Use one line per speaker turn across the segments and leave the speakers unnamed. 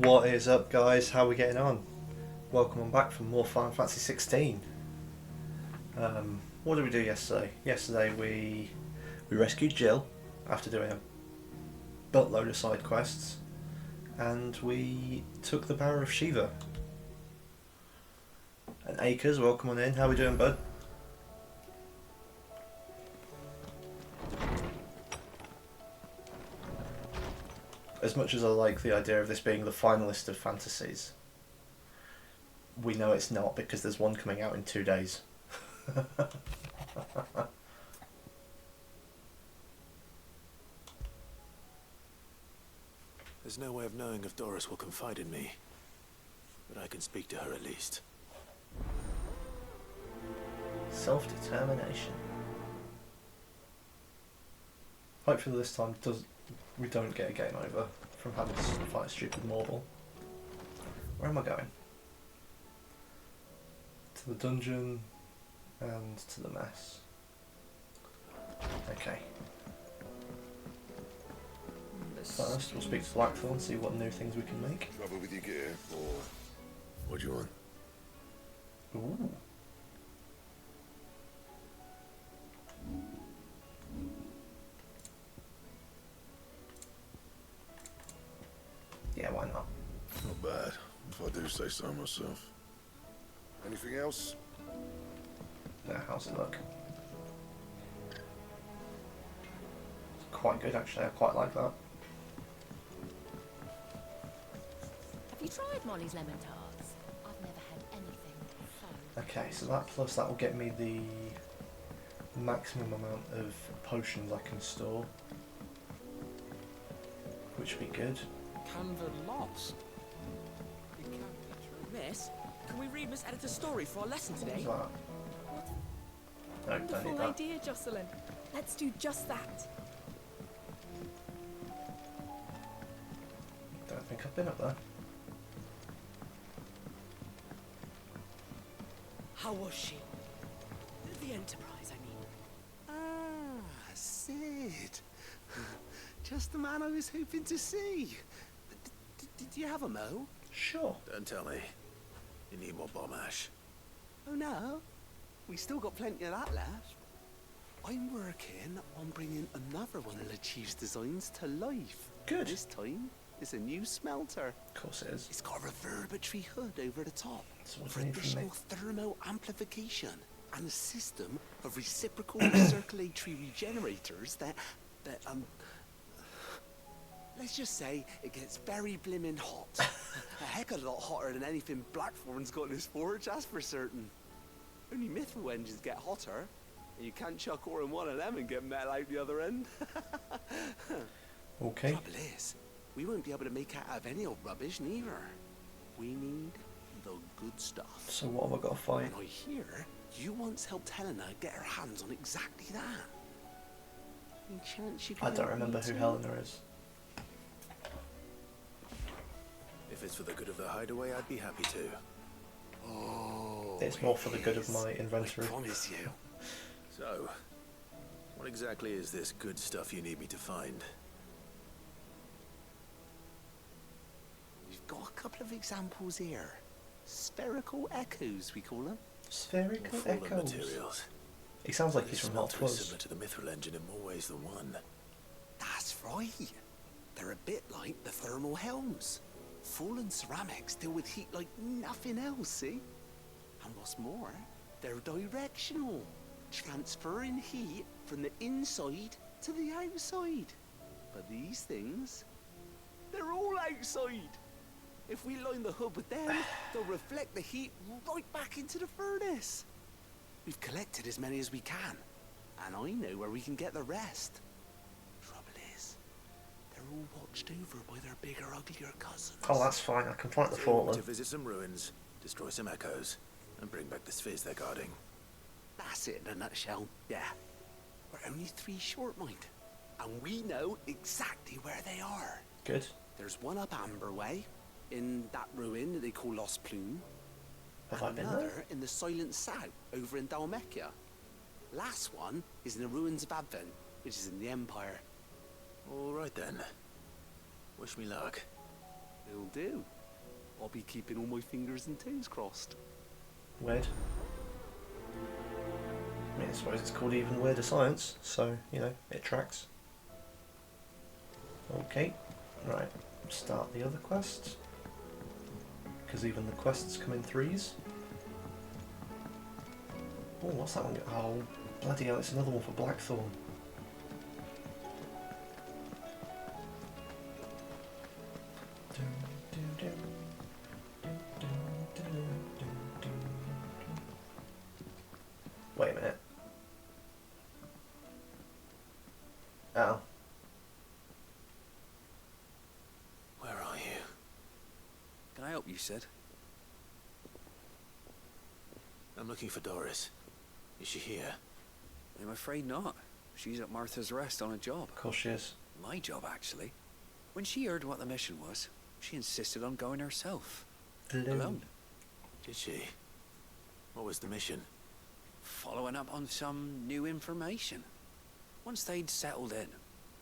What is up, guys? How are we getting on? Welcome on back for more Final Fantasy 16. What did we do yesterday? Yesterday we rescued Jill after doing a buttload of side quests, and we took the power of Shiva. And Acres, welcome on in. How are we doing, bud? As much as I like the idea of this being the finalist of fantasies, we know it's not because there's one coming out in 2 days.
There's no way of knowing if Doris will confide in me, but I can speak to her at least.
Self-determination. Hopefully this time we don't get a game over from having to fight a stupid mortal. Where am I going? To the dungeon and to the mess. Okay. First, we'll speak to Blackthorn and see what new things we can make.
Trouble with your gear, or what do you want?
Ooh. Yeah, why not?
Not bad, if I do say so myself. Anything else?
Yeah, how's it look? It's quite good actually, I quite like that.
Have you tried Molly's lemon tarts? I've never had anything so.
Okay, so that plus that will get me the maximum amount of potions I can store, which would be good.
Canva lost. It can't be true. Miss, can we read Miss Editor's story for our lesson today?
What's that? No, don't need
Wonderful
that.
idea, Jocelyn. Let's do just that.
Don't think I've been up there.
How was she? The Enterprise, I mean.
Ah, Sid. Just the man I was hoping to see. Did you have a mo?
Sure.
Don't tell me. You need more bomb ash.
Oh no, we still got plenty of that left. I'm working on bringing another one of the Chief's designs to life.
Good.
This time, it's a new smelter.
Of course it is.
It's got a reverberatory hood over the top
So what do
for
you need from me?
additional thermal amplification and a system of reciprocal recirculatory regenerators that let's just say it gets very blimmin' hot. A heck of a lot hotter than anything Blackthorn's got in his forge, that's for certain. Only mithril engines get hotter, and you can't chuck ore in one of them and get metal out the other end.
Okay.
Trouble is, we won't be able to make out of any old rubbish neither. We need the good stuff.
So what have I got to fight?
And I hear you once helped Helena get her hands on exactly that. Any chance you
I
could
don't
help
remember
me
who
too?
Helena is.
If it's for the good of the hideaway, I'd be happy to.
Oh,
It's more for the good of
yes.
my inventory.
I promise you.
So, what exactly is this good stuff you need me to find?
We've got a couple of examples here. Spherical echoes, we call them.
Spherical
Fallen
echoes.
materials.
He sounds like he's
This
from Hot
smelter is
Fuzz.
similar to the mithril engine in more ways than one.
That's right. They're a bit like the thermal helms. Fallen ceramics deal with heat like nothing else, see? And what's more, they're directional, transferring heat from the inside to the outside. But these things, they're all outside. If we line the hood with them, they'll reflect the heat right back into the furnace. We've collected as many as we can, and I know where we can get the rest. Trouble is, they're all watched over by their bigger, uglier cousins.
Oh, that's fine. I can fight the
So,
fort
to
then.
visit some ruins, destroy some echoes, and bring back the spheres they're guarding.
That's it in a nutshell, yeah. We're only 3 short, mind. And we know exactly where they are.
Good.
There's one up Amber Way, in that ruin that they call Lost Plume.
Have I
And
been
another
there?
in the Silent South, over in Dalmekia. Last one is in the ruins of Advent, which is in the Empire.
All right then. Wish me luck.
Will do. I'll be keeping all my fingers and toes crossed.
Weird. I mean, I suppose it's called even weirder science, so, you know, it tracks. Okay, right, start the other quest. Because even the quests come in threes. Oh, what's that one? Oh, bloody hell, it's another one for Blackthorn. Wait a minute. Oh.
Where are you?
Can I help you, Sid?
I'm looking for Doris. Is she here?
I'm afraid not. She's at Martha's Rest on a job.
Of course she is.
My job, actually. When she heard what the mission was, she insisted on going herself. Alone.
Did she? What was the mission?
Following up on some new information. Once they'd settled in,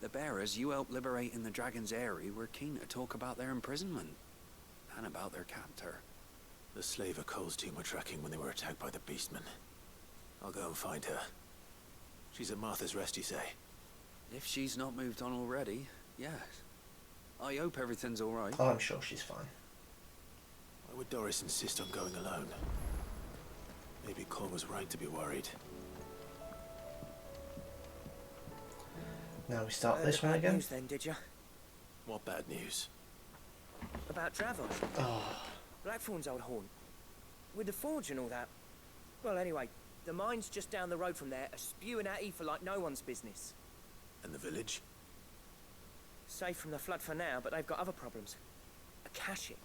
the bearers you helped liberate in the Dragon's Eyrie were keen to talk about their imprisonment and about their captor.
The slaver Cole's team were tracking when they were attacked by the Beastmen. I'll go and find her. She's at Martha's Rest, you say?
If she's not moved on already, yes. I hope everything's alright.
Oh, I'm sure she's fine.
Why would Doris insist on going alone? Maybe Cole was right to be worried.
Now we start this one again.
News then, did you?
What bad news?
About Dravos,
Oh,
Blackthorn's old haunt. With the forge and all that. Well, anyway, the mines just down the road from there are spewing out ether like no one's business.
And the village?
Safe from the flood for now, but they've got other problems. Akashic.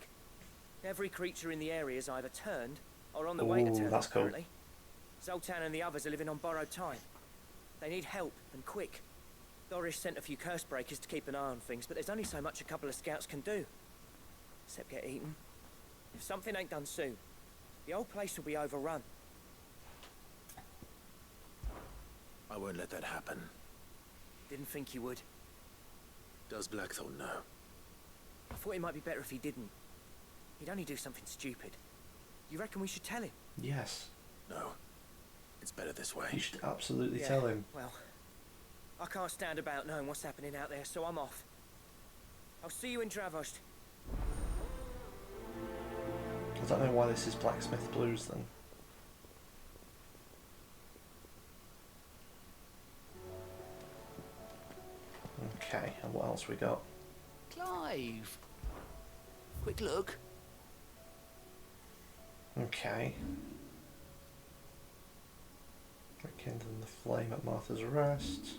Every creature in the area is either turned or on the way to
Ooh,
turn,
that's cool.
apparently. Zoltan and the others are living on borrowed time. They need help, and quick. Doris sent a few curse breakers to keep an eye on things, but there's only so much a couple of scouts can do. Except get eaten. If something ain't done soon, the old place will be overrun.
I won't let that happen.
Didn't think you would.
Does Blackthorn know?
I thought it might be better if he didn't. He'd only do something stupid. You reckon we should tell him?
yes.
No. It's better this way.
You should absolutely tell him.
Well, I can't stand about knowing what's happening out there, so I'm off. I'll see you in Dravos.
I don't know why this is Blacksmith Blues then. Okay, and what else we got?
Clive! Quick look.
Okay. Rekindling the flame at Martha's Rest.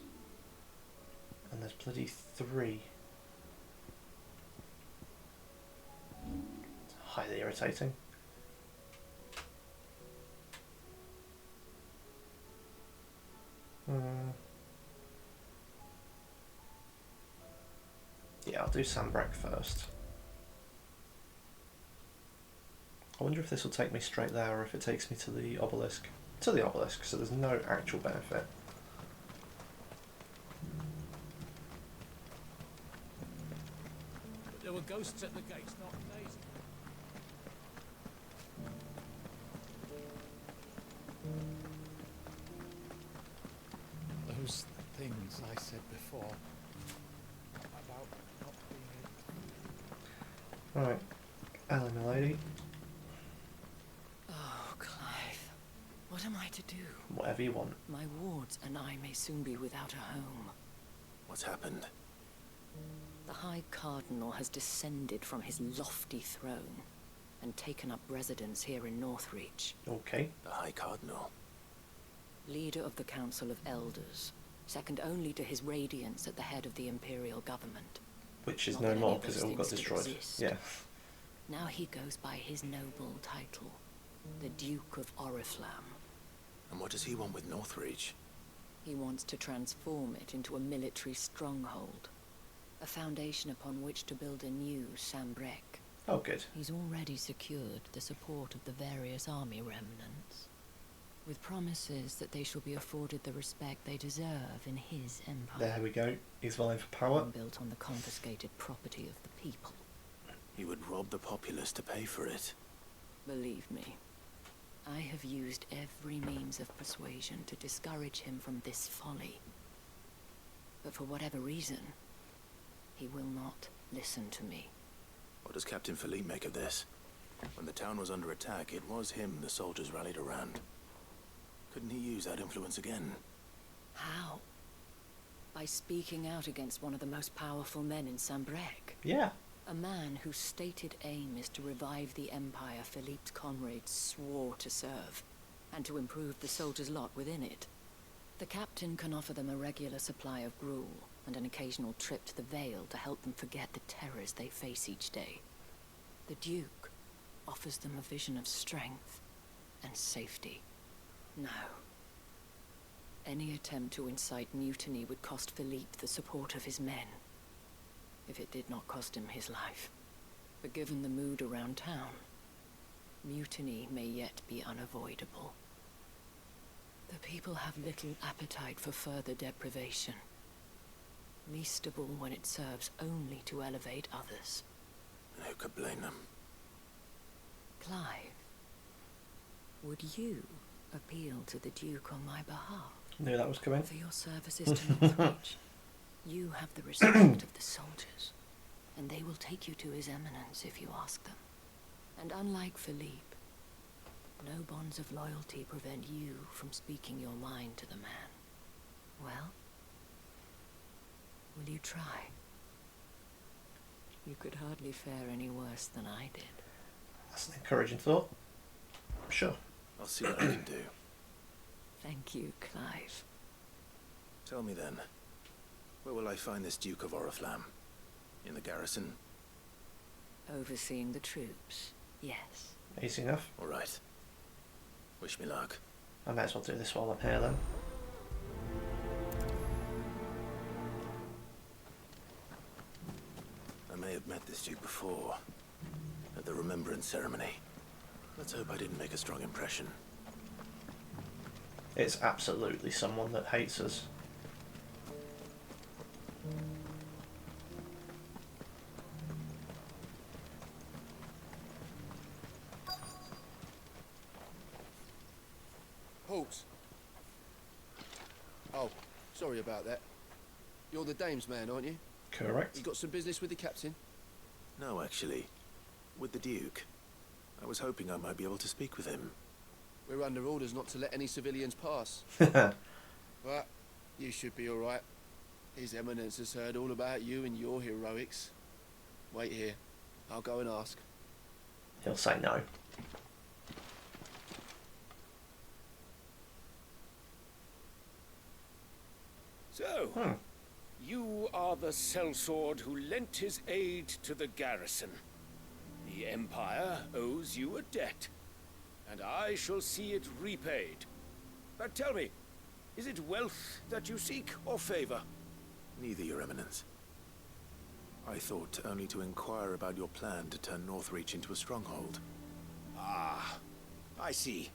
And there's bloody 3. It's highly irritating. Yeah, I'll do Sambrek first. I wonder if this will take me straight there or if it takes me to the obelisk. To the obelisk, so there's no actual benefit.
There were ghosts at the gates, not days. Those things I said before about not being able to...
Right, Ellie, my lady,
Oh, Clive. What am I to do?
whatever you want.
My wards and I may soon be without a home.
What's happened?
The High Cardinal has descended from his lofty throne and taken up residence here in Northreach.
Okay,
The High Cardinal.
Leader of the Council of Elders, second only to his Radiance at the head of the Imperial government.
which is
Not
no
that any
more
of
because
those
it all got
things still
destroyed.
exist.
Yeah.
Now he goes by his noble title, the Duke of Oriflamme.
And what does he want with Northreach?
He wants to transform it into a military stronghold, a foundation upon which to build a new Sambrek.
Oh, good.
He's already secured the support of the various army remnants, with promises that they shall be afforded the respect they deserve in his empire.
There we go. He's vying for power.
One built on the confiscated property of the people.
He would rob the populace to pay for it.
Believe me, I have used every means of persuasion to discourage him from this folly. But for whatever reason, he will not listen to me.
What does Captain Philippe make of this? When the town was under attack, it was him the soldiers rallied around. Couldn't he use that influence again?
How? By speaking out against one of the most powerful men in Sambrec.
Yeah.
A man whose stated aim is to revive the empire Philippe's comrades swore to serve, and to improve the soldiers' lot within it. The captain can offer them a regular supply of gruel, and an occasional trip to the Vale to help them forget the terrors they face each day. The Duke offers them a vision of strength and safety. No. Any attempt to incite mutiny would cost Philippe the support of his men, if it did not cost him his life. But given the mood around town, mutiny may yet be unavoidable. The people have little appetite for further deprivation, meastable when it serves only to elevate others.
And who could blame them?
Clive, would you appeal to the Duke on my behalf?
Knew that was coming.
For your services to Northreach, you have the respect of the soldiers, and they will take you to His Eminence if you ask them. And unlike Philippe, no bonds of loyalty prevent you from speaking your mind to the man. Well, will you try? You could hardly fare any worse than I did.
That's an encouraging thought. Sure.
I'll see what I can do.
Thank you, Clive.
Tell me then, where will I find this Duke of Oriflamme? In the garrison?
Overseeing the troops, yes.
Easy enough.
All right. Wish me luck.
I might as well do this while I'm here then.
I may have met this Duke before, at the Remembrance Ceremony. Let's hope I didn't make a strong impression.
It's absolutely someone that hates us.
Halt. Oh, sorry about that. You're the dame's man, aren't you?
Correct.
You got some business with the captain?
No, actually. With the Duke. I was hoping I might be able to speak with him.
We're under orders not to let any civilians pass. But you should be all right. His Eminence has heard all about you and your heroics. Wait here. I'll go and ask.
He'll say no.
So, you are the sellsword who lent his aid to the garrison. The Empire owes you a debt, and I shall see it repaid. But tell me, is it wealth that you seek, or favor?
Neither, Your Eminence. I thought only to inquire about your plan to turn Northreach into a stronghold.
Ah, I see.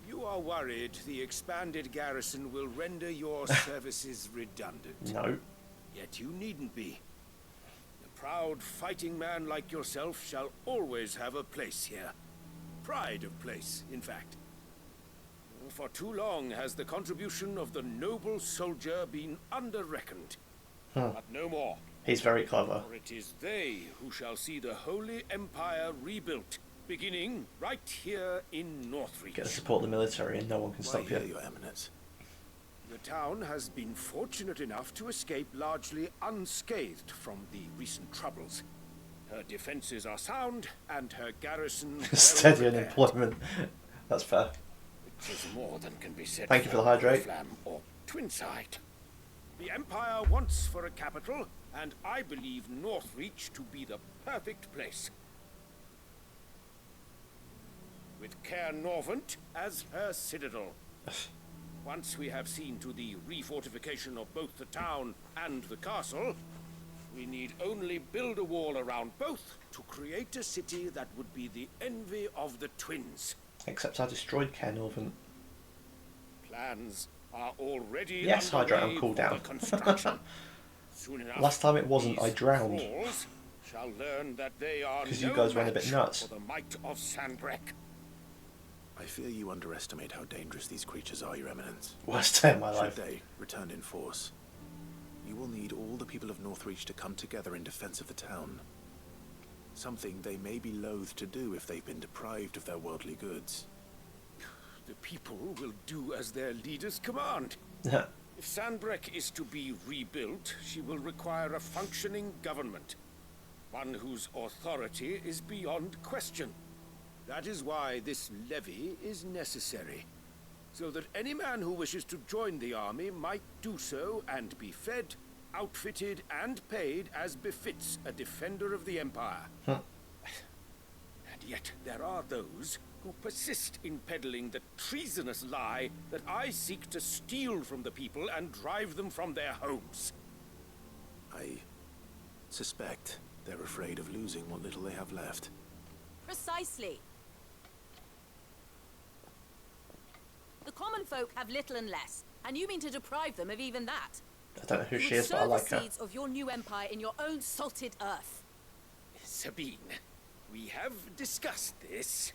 You are worried the expanded garrison will render your services redundant.
No.
Yet you needn't be. A proud fighting man like yourself shall always have a place here. Pride of place, in fact. For too long has the contribution of the noble soldier been under-reckoned. But no more.
He's very clever.
For it is they who shall see the Holy Empire rebuilt, beginning right here in Northreach.
Get the support of the military and no one can stop you.
Your Eminence.
The town has been fortunate enough to escape largely unscathed from the recent troubles. Her defences are sound, and her garrison
Steady
well
unemployment. That's fair.
It is more than can be said.
Thank you for the hydrate.
Flam or Twinside. The Empire wants for a capital, and I believe Northreach to be the perfect place. With Caer Norvent as her citadel. Once we have seen to the refortification of both the town and the castle, we need only build a wall around both to create a city that would be the envy of the twins.
Except I destroyed Caer Norvent.
Plans are already
yes, hydrate on
underway
cooldown.
for construction. Soon enough,
Last time it wasn't, I
these
drowned.
walls shall learn that they are
because
no
you guys went a bit
match
nuts.
for the might of Sandbreck.
I fear you underestimate how dangerous these creatures are, Your Eminence.
Worst day of my
Should
life.
they return in force, you will need all the people of Northreach to come together in defense of the town. Something they may be loath to do if they've been deprived of their worldly goods.
The people will do as their leaders command. If Sandbreck is to be rebuilt, she will require a functioning government. One whose authority is beyond question. That is why this levy is necessary. So that any man who wishes to join the army might do so and be fed, outfitted and paid as befits a defender of the Empire. And yet there are those who persist in peddling the treasonous lie that I seek to steal from the people and drive them from their homes.
I suspect they're afraid of losing what little they have left.
Precisely. The common folk have little and less, and you mean to deprive them of even that.
I don't know who
You
she
would
is, but I
sow the
like her.
seeds of your new empire in your own salted earth.
Sabine, we have discussed this.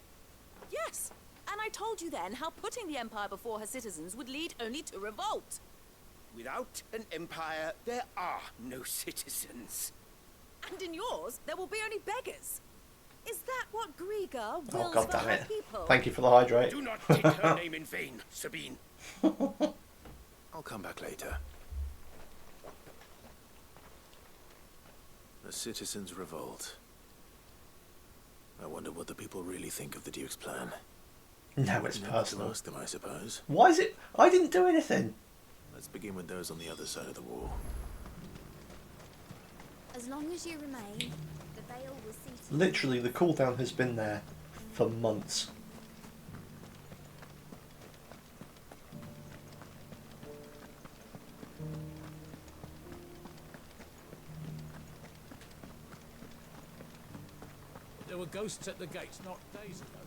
Yes, and I told you then how putting the empire before her citizens would lead only to revolt.
Without an empire, there are no citizens.
And in yours, there will be only beggars. Is that what Griga
Oh
wills
god
for
damn
her
it.
people?
Thank you for the hydrate.
Do not take her name in vain, Sabine.
I'll come back later. The citizens revolt. I wonder what the people really think of the Duke's plan.
Now it's
Never
personal.
to ask them, I suppose.
Why is it? I didn't do anything.
Let's begin with those on the other side of the wall.
As long as you remain, the veil will see to
Literally, the cooldown has been there for months.
There were ghosts at the gates not days ago.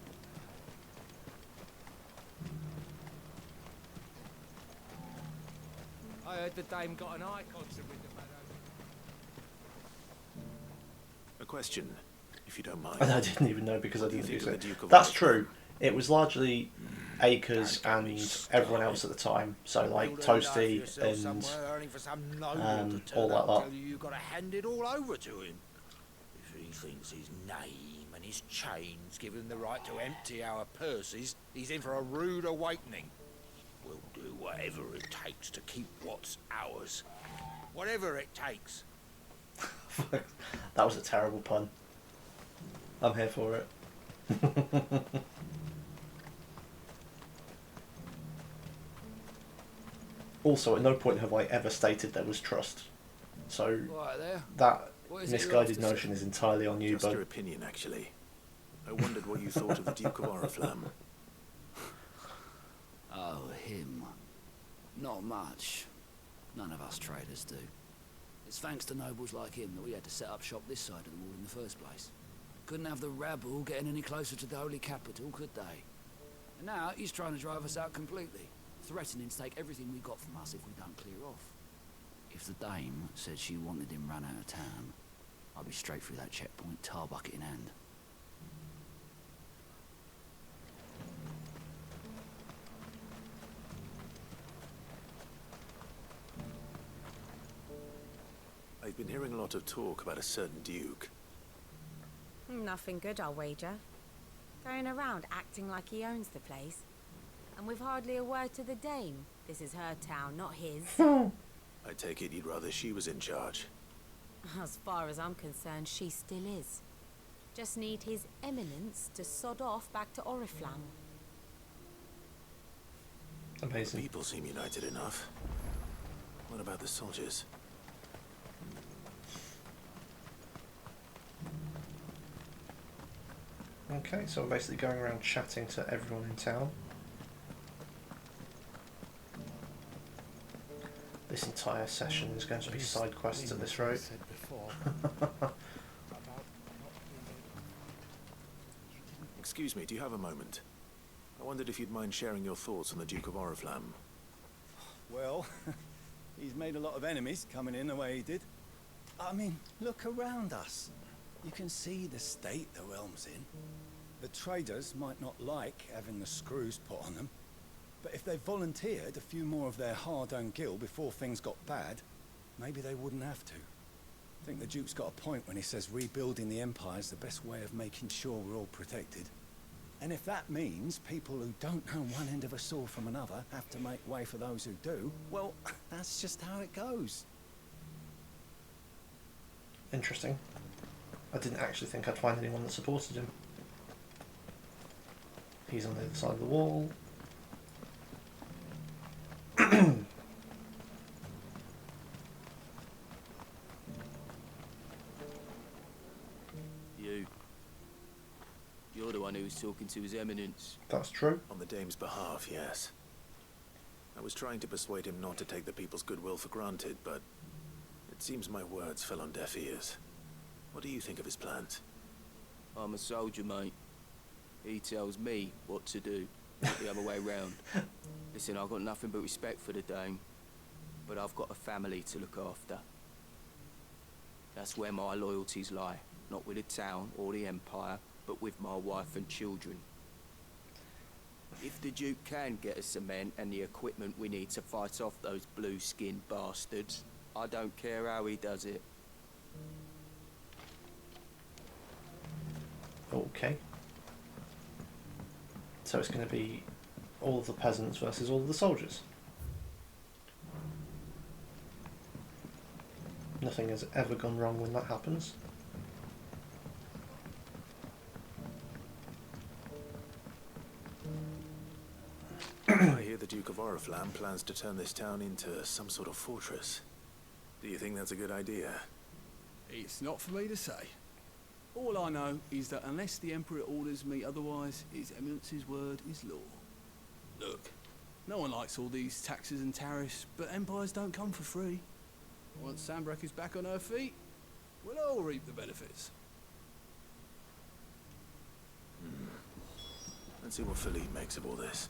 I heard the dame got an eye concert with the meadow.
A question, if you don't mind.
And I didn't even know because I
What do you
didn't
think
use
of the
it.
Duke of
That's
Wellington?
true. It was largely Acres and everyone else at the time. So like Toasty and all that lot.
You've got to hand it all over to him. If he thinks his name and his chains give him the right to empty our purses, he's in for a rude awakening. We'll do whatever it takes to keep what's ours. Whatever it takes.
That was a terrible pun. I'm here for it. Also, at no point have I ever stated there was trust. So
Right there.
that
What is it you're
misguided
after, sir?
notion is entirely on you,
Just your
bud.
opinion, actually. I wondered what you thought of the Duke of Oriflamme.
Oh, him. Not much. None of us traders do. It's thanks to nobles like him that we had to set up shop this side of the wall in the first place. Couldn't have the rabble getting any closer to the holy capital, could they? And now he's trying to drive us out completely, threatening to take everything we got from us if we don't clear off. If the dame said she wanted him run out of town, I'd be straight through that checkpoint, tar bucket in hand.
I've been hearing a lot of talk about a certain Duke.
Nothing good, I'll wager. Going around acting like he owns the place. And with hardly a word to the dame. This is her town, not his.
I take it you'd rather she was in charge.
As far as I'm concerned, she still is. Just need his eminence to sod off back to Oriflamme.
Amazing.
The people seem united enough. What about the soldiers?
Okay, so we're basically going around chatting to everyone in town. This entire session is going to be side quests at this rate.
Excuse me, do you have a moment? I wondered if you'd mind sharing your thoughts on the Duke of Oriflamme.
Well, he's made a lot of enemies coming in the way he did. I mean, look around us. You can see the state the realm's in. The traders might not like having the screws put on them, but if they volunteered a few more of their hard-earned gil before things got bad, maybe they wouldn't have to. I think the Duke's got a point when he says rebuilding the Empire's the best way of making sure we're all protected. And if that means people who don't know one end of a sword from another have to make way for those who do, well, that's just how it goes.
Interesting. I didn't actually think I'd find anyone that supported him. He's on the other side of the wall.
You're the one who was talking to His Eminence.
That's true.
On the Dame's behalf, yes. I was trying to persuade him not to take the people's goodwill for granted, but it seems my words fell on deaf ears. What do you think of his plans?
I'm a soldier, mate. He tells me what to do, not the other way round. Listen, I've got nothing but respect for the Dame, but I've got a family to look after. That's where my loyalties lie, not with the town or the Empire, but with my wife and children. If the Duke can get us cement and the equipment we need to fight off those blue-skinned bastards, I don't care how he does it.
Okay. So it's going to be all of the peasants versus all of the soldiers. Nothing has ever gone wrong when that happens.
I hear the Duke of Oriflamme plans to turn this town into some sort of fortress. Do you think that's a good idea?
It's not for me to say. All I know is that unless the Emperor orders me otherwise, His Eminence's word is law. Look, no one likes all these taxes and tariffs, but empires don't come for free. Once Sandbreck is back on her feet, we'll all reap the benefits.
Let's see what Philippe makes of all this.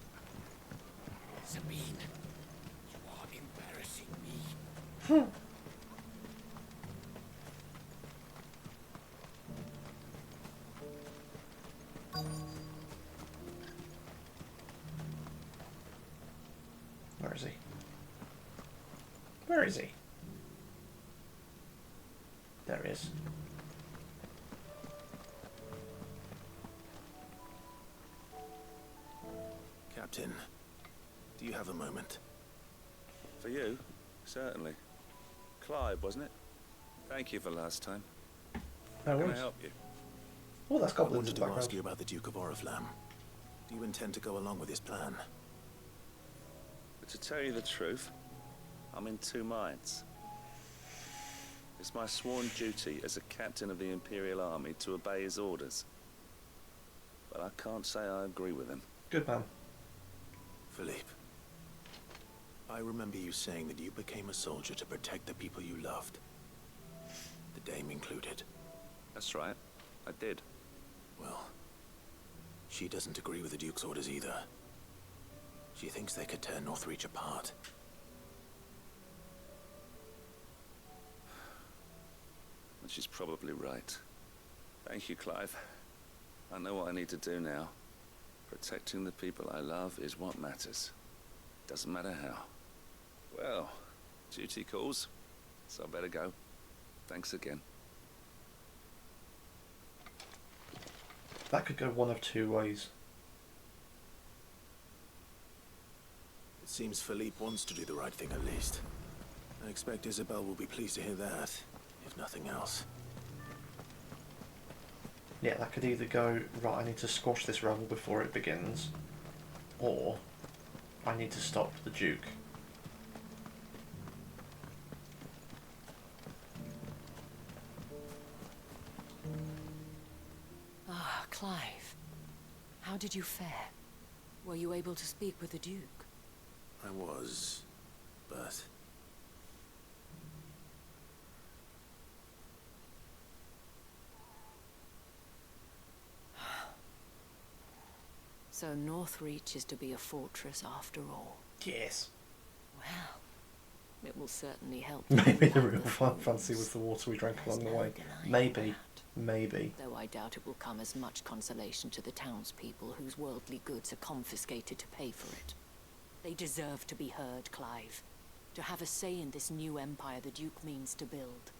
Sabine, you are embarrassing me.
Where is he? Where is he? There he is.
Captain, do you have a moment?
For you? Certainly. Clive, wasn't it? Thank you for last time.
No
How can I
worries.
help you?
Oh, that's
I
goblins in
wanted
the
to ask
background.
you about the Duke of Oriflamme. Do you intend to go along with his plan?
But to tell you the truth, I'm in two minds. It's my sworn duty as a captain of the Imperial Army to obey his orders. But I can't say I agree with him.
Good man.
Philippe, I remember you saying that you became a soldier to protect the people you loved. The Dame included.
That's right, I did.
Well, she doesn't agree with the Duke's orders either. She thinks they could tear Northreach apart.
And she's probably right. Thank you, Clive. I know what I need to do now. Protecting the people I love is what matters. Doesn't matter how. Well, duty calls, so I better go. Thanks again.
That could go one of two ways.
It seems Philippe wants to do the right thing at least. I expect Isabel will be pleased to hear that, if nothing else.
Yeah, that could either go, right, I need to squash this rebel before it begins, or I need to stop the Duke.
Ah, Clive. How did you fare? Were you able to speak with the Duke?
I was, but...
So Northreach is to be a fortress after all.
Yes.
Well, It will certainly help.
Maybe the real fancy was the water we drank along the way. Maybe.
Though I doubt it will come as much consolation to the townspeople whose worldly goods are confiscated to pay for it. They deserve to be heard, Clive. To have a say in this new empire the Duke means to build.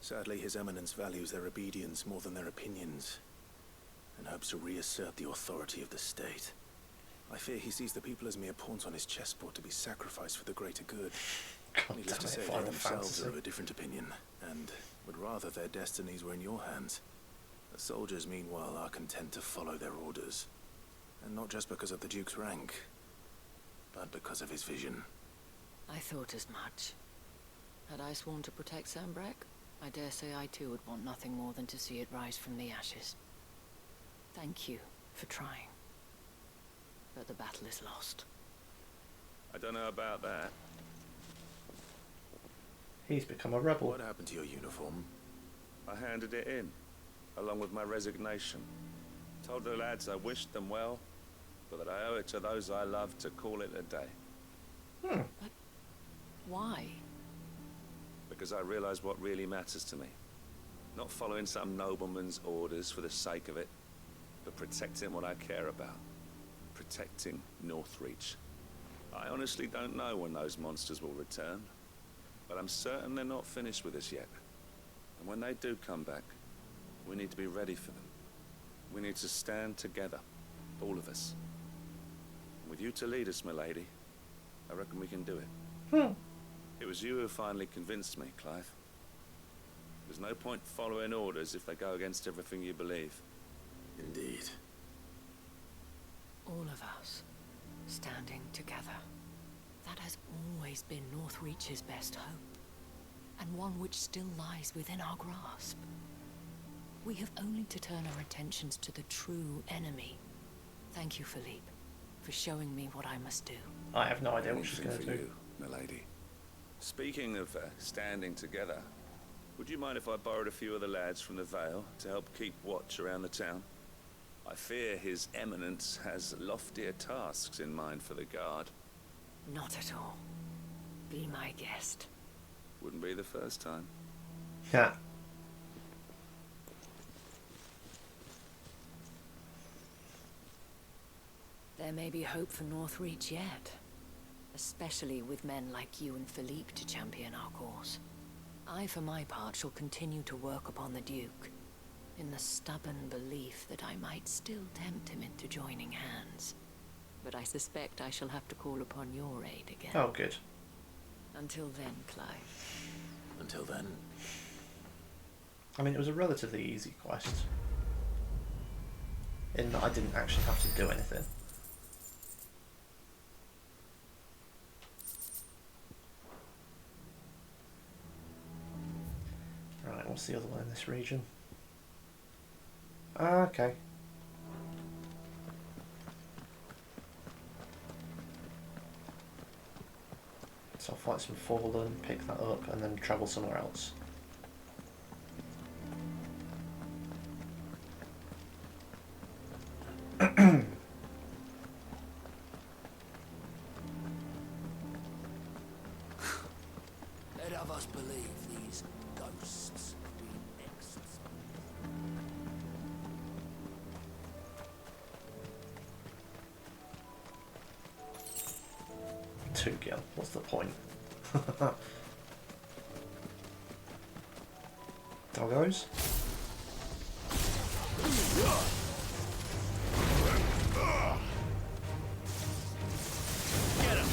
Sadly, His Eminence values their obedience more than their opinions, and hopes to reassert the authority of the state. I fear he sees the people as mere pawns on his chessboard to be sacrificed for the greater good. Needless to say, they themselves are of a different opinion, and would rather their destinies were in your hands. The soldiers, meanwhile, are content to follow their orders. And not just because of the Duke's rank, but because of his vision.
I thought as much. Had I sworn to protect Sambrek, I dare say I too would want nothing more than to see it rise from the ashes. Thank you for trying. But the battle is lost.
I don't know about that.
He's become a rebel.
What happened to your uniform?
I handed it in, along with my resignation. Told the lads I wished them well, but that I owe it to those I love to call it a day.
But why?
Because I realize what really matters to me. Not following some nobleman's orders for the sake of it, but protecting what I care about. Protecting Northreach. I honestly don't know when those monsters will return, but I'm certain they're not finished with us yet. And when they do come back, we need to be ready for them. We need to stand together, all of us. And with you to lead us, milady, I reckon we can do it. It was you who finally convinced me, Clive. There's no point following orders if they go against everything you believe.
Indeed.
All of us, standing together. That has always been Northreach's best hope, and one which still lies within our grasp. We have only to turn our attentions to the true enemy. Thank you, Philippe, for showing me what I must do.
I have no idea what she's going to do.
You, milady. Speaking of standing together, would you mind if I borrowed a few of the lads from the Vale to help keep watch around the town? I fear His Eminence has loftier tasks in mind for the guard.
Not at all. Be my guest.
Wouldn't be the first time.
Yeah.
There may be hope for Northreach yet. Especially with men like you and Philippe to champion our cause. I, for my part, shall continue to work upon the Duke, in the stubborn belief that I might still tempt him into joining hands. But I suspect I shall have to call upon your aid again.
Oh, good.
Until then, Clive.
Until then.
I mean, it was a relatively easy quest. In that I didn't actually have to do anything. Right, what's the other one in this region? Ah, okay. So I'll fight some Fallen, pick that up, and then travel somewhere else.
Let of us believe these ghosts be exes.
2 gil, what's the point? Doggos?
Get him!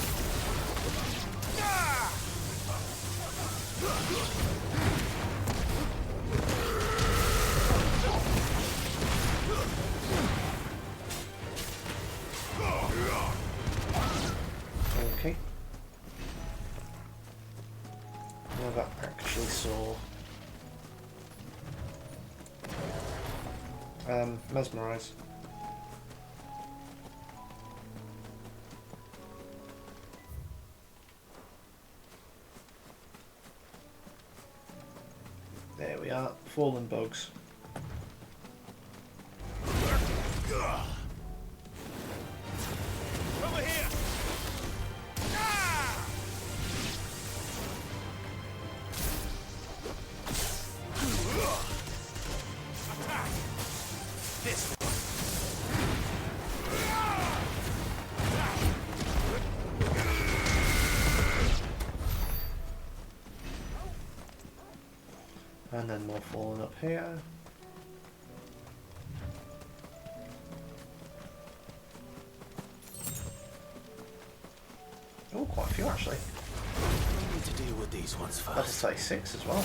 Okay. Never actually saw. Mesmerize. There we are, fallen bugs.
Over here!
then more falling up here. Oh, quite a few actually.
I need to deal with these ones first.
That'll say 6 as well.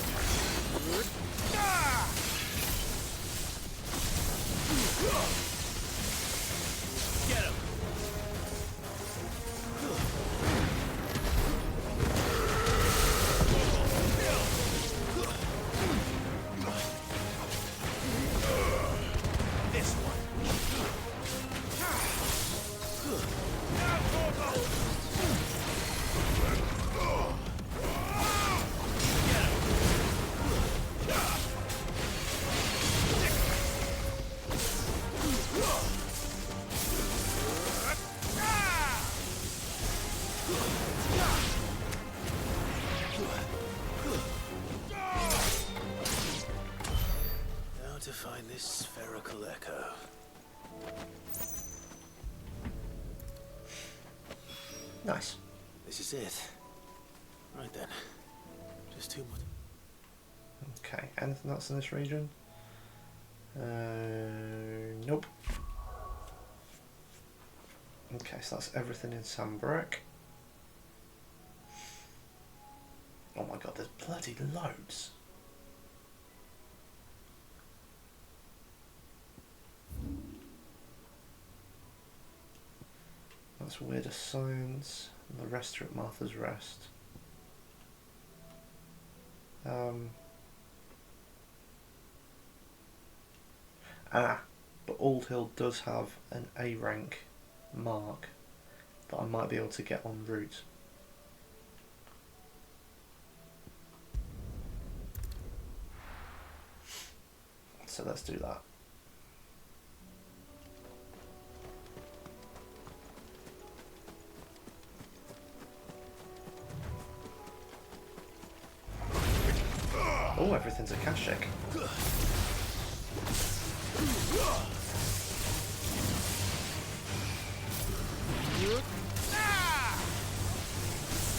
Get him!
This one. Now to find this spherical echo.
Nice.
This is it. Right then. Just 2 more.
Okay, anything else in this region? Nope. Okay, so that's everything in Sandbrook. Oh my god, there's bloody loads. That's Weirdest Signs, and the rest are at Martha's Rest. But Old Hill does have an A rank mark that I might be able to get en route. So let's do that. Oh, everything's a cash check.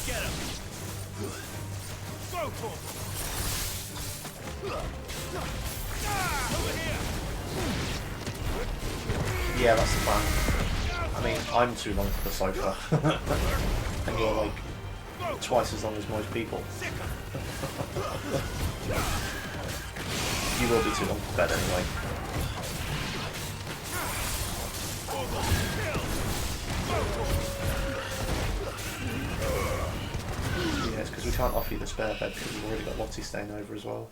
Get him! Go for him! Over here!
Yeah, that's the plan. I mean, I'm too long for the sofa. And you're like twice as long as most people. You will be too long for bed anyway. Yeah, it's because we can't offer you the spare bed because we've already got Lottie staying over as well.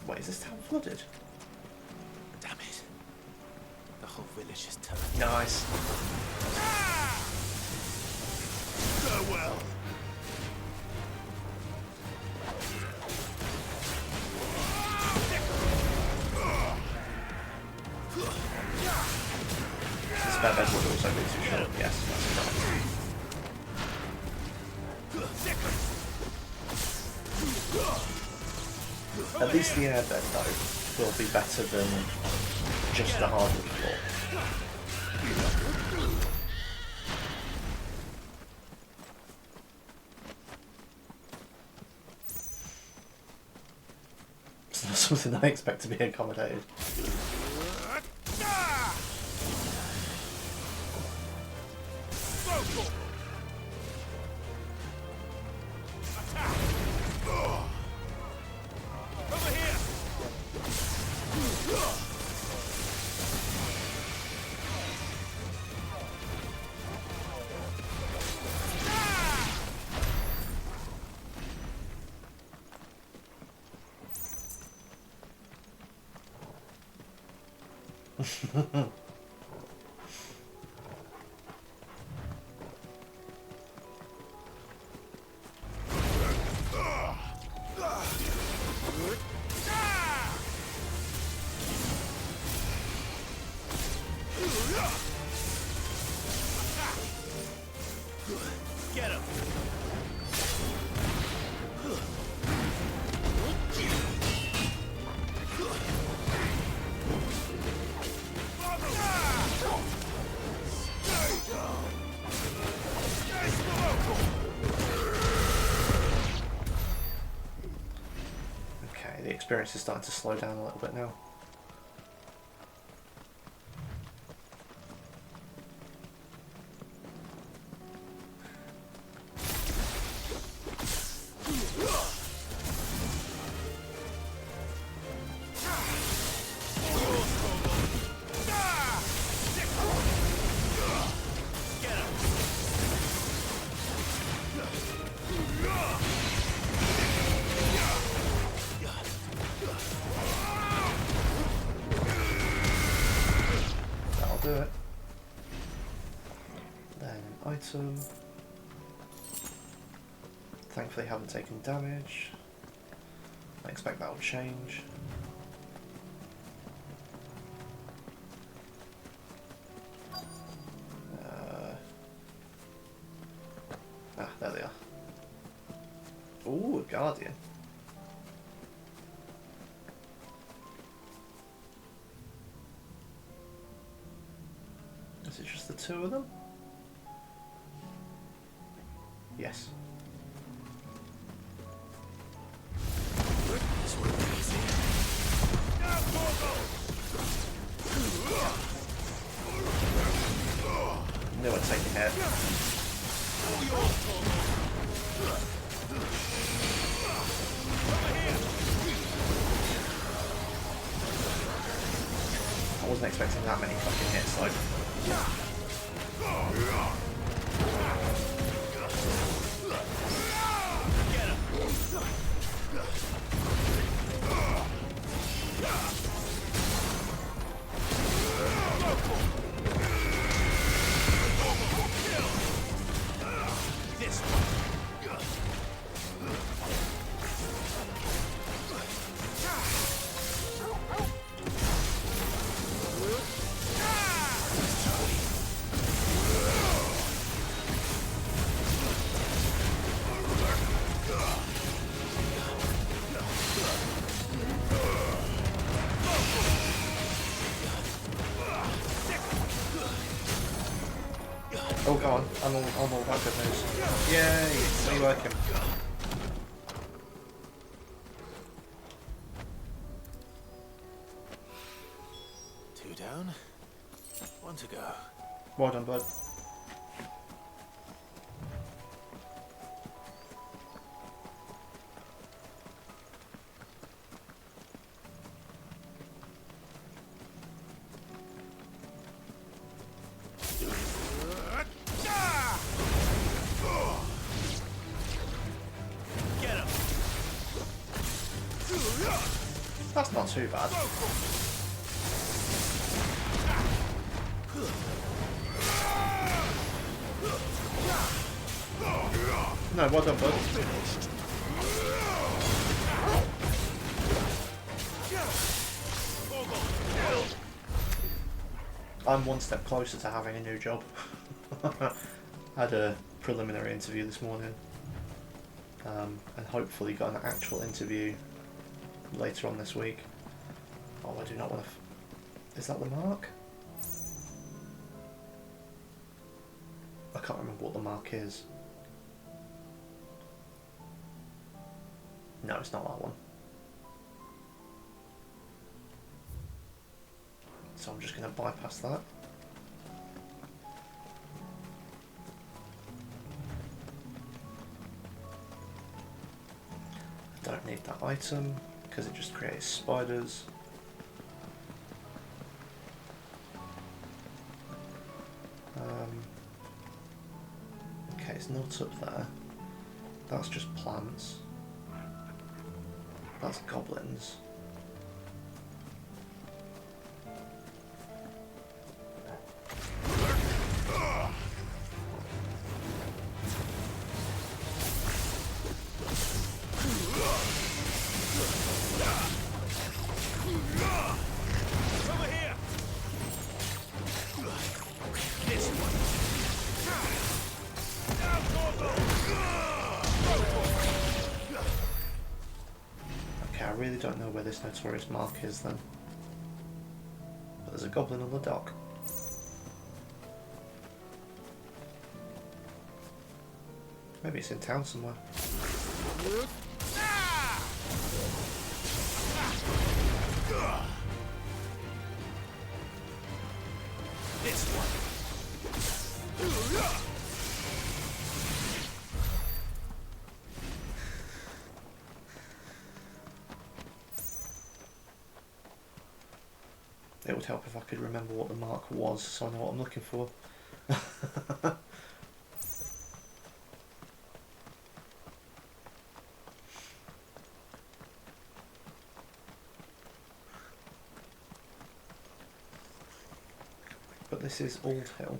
Wait, is this town flooded?
Damn it. The whole village is turned.
Nice.
So well.
The spare bed would also be too short. Yes, that's correct. At least the airbed though will be better than just the hardwood floor. It's not something I expect to be accommodated.
Get him!
experience is starting to slow down a little bit now. Do it. Then item. Thankfully haven't taken damage. I expect that will change. There they are. Ooh, a guardian. Is it just the two of them? Yes. No one taking hit. I wasn't expecting that many fucking hits, like. Oh, go on. I'm all about good news. Yay! It's me working.
Two down, one to go.
Well done, bud. That's not too bad. No, well done, bud. I'm one step closer to having a new job. I had a preliminary interview this morning, and hopefully got an actual interview later on this week. Oh, I do not want to. Is that the mark? I can't remember what the mark is. No, it's not that one. So I'm just going to bypass that. I don't need that item because it just creates spiders. Okay, it's not up there. That's just plants. That's goblins. I really don't know where this notorious mark is then. But there's a goblin on the dock. Maybe it's in town somewhere.
This one.
It would help if I could remember what the mark was, so I know what I'm looking for. But this is Old Hill.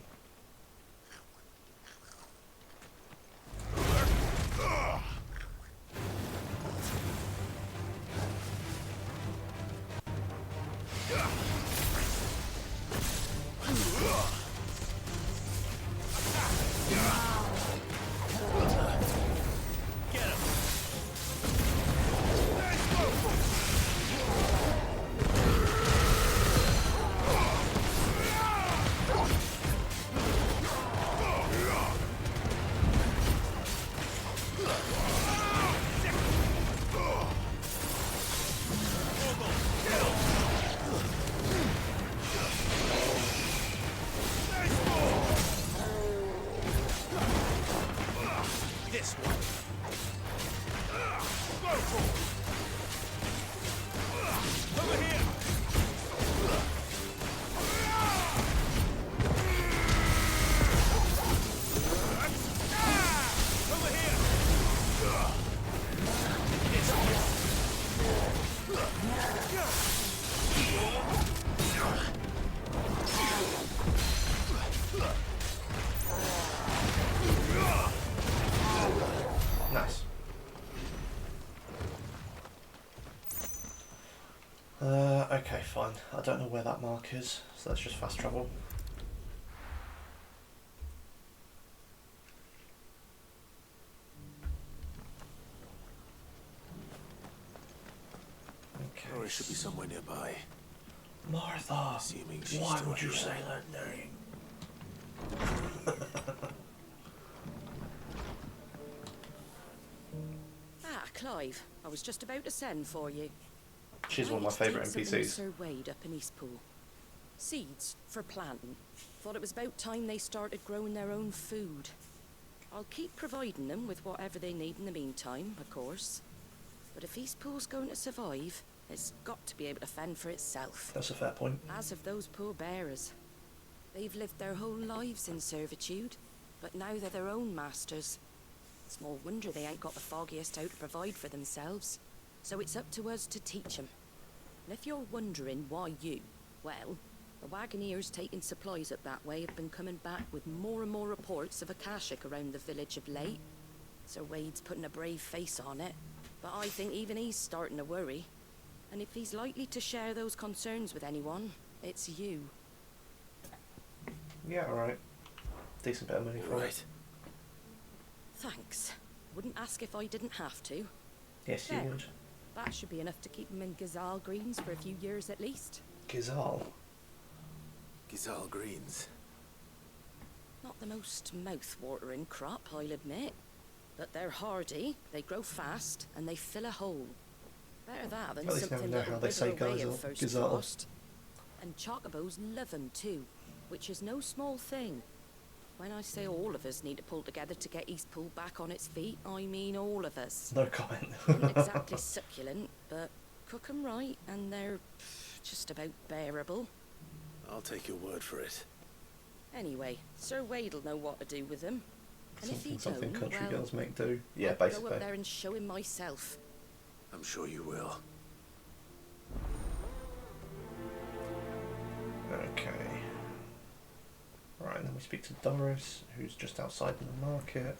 Nice. Okay, fine. I don't know where that mark is, so let's just fast travel. Okay.
Or it should be somewhere nearby.
Martha!
Assuming she's
Why
still
would you
here.
say that name?
Ah, Clive. I was just about to send for you.
She's one of my favourite NPCs.
Sir Wade up in Eastpool. Seeds for planting. Thought it was about time they started growing their own food. I'll keep providing them with whatever they need in the meantime, of course. But if Eastpool's going to survive, it's got to be able to fend for itself.
That's a fair point.
As of those poor bearers. They've lived their whole lives in servitude, but now they're their own masters. Small wonder they ain't got the foggiest how to provide for themselves. So it's up to us to teach them. And if you're wondering why you, well, the wagoneers taking supplies up that way have been coming back with more and more reports of Akashic around the village of late. Sir Wade's putting a brave face on it, but I think even he's starting to worry. And if he's likely to share those concerns with anyone, it's you.
Yeah, alright. Decent bit of money for it.
Thanks. Wouldn't ask if I didn't have to.
Yes, you would.
That should be enough to keep them in Gazal Greens for a few years at least.
Gazal?
Gazal Greens.
Not the most mouth-watering crop, I'll admit. But they're hardy, they grow fast, and they fill a hole. Better that than
At least
something
never know
that'll
how they say
wither away at
Gazal.
first
Gazal.
frost. And chocobos love them too, which is no small thing. When I say all of us need to pull together to get Eastpool back on its feet, I mean all of us.
No comment.
Not exactly succulent, but cook 'em right and they're just about bearable.
I'll take your word for it.
Anyway, Sir Wade'll know what to do with them. And if he
Something
don't,
country
well,
girls make do. Yeah,
I'll go
basically.
up there and show him myself.
I'm sure you will.
Okay. Right, then we speak to Doris, who's just outside in the market.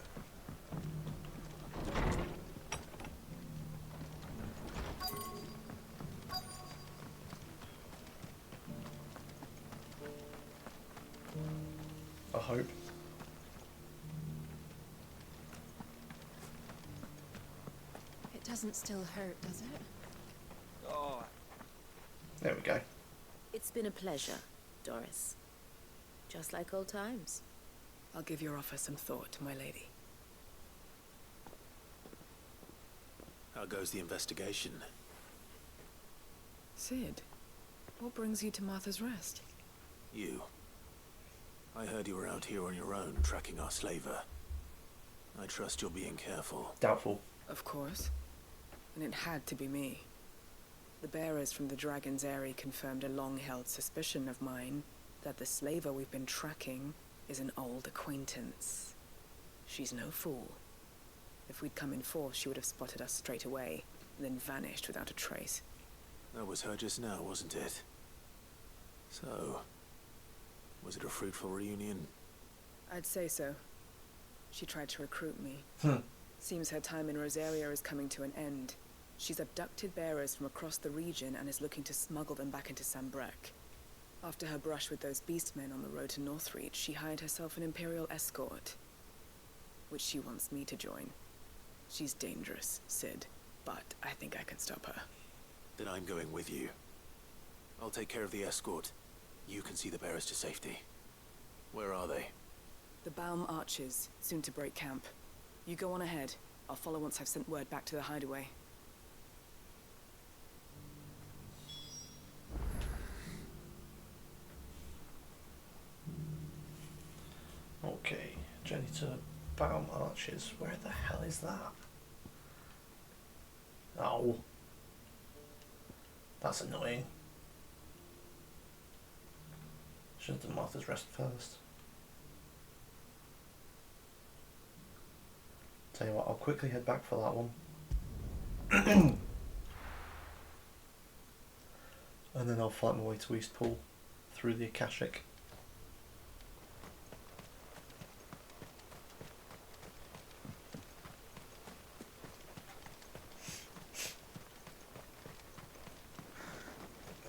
I hope.
It doesn't still hurt, does it?
Oh,
There we go.
It's been a pleasure, Doris. Just like old times.
I'll give your offer some thought, my lady.
How goes the investigation?
Sid, What brings you to Martha's Rest?
You. I heard you were out here on your own, tracking our slaver. I trust you're being careful.
Doubtful.
Of course. And it had to be me. The bearers from the Dragon's Eyrie confirmed a long-held suspicion of mine that the slaver we've been tracking is an old acquaintance. She's no fool. If we'd come in force, she would have spotted us straight away, and then vanished without a trace.
That was her just now, wasn't it? So, was it a fruitful reunion?
I'd say so. She tried to recruit me. Seems her time in Rosaria is coming to an end. She's abducted bearers from across the region and is looking to smuggle them back into Sambrek. After her brush with those beastmen on the road to Northreach, she hired herself an Imperial escort, which she wants me to join. She's dangerous, Sid, but I think I can stop her.
Then I'm going with you. I'll take care of the escort. You can see the bearers to safety. Where are they?
The Baum Archers, soon to break camp. You go on ahead. I'll follow once I've sent word back to the hideaway.
Okay, journey to Baum Arches. Where the hell is that? Oh. That's annoying. Should have done Martha's Rest first. Tell you what, I'll quickly head back for that one. And then I'll fight my way to Eastpool through the Akashic.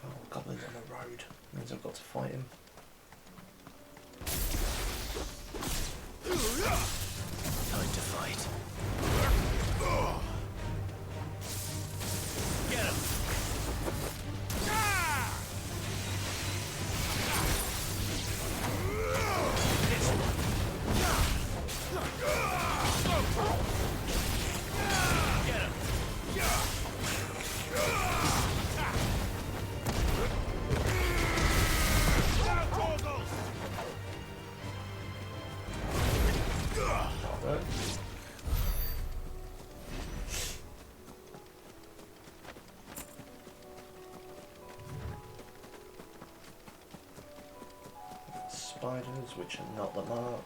Oh, goblins on the road. Means I've got to fight him.
Time to fight.
Get him!
Spiders, which are not the mark.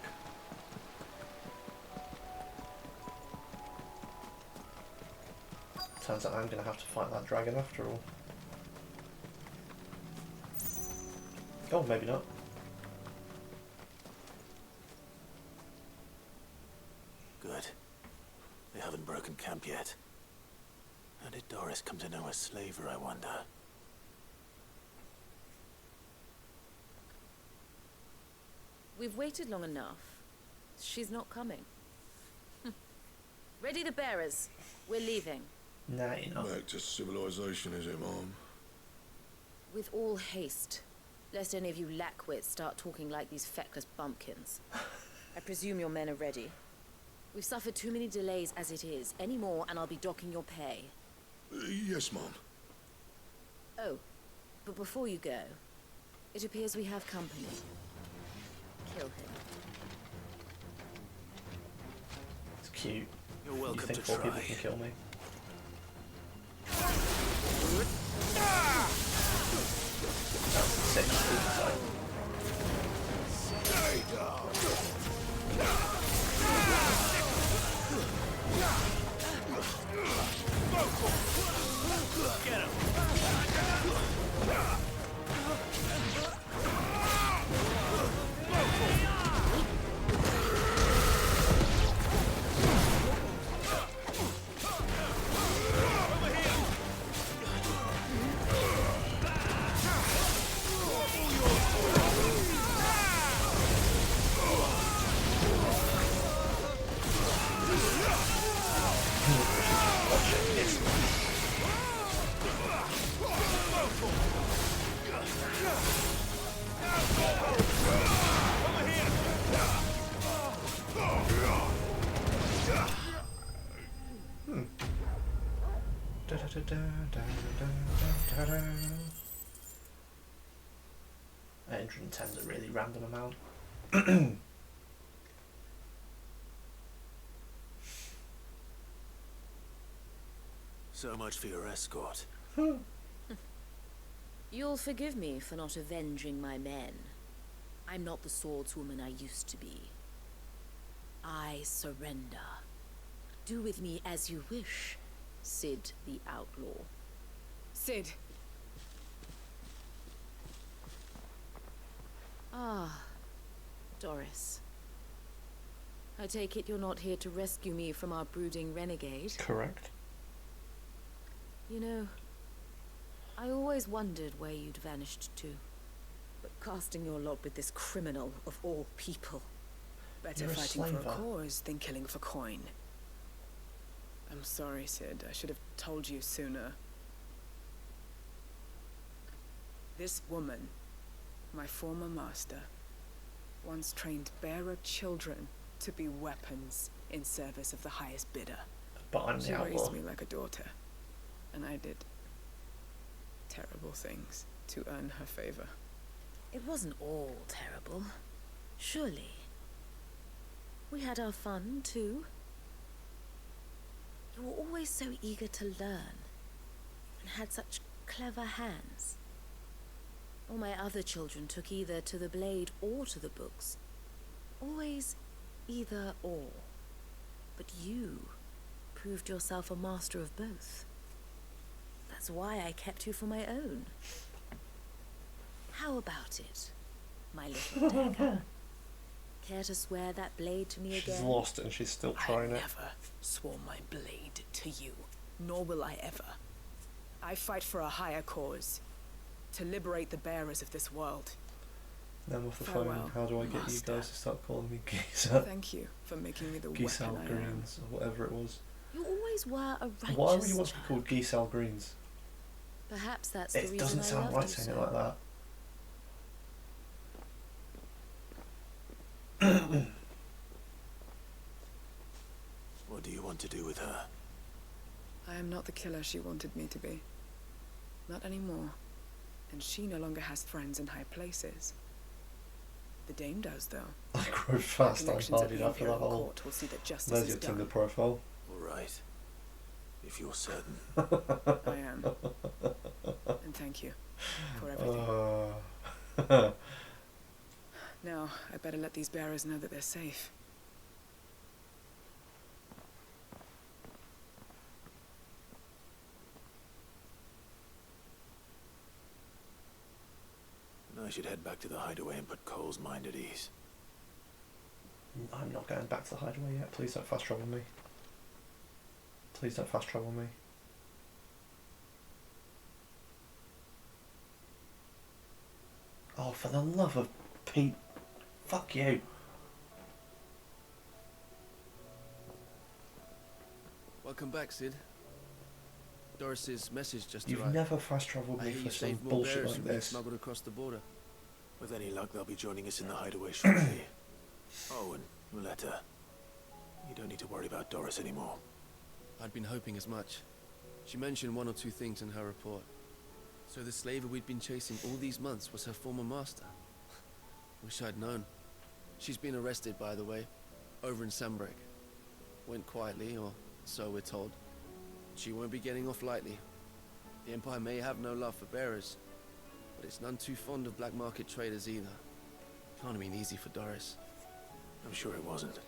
Turns out I'm going to have to fight that dragon after all. Oh, maybe not.
Good. They haven't broken camp yet. How did Doris come to know a slaver, I wonder?
We've waited long enough. She's not coming. Ready the bearers. We're leaving.
Nah, you're not.
Back to civilization, is it, Mom?
With all haste. Lest any of you lackwits start talking like these feckless bumpkins. I presume your men are ready. We've suffered too many delays as it is. Any more and I'll be docking your pay.
Yes, Mom.
Oh, but before you go, it appears we have company. Kill him.
It's cute.
You're welcome
you think
to
4
try.
people can kill me? That's sick.
Get him!
810 is a really random amount.
So much for your escort.
You'll forgive me for not avenging my men. I'm not the swordswoman I used to be. I surrender. Do with me as you wish, Sid the Outlaw.
Sid!
Ah, Doris. I take it you're not here to rescue me from our brooding renegade?
Correct.
You know, I always wondered where you'd vanished to. But casting your lot with this criminal of all people.
Better
You're a
fighting for a
slaver.
cause than killing for coin. I'm sorry, Sid. I should have told you sooner. This woman, my former master, once trained bearer children to be weapons in service of the highest bidder.
But I'm
She
the
raised
outlaw.
me like a daughter, and I did terrible things to earn her favor.
It wasn't all terrible, surely. We had our fun, too. You were always so eager to learn, and had such clever hands. All my other children took either to the blade or to the books. Always either or. But you proved yourself a master of both. That's why I kept you for my own. How about it, my little dagger? Care to swear that blade to me
She's
again?
lost it and she's still trying
I
it.
never swore my blade to you, nor will I ever. I fight for a higher cause, to liberate the bearers of this world.
Then off the
Farewell,
phone, how do I get
master.
you guys to stop calling me geezer?
Thank you for making me the
Geese
weapon
Al
I am.
Greens, or whatever it was.
You always were a righteous
Why would you want to be
child.
called Geese Al Greens?
Perhaps that's the
It
reason
doesn't
I
sound
loved
right
you
saying it
so.
like that.
What do you want to do with her?
I am not the killer she wanted me to be. Not anymore. And she no longer has friends in high places. The Dame does, though.
I grew fast and
Connections at
hardy
the
after that
Imperial
whole.
Court will see that justice
There's
is
your Tinder
done.
profile.
All right. If you're certain.
I am. And thank you for everything. Now, I better let these bearers know that they're safe.
I should head back to the hideaway and put Cole's mind at ease.
I'm not going back to the hideaway yet. Please don't fast travel me. Please don't fast travel me. Oh, for the love of Pete. Fuck you.
Welcome back, Sid. Doris's message just
You've
arrived.
never fast travelled
I
me
hear
for
you
some
saved more
bullshit
bearers
like
from being
this.
smuggled across the border.
With any luck, they'll be joining us in the hideaway shortly. Oh, and Muleta. You don't need to worry about Doris anymore.
I'd been hoping as much. She mentioned one or two things in her report. So the slaver we'd been chasing all these months was her former master. Wish I'd known. She's been arrested, by the way, over in Sandbreak. Went quietly, or so we're told. She won't be getting off lightly. The Empire may have no love for bearers, but it's none too fond of black market traders either. Can't have been easy for Doris.
I'm sure it wasn't.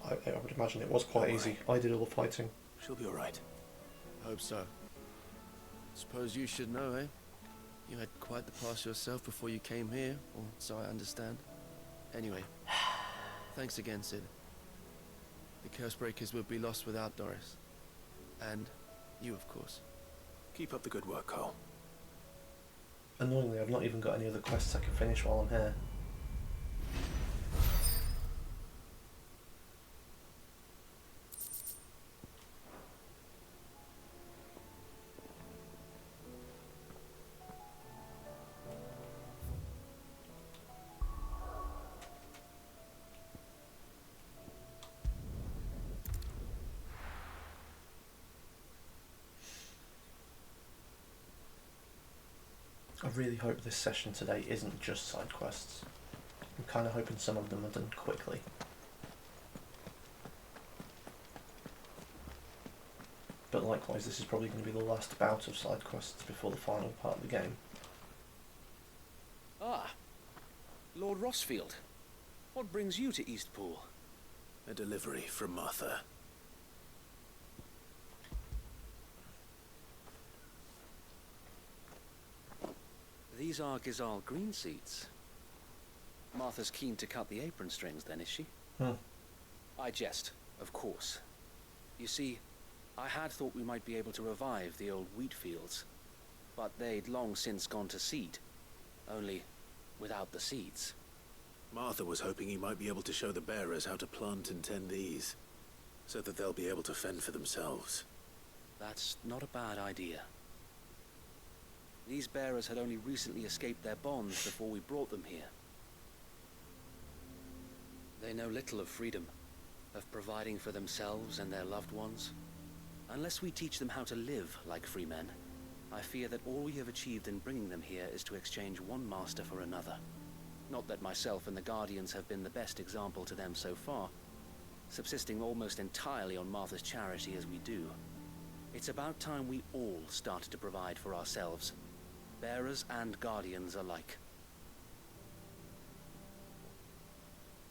I would imagine it was quite easy. I did all the fighting.
She'll be alright.
Hope so. Suppose you should know, eh? You had quite the past yourself before you came here, or so I understand. Anyway, thanks again, Sid. The Cursebreakers would be lost without Doris. And you, of course.
Keep up the good work, Cole.
Annoyingly, I've not even got any other quests I can finish while I'm here. I really hope this session today isn't just side quests. I'm kind of hoping some of them are done quickly. But likewise, this is probably going to be the last bout of side quests before the final part of the game.
Ah, Lord Rossfield. What brings you to Eastpool?
A delivery from Martha.
These are Gizal green seeds. Martha's keen to cut the apron strings then, is she? I jest, of course. You see, I had thought we might be able to revive the old wheat fields, but they'd long since gone to seed, only without the seeds.
Martha was hoping he might be able to show the bearers how to plant and tend these, so that they'll be able to fend for themselves.
That's not a bad idea. These bearers had only recently escaped their bonds before we brought them here. They know little of freedom, of providing for themselves and their loved ones. Unless we teach them how to live like free men, I fear that all we have achieved in bringing them here is to exchange one master for another. Not that myself and the Guardians have been the best example to them so far, subsisting almost entirely on Martha's charity as we do. It's about time we all started to provide for ourselves, bearers and Guardians alike.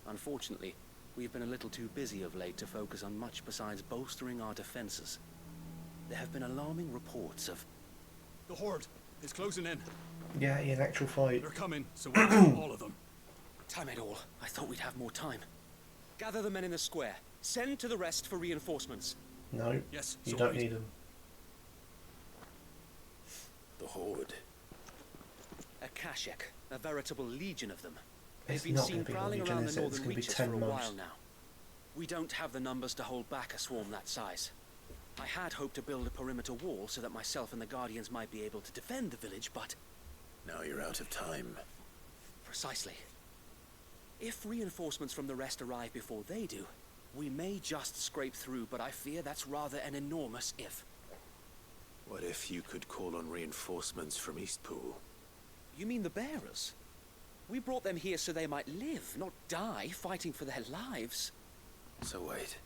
Unfortunately, we've been a little too busy of late to focus on much besides bolstering our defenses. There have been alarming reports of...
The Horde is closing in.
Yeah, in actual fight.
They're coming, so we'll kill all of them.
Damn it all. I thought we'd have more time. Gather the men in the square. Send to the rest for reinforcements.
No,
yes,
you don't need them.
The Horde.
A Kashek, a veritable legion of them. They've
It's
been
not
seen
going to be a
prowling
legion,
around
is
the
it? It's
northern
going to be
reaches for
10
a
most.
while now. We don't have the numbers to hold back a swarm that size. I had hoped to build a perimeter wall so that myself and the Guardians might be able to defend the village, but...
Now you're out of time.
Precisely. If reinforcements from the rest arrive before they do, we may just scrape through, but I fear that's rather an enormous if.
What if you could call on reinforcements from Eastpool?
You mean the bearers? We brought them here so they might live, not die, fighting for their lives.
So wait.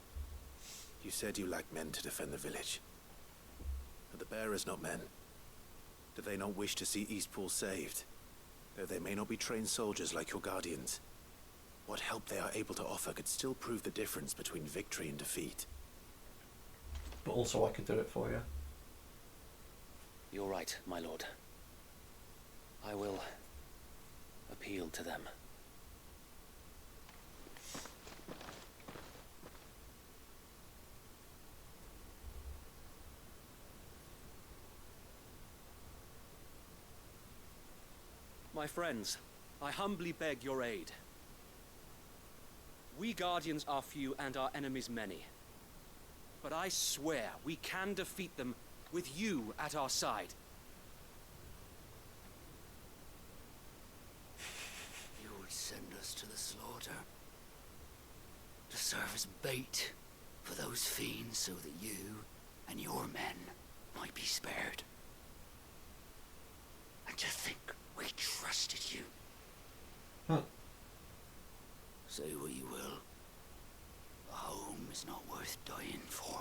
You said you lacked men to defend the village. Are the bearers not men? Do they not wish to see Eastpool saved? Though they may not be trained soldiers like your Guardians, what help they are able to offer could still prove the difference between victory and defeat.
But also I could do it for you.
You're right, my lord. I will appeal to them. My friends, I humbly beg your aid. We Guardians are few and our enemies many. But I swear we can defeat them with you at our side.
You would send us to the slaughter, to serve as bait for those fiends so that you and your men might be spared. And to think we trusted you. Say what you will. A home is not worth dying for.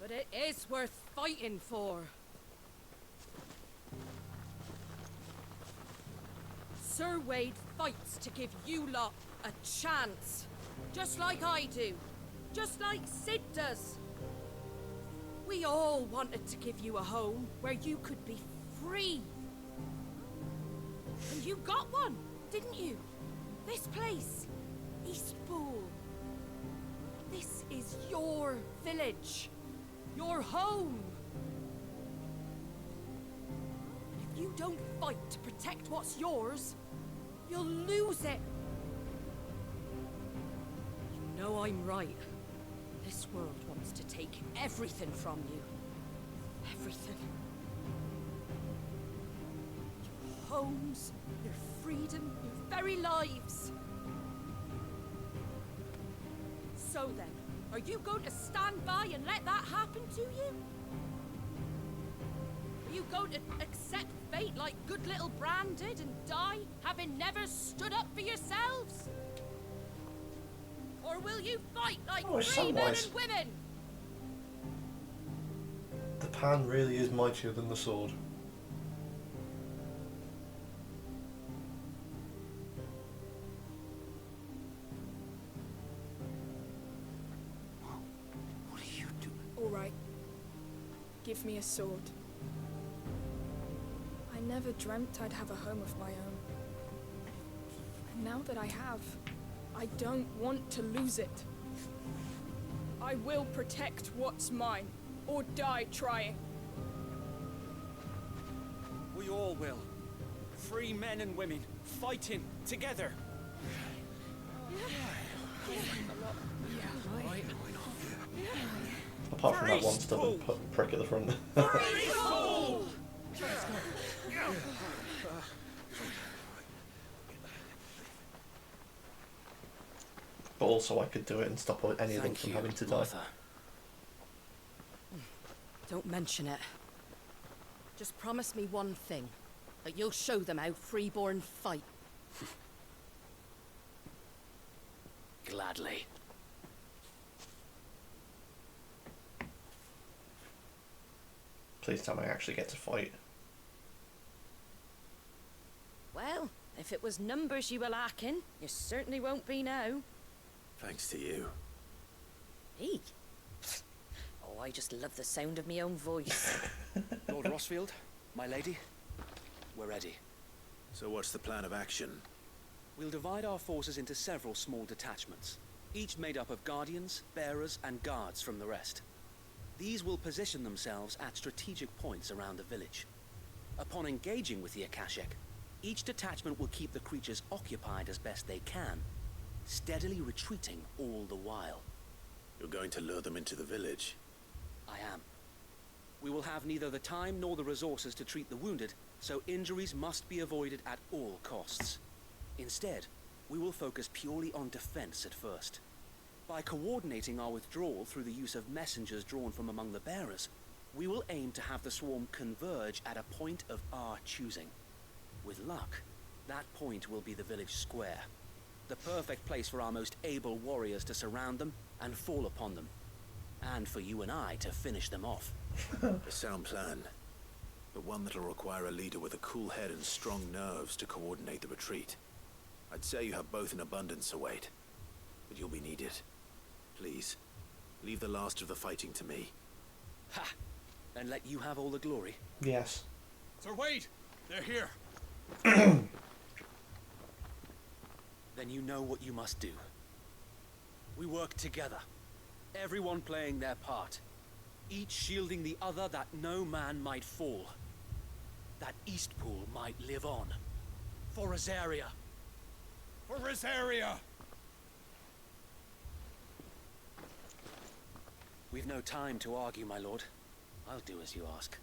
But it is worth fighting for. Sir Wade fights to give you lot a chance. Just like I do. Just like Sid does. We all wanted to give you a home where you could be free. And you got one, didn't you? This place, Eastpool. This is your village. Your home. If you don't fight to protect what's yours, you'll lose it. You know I'm right. This world wants to take everything from you. Everything. Your homes, your freedom, your very lives. So then, are you going to stand by and let that happen to you? You going to accept fate like good little Bran did and die, having never stood up for yourselves? Or will you fight like free men and women?
The pan really is mightier than the sword.
What are you doing?
All right. Give me a sword. I never dreamt I'd have a home of my own. And now that I have, I don't want to lose it. I will protect what's mine, or die trying.
We all will. Free men and women, fighting together.
Apart from that one stubborn prick at the front. But also I could do it and stop any of them from having to die.
Don't mention it. Just promise me one thing. That you'll show them how freeborn fight.
Gladly.
Please tell me I actually get to fight.
Well, if it was numbers you were lacking, you certainly won't be now.
Thanks to you.
Me? Oh, I just love the sound of my own voice.
Lord Rossfield, my lady, we're ready.
So what's the plan of action?
We'll divide our forces into several small detachments, each made up of guardians, bearers, and guards from the rest. These will position themselves at strategic points around the village. Upon engaging with the Akashic, each detachment will keep the creatures occupied as best they can, steadily retreating all the while.
You're going to lure them into the village?
I am. We will have neither the time nor the resources to treat the wounded, so injuries must be avoided at all costs. Instead, we will focus purely on defense at first. By coordinating our withdrawal through the use of messengers drawn from among the bearers, we will aim to have the swarm converge at a point of our choosing. With luck, that point will be the village square. The perfect place for our most able warriors to surround them and fall upon them. And for you and I to finish them off.
A sound plan, but one that'll require a leader with a cool head and strong nerves to coordinate the retreat. I'd say you have both in abundance, await, but you'll be needed. Please, leave the last of the fighting to me.
Ha! And let you have all the glory?
Yes.
Sir Wade, they're here.
Then you know what you must do. We work together, everyone playing their part, each shielding the other that no man might fall, that Eastpool might live on. For Rosaria.
For Rosaria!
We've no time to argue, my lord. I'll do as you ask.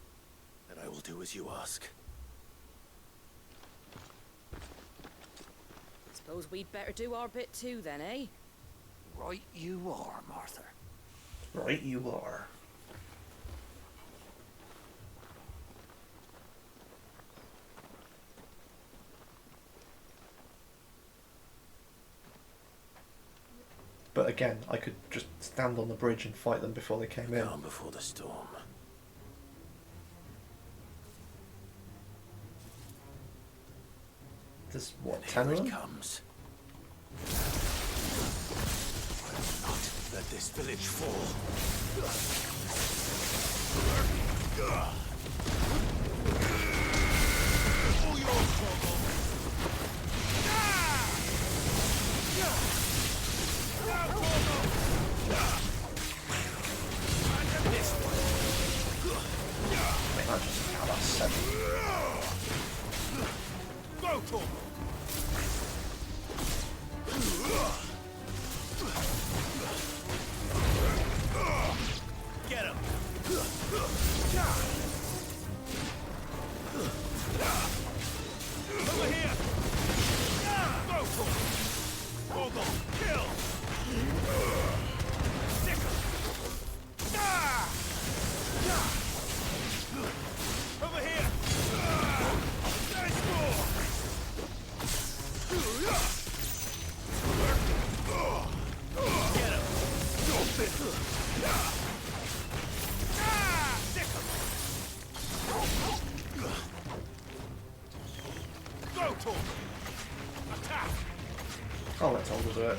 And I will do as you ask.
Suppose we'd better do our bit too then, eh?
Right you are, Martha.
Right you are. But again, I could just stand on the bridge and fight them before they came in.
Calm before the storm.
There's what, 10 of them?
Comes. I will not let this village fall. All your trouble.
That just how that's 7.
Go, Torgo! Get him!
I'll let Tolga do it.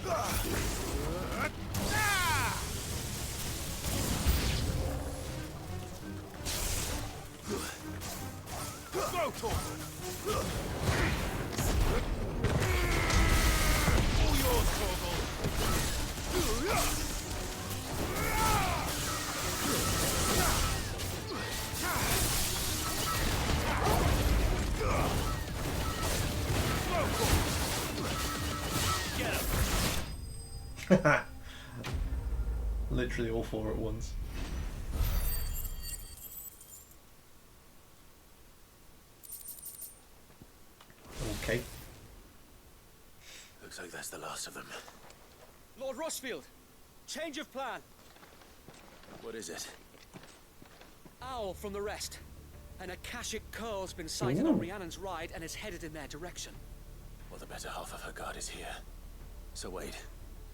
Go, Torgal! All yours, Torgal!
Get him! Literally all four at once. Okay.
Looks like that's the last of them.
Lord Rossfield, change of plan.
What is it?
Owl from the rest. An Akashic curl's been sighted on Rhiannon's ride and is headed in their direction.
Well, the better half of her guard is here. So wait,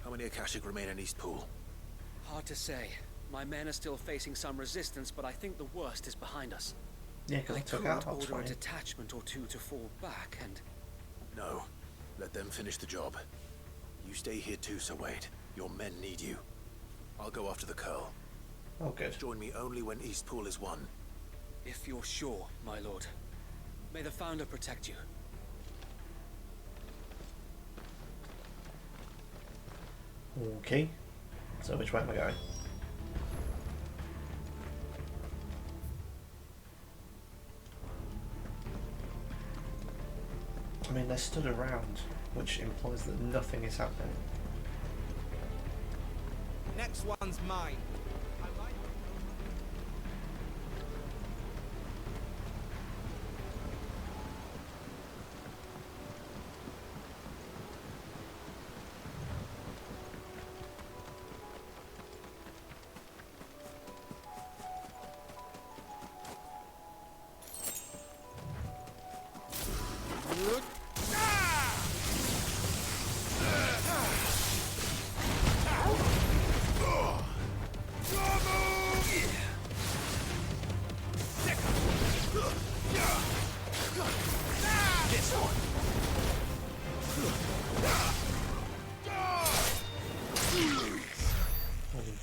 how many Akashic remain in East Pool?
Hard to say. My men are still facing some resistance, but I think the worst is behind us.
Yeah, because I took out about
order
20.
a detachment or two to fall back and...
No. Let them finish the job. You stay here too, Sir Wade. Your men need you. I'll go after the Curl.
Oh, good.
Join me only when East Pool is won.
If you're sure, my lord. May the Founder protect you.
Okay. So which way am I going? I mean, they're stood around, which implies that nothing is happening.
Next one's mine.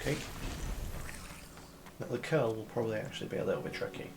Okay. Now the curl will probably actually be a little bit tricky.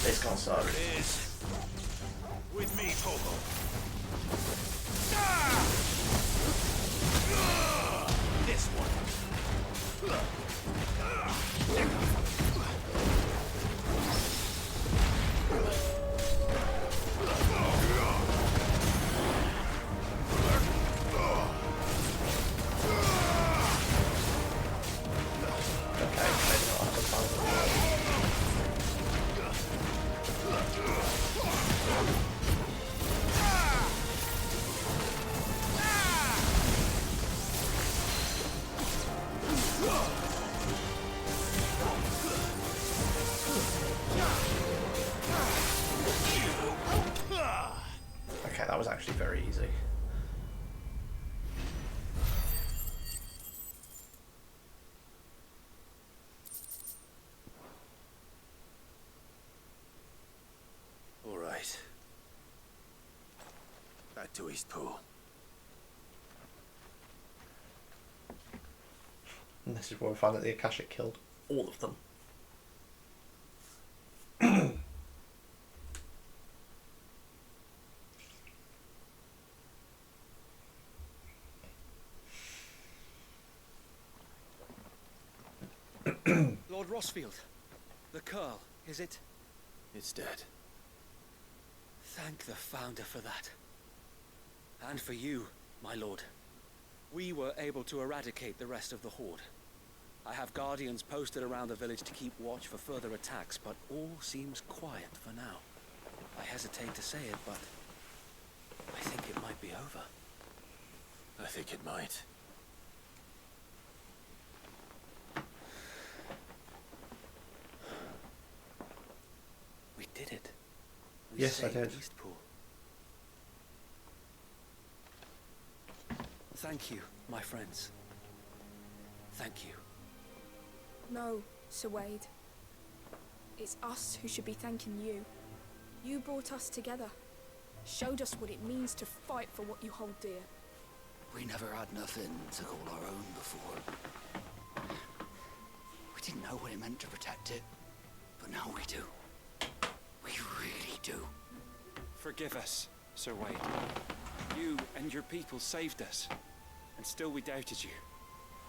This gonna suck.
With me, Torgal. This one.
Okay, that was actually very easy.
All right. Back to East Pool.
And this is where we find that the Akashic killed all of them.
Lord Rossfield, the Curl, is it?
It's dead.
Thank the Founder for that. And for you, my lord. We were able to eradicate the rest of the Horde. I have guardians posted around the village to keep watch for further attacks, but all seems quiet for now. I hesitate to say it, but I think it might be over.
I think it might.
We did it. We
Yes, I
saved
did.
Eastpool. Thank you, my friends. Thank you.
No, Sir Wade. It's us who should be thanking you. You brought us together. Showed us what it means to fight for what you hold dear.
We never had nothing to call our own before. We didn't know what it meant to protect it, but now we do. We really do.
Forgive us, Sir Wade. You and your people saved us, and still we doubted you.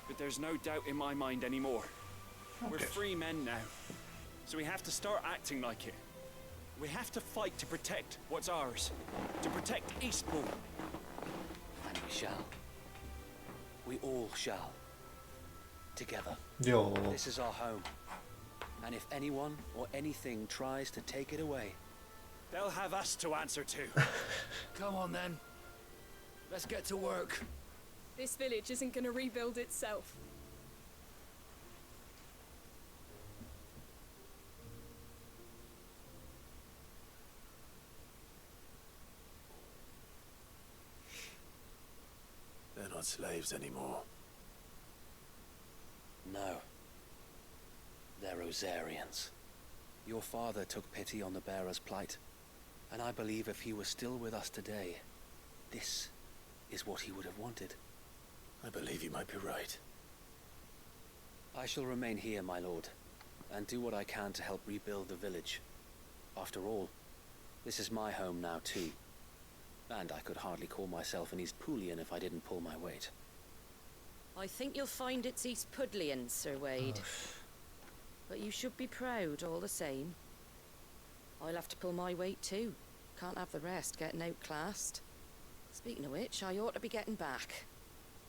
But there's no doubt in my mind anymore. We're free men now, so we have to start acting like it. We have to fight to protect what's ours, to protect Eastpool.
And we shall.
We all shall. Together.
Yo.
This is our home. And if anyone or anything tries to take it away, they'll have us to answer to.
Come on then. Let's get to work.
This village isn't going to rebuild itself.
They're not slaves anymore.
No. They're Rosarians. Your father took pity on the bearer's plight, and I believe if he was still with us today, this is what he would have wanted.
I believe you might be right.
I shall remain here, my lord, and do what I can to help rebuild the village. After all, this is my home now too, and I could hardly call myself an Eastpoolian if I didn't pull my weight.
I think you'll find it's Eastpudlian, Sir Wade. But you should be proud all the same. I'll have to pull my weight too. Can't have the rest getting outclassed. Speaking of which, I ought to be getting back.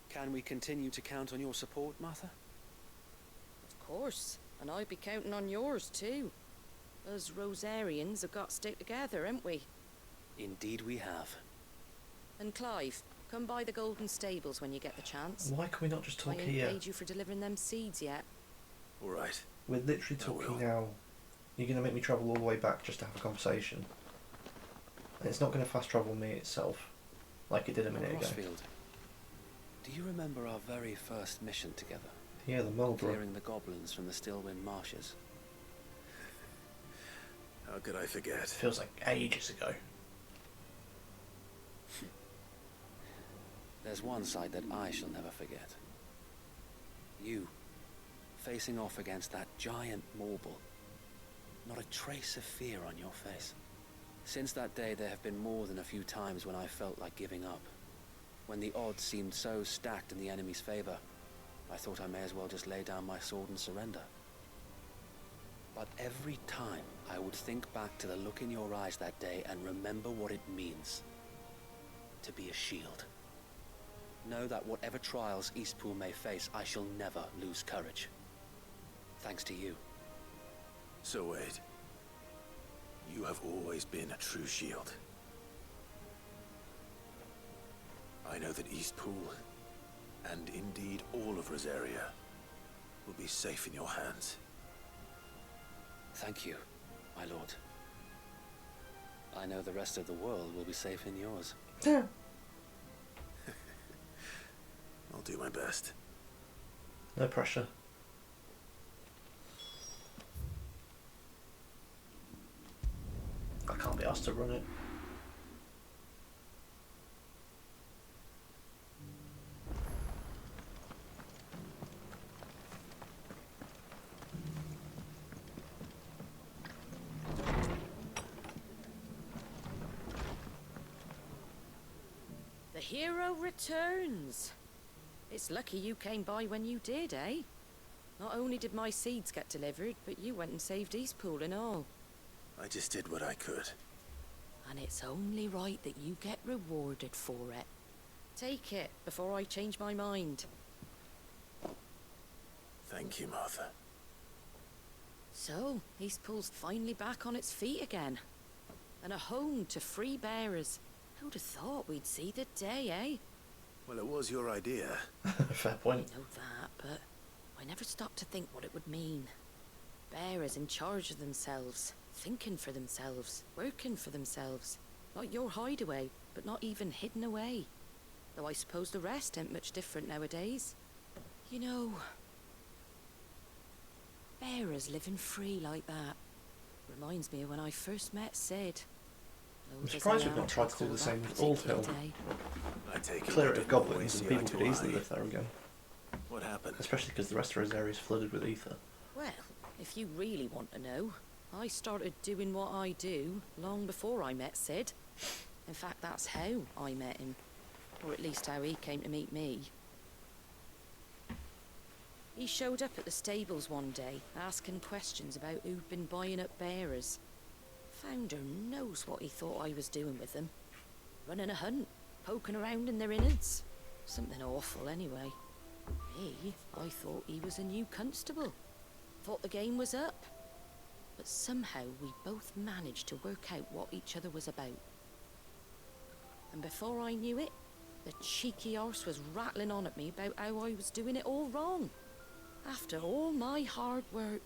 Can we continue to count on your support, Martha?
Of course, and I'd be counting on yours too. Us Rosarians have got to stick together, haven't we?
Indeed we have.
And Clive, come by the Golden Stables when you get the chance.
Why can we not just talk
I ain't
here?
paid you for delivering them seeds yet.
All right.
We're literally talking now. You're going to make me travel all the way back just to have a conversation. And it's not going to fast travel me itself, like it did a minute ago.
Crossfield, do you remember our very first mission together?
Yeah, the Muldra.
Clearing the goblins from the Stillwind marshes.
How could I forget?
Feels like ages ago.
There's one side that I shall never forget. You, facing off against that giant Morble. Not a trace of fear on your face. Since that day, there have been more than a few times when I felt like giving up. When the odds seemed so stacked in the enemy's favor, I thought I may as well just lay down my sword and surrender. But every time, I would think back to the look in your eyes that day and remember what it means to be a shield. Know that whatever trials Eastpool may face, I shall never lose courage. Thanks to you.
So Wade, you have always been a true shield. I know that Eastpool, and indeed all of Rosaria, will be safe in your hands.
Thank you, my lord. I know the rest of the world will be safe in yours.
I'll do my best.
No pressure. I can't be asked to run it.
The hero returns. It's lucky you came by when you did, eh? Not only did my seeds get delivered, but you went and saved Eastpool and all.
I just did what I could.
And it's only right that you get rewarded for it. Take it before I change my mind.
Thank you, Martha.
So, Eastpool's finally back on its feet again. And a home to free bearers. Who'd have thought we'd see the day, eh?
Well, it was your idea.
Fair point.
I know that, but I never stopped to think what it would mean. Bearers in charge of themselves, thinking for themselves, working for themselves. Like your hideaway, but not even hidden away. Though I suppose the rest ain't much different nowadays. You know, bearers living free like that reminds me of when I first met Sid.
I'm surprised we've not tried to do the same with Old Hill.
I take it
Clear it
you
of
didn't
goblins
always
and
see
people
eye to
could easily
eye.
live there again.
What happened?
Especially because the rest of Rosaria is flooded with ether.
Well, if you really want to know, I started doing what I do long before I met Sid. In fact, that's how I met him. Or at least how he came to meet me. He showed up at the stables one day, asking questions about who'd been buying up bearers. Founder knows what he thought I was doing with them. Running a hunt, poking around in their innards. Something awful, anyway. Me, I thought he was a new constable. Thought the game was up. But somehow we both managed to work out what each other was about. And before I knew it, the cheeky arse was rattling on at me about how I was doing it all wrong. After all my hard work.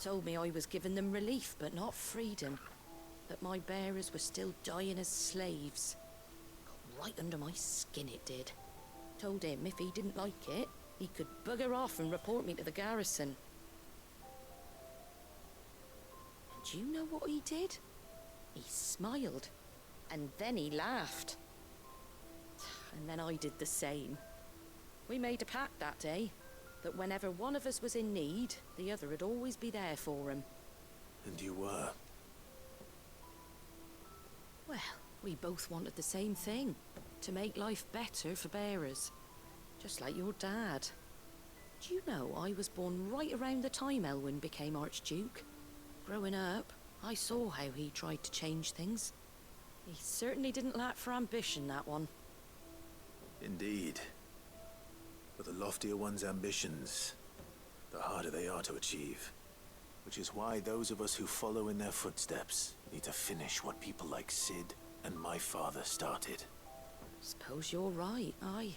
Told me I was giving them relief, but not freedom. That my bearers were still dying as slaves. Got right under my skin, it did. Told him if he didn't like it, he could bugger off and report me to the garrison. And do you know what he did? He smiled. And then he laughed. And then I did the same. We made a pact that day, that whenever one of us was in need, the other would always be there for him.
And you were?
Well, we both wanted the same thing. To make life better for bearers. Just like your dad. Do you know I was born right around the time Elwyn became Archduke? Growing up, I saw how he tried to change things. He certainly didn't lack for ambition, that one.
Indeed. But the loftier one's ambitions, the harder they are to achieve. Which is why those of us who follow in their footsteps need to finish what people like Sid and my father started.
Suppose you're right, aye.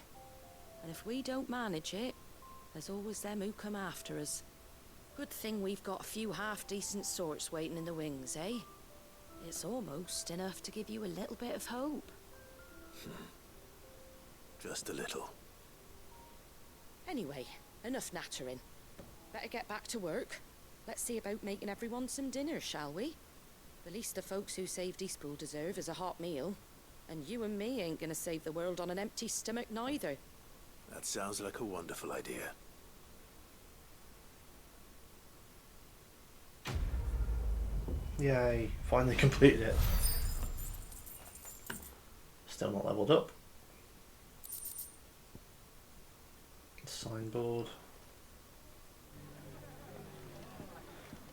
And if we don't manage it, there's always them who come after us. Good thing we've got a few half-decent sorts waiting in the wings, eh? It's almost enough to give you a little bit of hope.
Just a little.
Anyway, enough nattering. Better get back to work. Let's see about making everyone some dinner, shall we? The least the folks who saved Eastpool deserve is a hot meal. And you and me ain't gonna save the world on an empty stomach neither.
That sounds like a wonderful idea.
Yay, finally completed it. Still not leveled up. Signboard.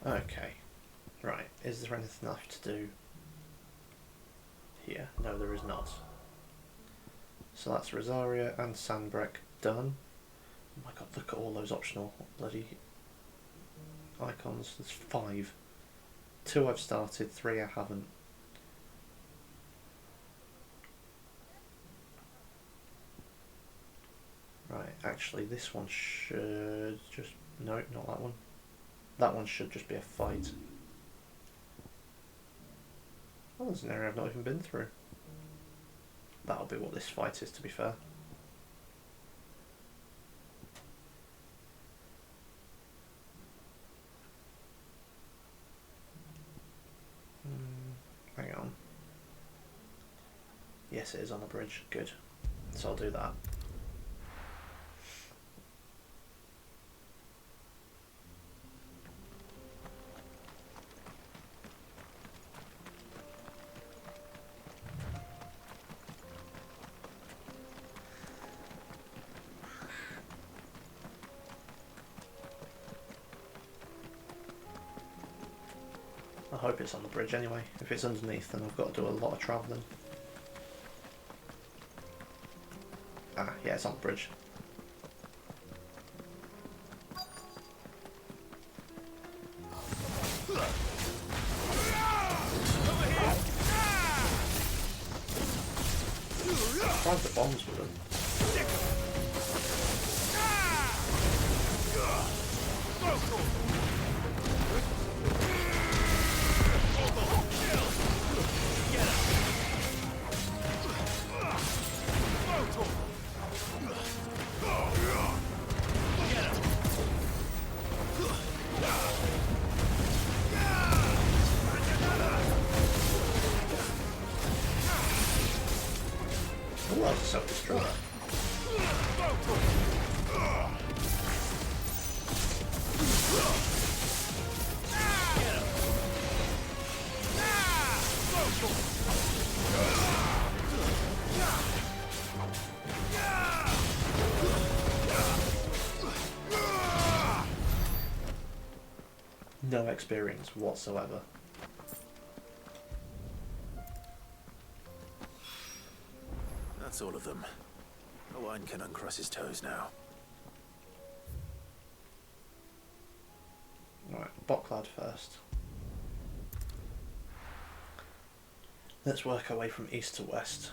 Okay. Right, is there anything left to do here? No, there is not. So that's Rosaria and Sandbreck done. Oh my god, look at all those optional bloody icons. There's 5. 2 I've started, 3 I haven't. Right, actually this one should just... no, not that one. That one should just be a fight. Oh, there's an area I've not even been through. That'll be what this fight is, to be fair. Hang on. Yes, it is on the bridge. Good. So I'll do that. I hope it's on the bridge anyway. If it's underneath, then I've got to do a lot of travelling. Ah, yeah, it's on the bridge. Oh, that's a self-destruct. No experience whatsoever.
That's all of them. Owain can uncross his toes now.
Right, Bocklad first. Let's work our way from east to west.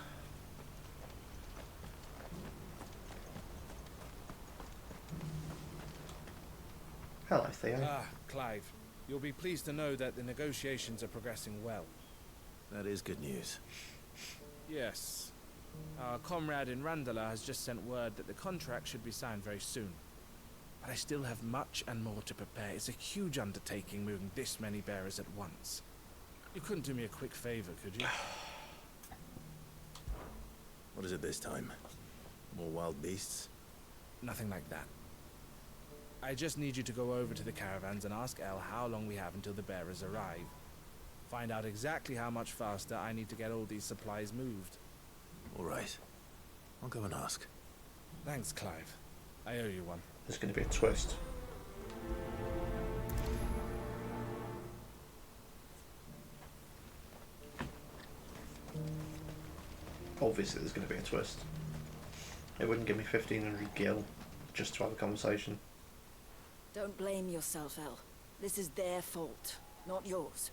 Hello, Theo.
Ah, Clive. You'll be pleased to know that the negotiations are progressing well.
That is good news.
Yes. Our comrade in Randala has just sent word that the contract should be signed very soon. But I still have much and more to prepare. It's a huge undertaking moving this many bearers at once. You couldn't do me a quick favor, could you?
What is it this time? More wild beasts?
Nothing like that. I just need you to go over to the caravans and ask El how long we have until the bearers arrive. Find out exactly how much faster I need to get all these supplies moved.
All right. I'll go and ask.
Thanks, Clive. I owe you one.
There's going to be a twist. Obviously there's going to be a twist. It wouldn't give me 1500 gil just to have a conversation.
Don't blame yourself, El. This is their fault, not yours.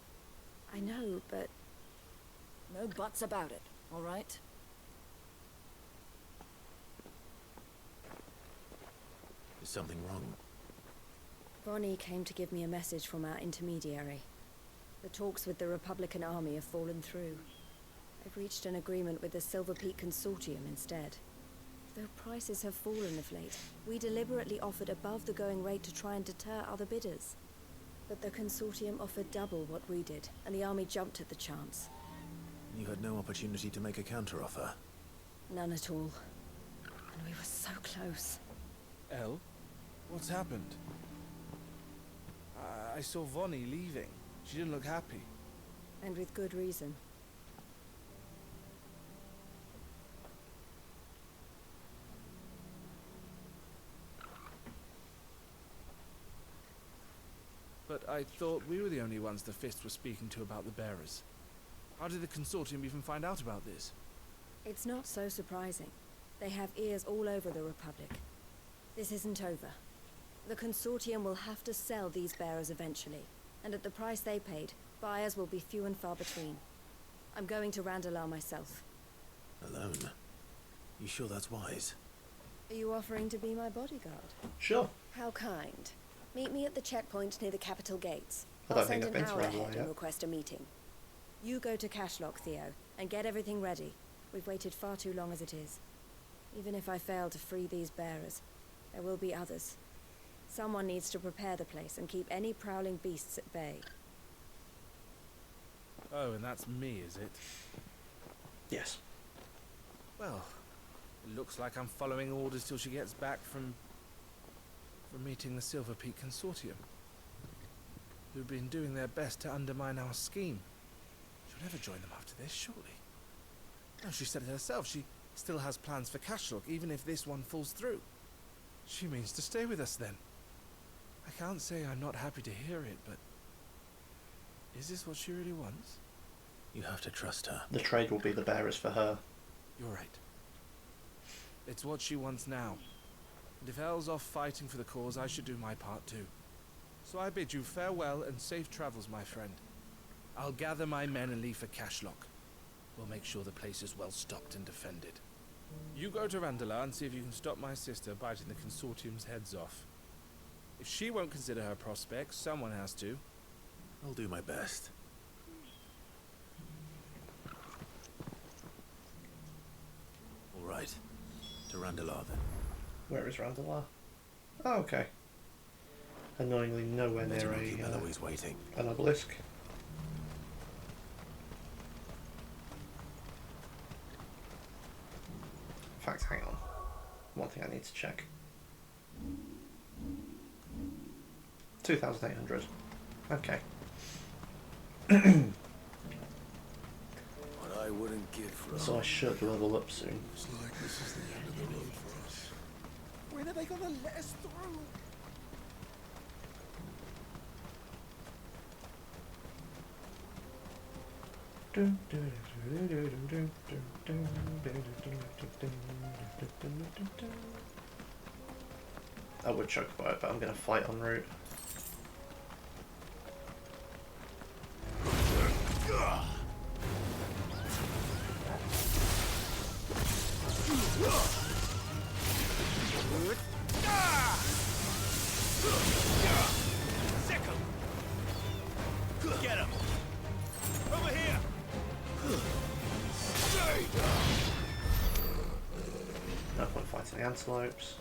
I know, but...
No buts about it, all right?
Is something wrong?
Bonnie came to give me a message from our intermediary. The talks with the Republican army have fallen through. They've reached an agreement with the Silver Peak Consortium instead. Though prices have fallen of late, we deliberately offered above the going rate to try and deter other bidders. But the Consortium offered double what we did, and the army jumped at the chance.
You had no opportunity to make a counteroffer?
None at all. And we were so close.
El? What's happened? I saw Vonnie leaving. She didn't look happy.
And with good reason.
But I thought we were the only ones the Fist was speaking to about the bearers. How did the Consortium even find out about this?
It's not so surprising. They have ears all over the Republic. This isn't over. The Consortium will have to sell these bearers eventually, and at the price they paid, buyers will be few and far between. I'm going to Randalar myself.
Alone? You sure that's wise?
Are you offering to be my bodyguard?
Sure.
How kind. Meet me at the checkpoint near the capital gates.
I
I'll
don't think
send
I've
an
been to
hour
Randalar
ahead
yet.
and request a meeting. You go to Cashlock, Theo, and get everything ready. We've waited far too long as it is. Even if I fail to free these bearers, there will be others. Someone needs to prepare the place and keep any prowling beasts at bay.
Oh, and that's me, is it?
Yes.
Well, it looks like I'm following orders till she gets back from meeting the Silver Peak Consortium, who've been doing their best to undermine our scheme. She'll never join them after this, surely. No, she said it herself. She still has plans for Cashlock, even if this one falls through. She means to stay with us then. I can't say I'm not happy to hear it, but is this what she really wants?
You have to trust her.
The trade will be the bearers for her.
You're right. It's what she wants now. And if El's off fighting for the cause, I should do my part too. So I bid you farewell and safe travels, my friend. I'll gather my men and leave for Cashlock. We'll make sure the place is well stocked and defended. You go to Randala and see if you can stop my sister biting the Consortium's heads off. If she won't consider her prospects, someone has to.
I'll do my best. All right. To Randalar then.
Where is Randalar? Oh, okay. Annoyingly nowhere near
Eloise waiting.
an obelisk. In fact, hang on. One thing I need to check. 2,800. Okay.
What I wouldn't give for
So I should level up soon.
Looks like this is the end of the road for us.
When are they gonna let us through?
I would choke by it, but I'm going to fight en route.
Get him! Over here!
No point fighting the antelopes.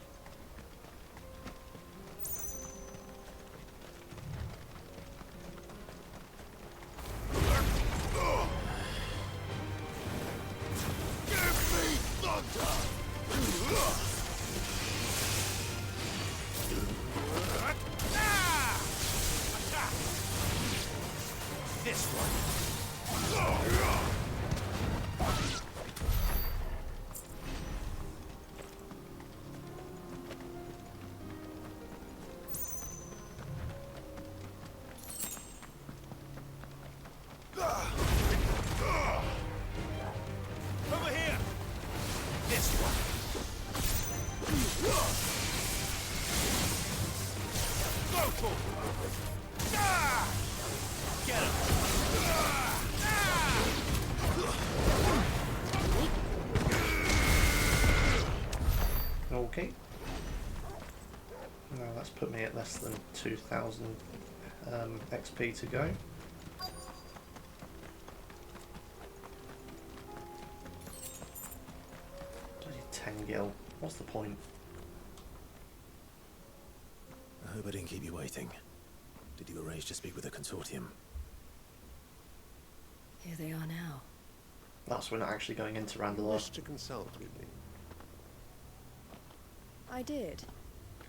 This one. Over here. This one. Go for it. Get him.
Okay. Now that's put me at less than 2,000 XP to go. Bloody 10 gil. What's the point?
I hope I didn't keep you waiting. Did you arrange to speak with the Consortium?
Here they are now.
That's we're not actually going into Randalar.
Wish to consult with me?
I did.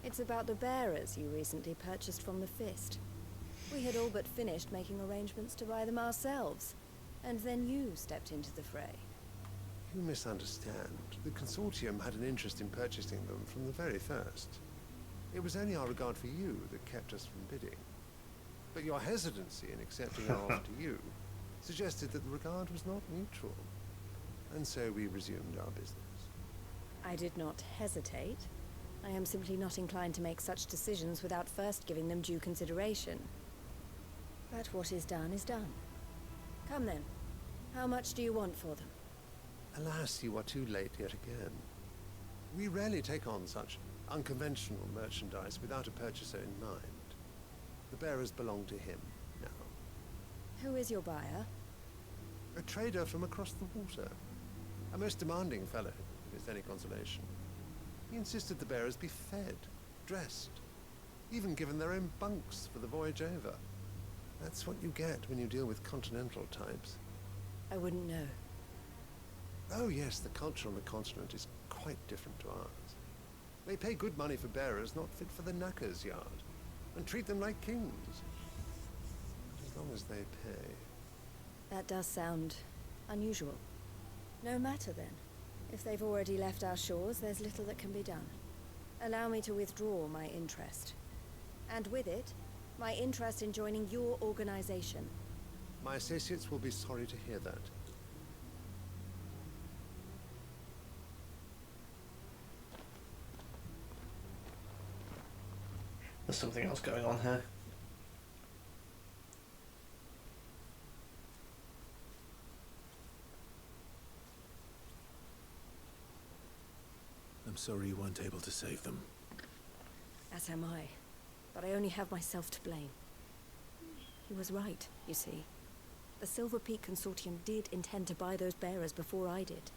It's about the bearers you recently purchased from the Fist. We had all but finished making arrangements to buy them ourselves, and then you stepped into the fray.
You misunderstand. The Consortium had an interest in purchasing them from the very first. It was only our regard for you that kept us from bidding. But your hesitancy in accepting our offer to you suggested that the regard was not mutual. And so we resumed our business.
I did not hesitate. I am simply not inclined to make such decisions without first giving them due consideration. But what is done is done. Come then. How much do you want for them?
Alas, you are too late yet again. We rarely take on such unconventional merchandise without a purchaser in mind. The bearers belong to him now.
Who is your buyer?
A trader from across the water. A most demanding fellow, if it's any consolation. He insisted the bearers be fed, dressed, even given their own bunks for the voyage over. That's what you get when you deal with continental types.
I wouldn't know.
Oh yes, the culture on the continent is quite different to ours. They pay good money for bearers not fit for the knacker's yard, and treat them like kings. As long as they pay.
That does sound unusual. No matter then. If they've already left our shores, there's little that can be done. Allow me to withdraw my interest. And with it, my interest in joining your organization.
My associates will be sorry to hear that.
There's something else going on here.
sorry you weren't able to save them.
As am I. But I only have myself to blame. He was right, you see. The Silver Peak Consortium did intend to buy those bearers before I did.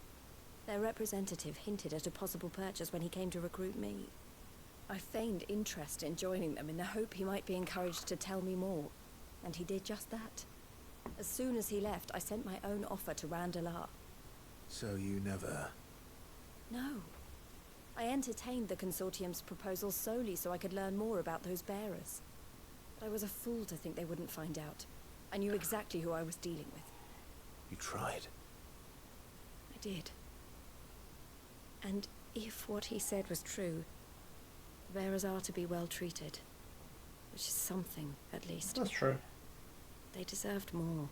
Their representative hinted at a possible purchase when he came to recruit me. I feigned interest in joining them in the hope he might be encouraged to tell me more. And he did just that. As soon as he left, I sent my own offer to Randalar.
So you never...
No. I entertained the Consortium's proposal solely so I could learn more about those bearers. But I was a fool to think they wouldn't find out. I knew exactly who I was dealing with.
You tried.
I did. And if what he said was true, the bearers are to be well treated. Which is something, at least.
That's true.
They deserved more.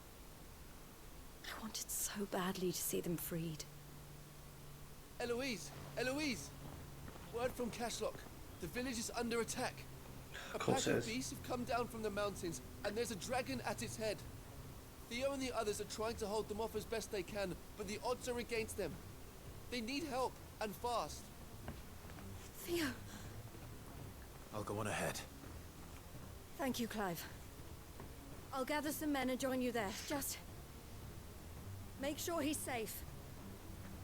I wanted so badly to see them freed.
Eloise! Eloise! Word from Cashlock. The village is under attack. A pack of beasts have come down from the mountains, and there's a dragon at its head. Theo and the others are trying to hold them off as best they can, but the odds are against them. They need help, and fast.
Theo!
I'll go on ahead.
Thank you, Clive. I'll gather some men and join you there. Just... make sure he's safe.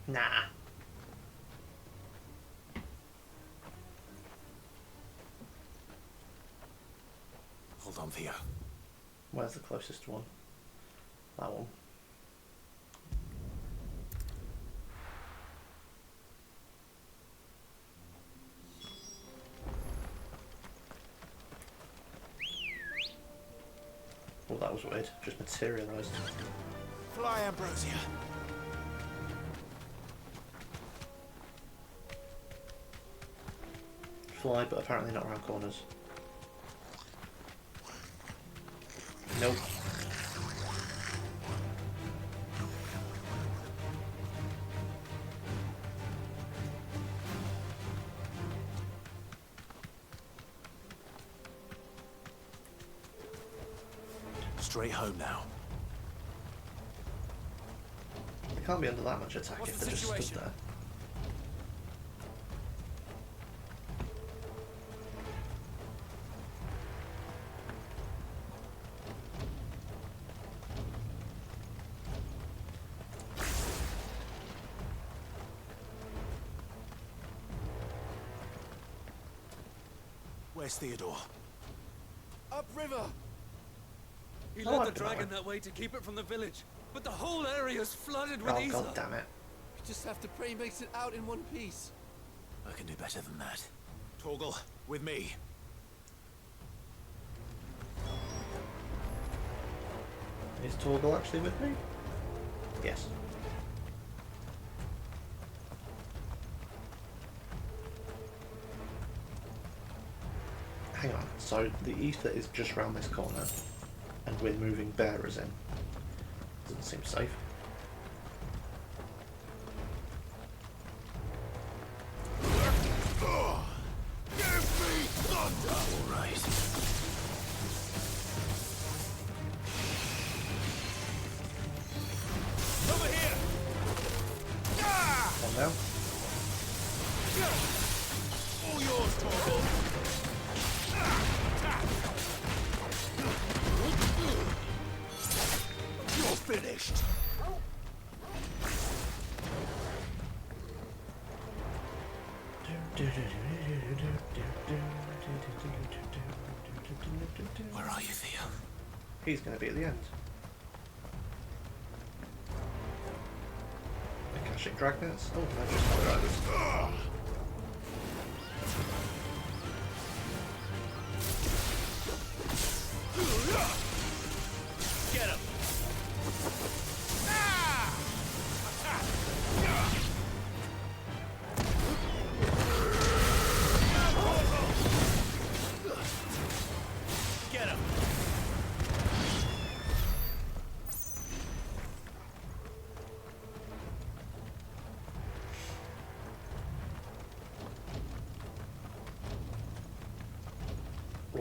Nah.
Hold on, Theo.
Where's the closest one? That one. Oh, that was weird. Just materialised.
Fly, Ambrosia.
Fly, but apparently not around corners. Nope.
Straight home now.
They can't be under that much attack if they're just stood there.
Where's Theodore?
Upriver!
He led the dragon that way to keep it from the village, but the whole area's flooded with ether.
God damn it.
We just have to pray he makes it out in one piece.
I can do better than that. Torgal, with me.
Is Torgal actually with me? Yes. Hang on, so the ether is just round this corner, and we're moving bearers in. Doesn't seem safe.
Give me thunder! All right.
Over here!
One down.
All yours, Torgal!
You're finished! Where are you, Theo?
He's going to be at the end. Akashic Dragnets? Oh, no, just Colorado.
Get him! Get him!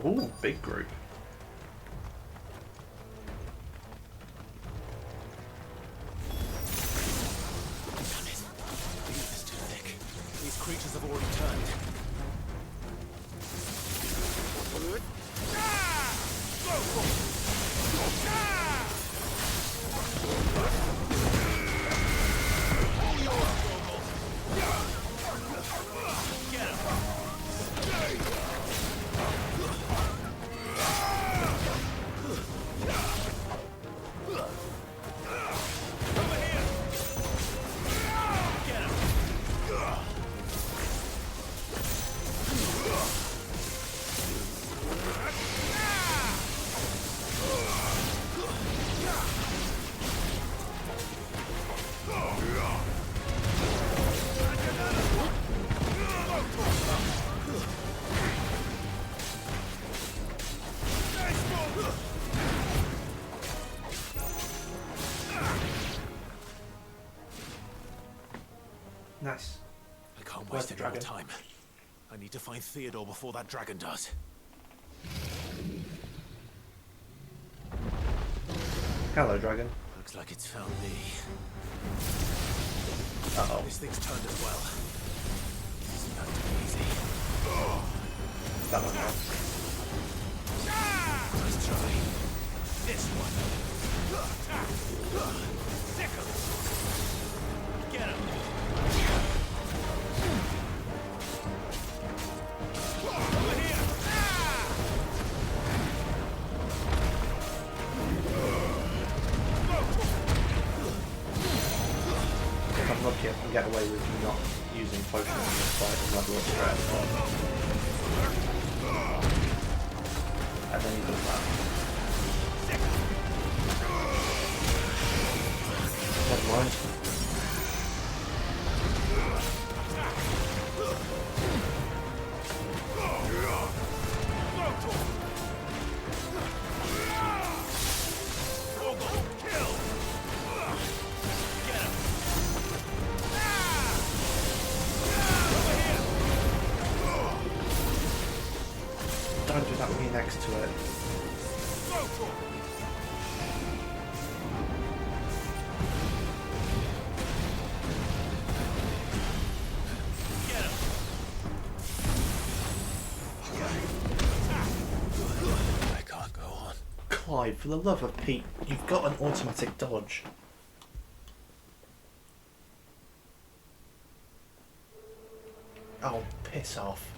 Ooh, big group.
Creatures have already already turned.
Nice.
I can't
Where's
waste
the
any more
dragon?
time. I need to find Theodore before that dragon does.
Hello, dragon.
Looks like it's found me.
Uh-oh.
This thing's turned as well. This isn't going to be easy.
That one now.
Let's try this one. Sickle. Get him. Over here.
If I'm lucky, I can get away with not using potions in this fight and level up straight. And then he does that. Never mind. Don't do that when you're next to it.
I can't go on.
Clive, for the love of Pete, you've got an automatic dodge. Oh, piss off.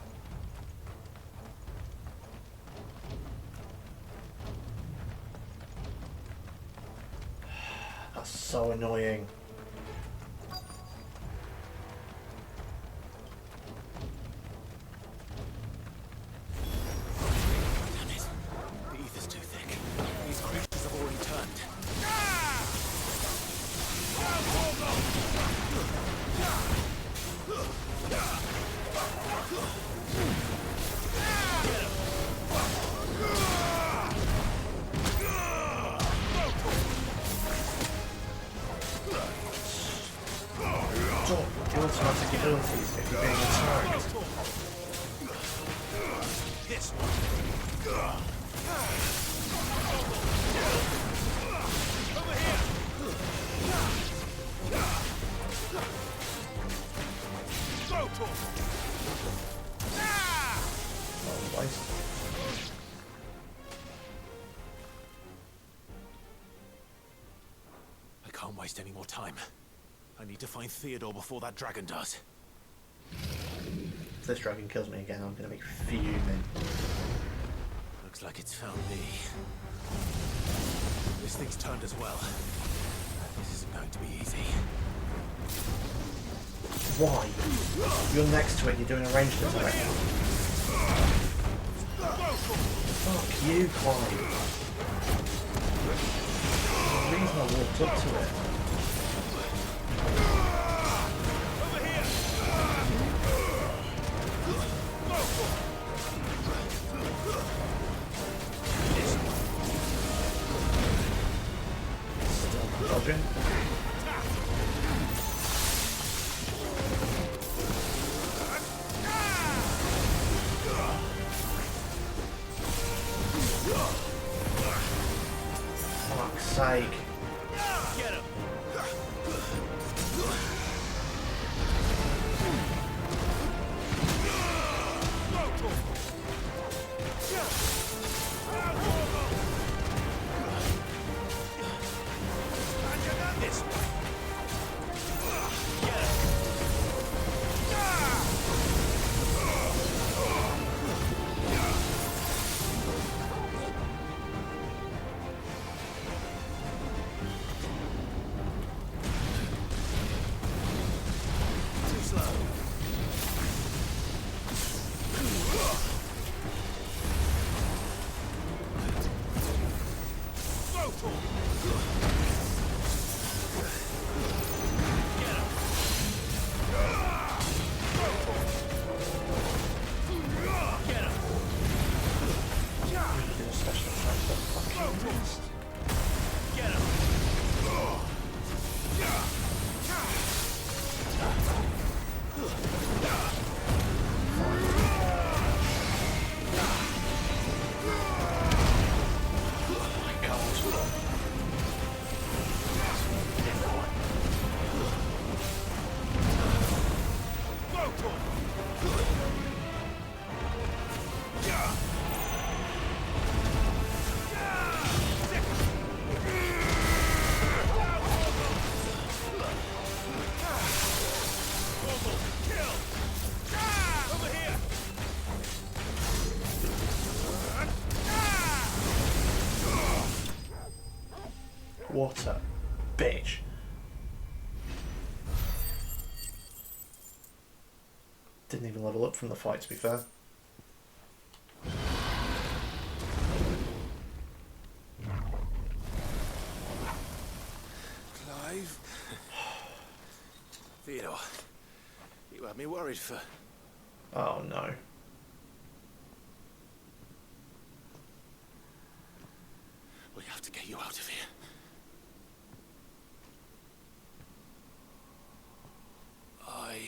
That's so annoying.
Damn it. The ether's too thick. These creatures have already turned.
Stop your automatic abilities if you're being attacked.
This one. Over here. Go to him.
Oh, waste.
I can't waste any more time. I need to find Theodore before that dragon does.
If this dragon kills me again, I'm going to be fuming.
Looks like it's found me. This thing's turned as well. This isn't going to be easy.
Why? You're next to it, you're doing a ranged attack. Fuck you, Clive. There's a reason I walked up to it. Still dodging. Fuck's sake.
Get him.
What a bitch. Didn't even level up from the fight, to be fair.
Clive? Theodore, you had me worried for...
Oh no.
We have to get you out of here. I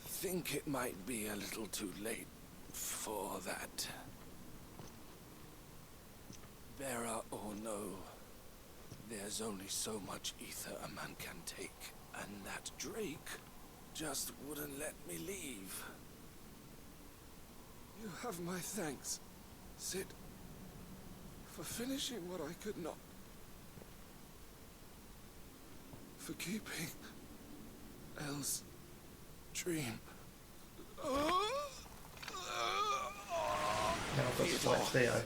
think it might be a little too late for that. Bearer or no, there's only so much ether a man can take, and that Drake just wouldn't let me leave. You have my thanks, Sid, for finishing what I could not. For keeping Elle's dream.
Now I've got to fight Theo.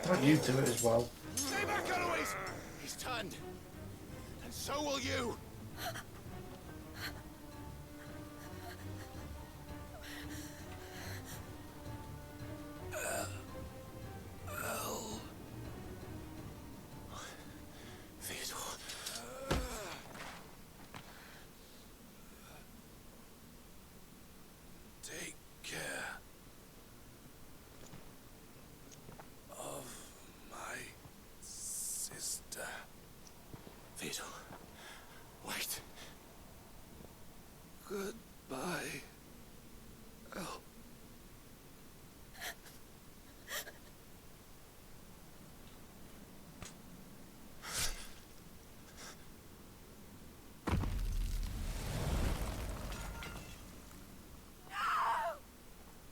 Don't you do it as well.
Stay back, Eloise! He's turned. And so will you! Theodore. Take care of my sister. Theodore, wait. Goodbye, Elle.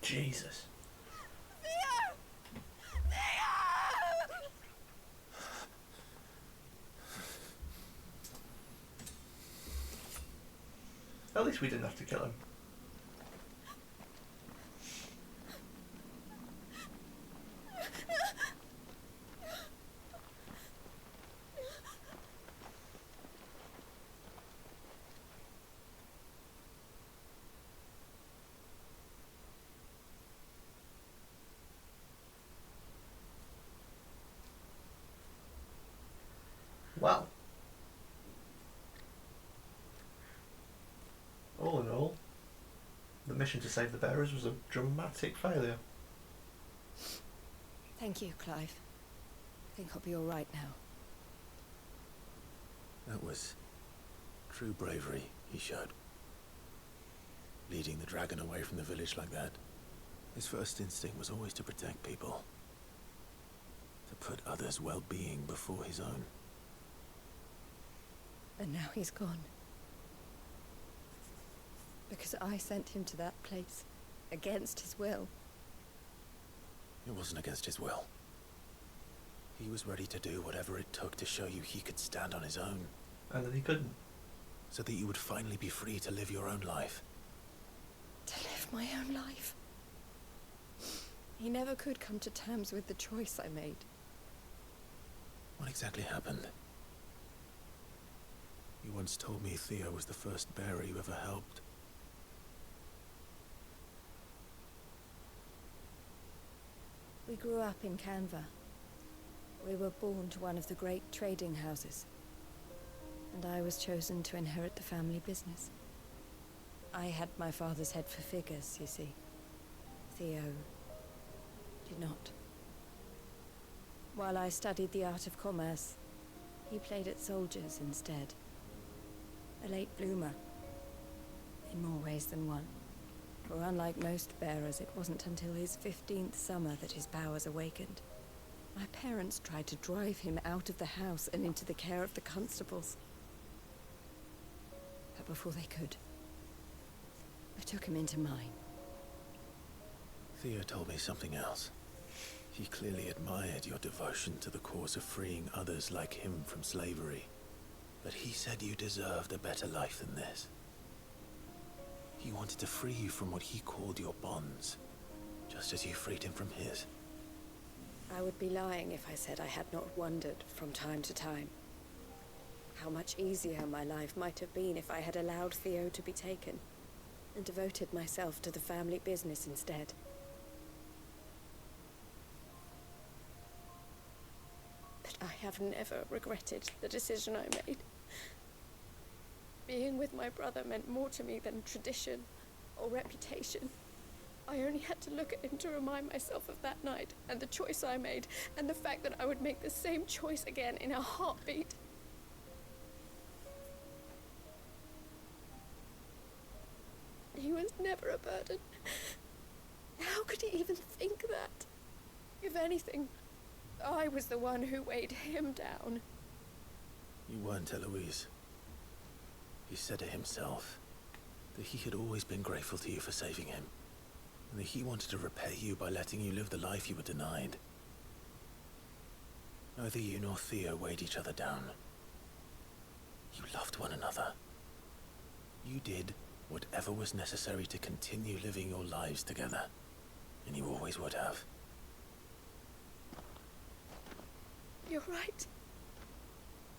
Jesus. At least we didn't have to kill him. Well, all in all, the mission to save the bearers was a dramatic failure.
Thank you, Clive. I think I'll be all right now.
That was true bravery he showed. Leading the dragon away from the village like that. His first instinct was always to protect people. To put others' well-being before his own.
And now he's gone. Because I sent him to that place, against his will.
It wasn't against his will. He was ready to do whatever it took to show you he could stand on his own.
And then he couldn't.
So that you would finally be free to live your own life.
To live my own life. He never could come to terms with the choice I made.
What exactly happened? You once told me Theo was the first bearer you ever helped.
We grew up in Canva. We were born to one of the great trading houses. And I was chosen to inherit the family business. I had my father's head for figures, you see. Theo did not. While I studied the art of commerce, he played at soldiers instead. A late bloomer, in more ways than one. For unlike most bearers, it wasn't until his 15th summer that his powers awakened. My parents tried to drive him out of the house and into the care of the constables. But before they could, I took him into mine.
Theo told me something else. He clearly admired your devotion to the cause of freeing others like him from slavery. But he said you deserved a better life than this. He wanted to free you from what he called your bonds, just as you freed him from his.
I would be lying if I said I had not wondered from time to time how much easier my life might have been if I had allowed Theo to be taken and devoted myself to the family business instead. But I have never regretted the decision I made. Being with my brother meant more to me than tradition or reputation. I only had to look at him to remind myself of that night, and the choice I made, and the fact that I would make the same choice again in a heartbeat. He was never a burden. How could he even think that? If anything, I was the one who weighed him down.
You weren't, Eloise. He said it himself, that he had always been grateful to you for saving him, and that he wanted to repay you by letting you live the life you were denied. Neither you nor Theo weighed each other down. You loved one another. You did whatever was necessary to continue living your lives together, and you always would have.
You're right.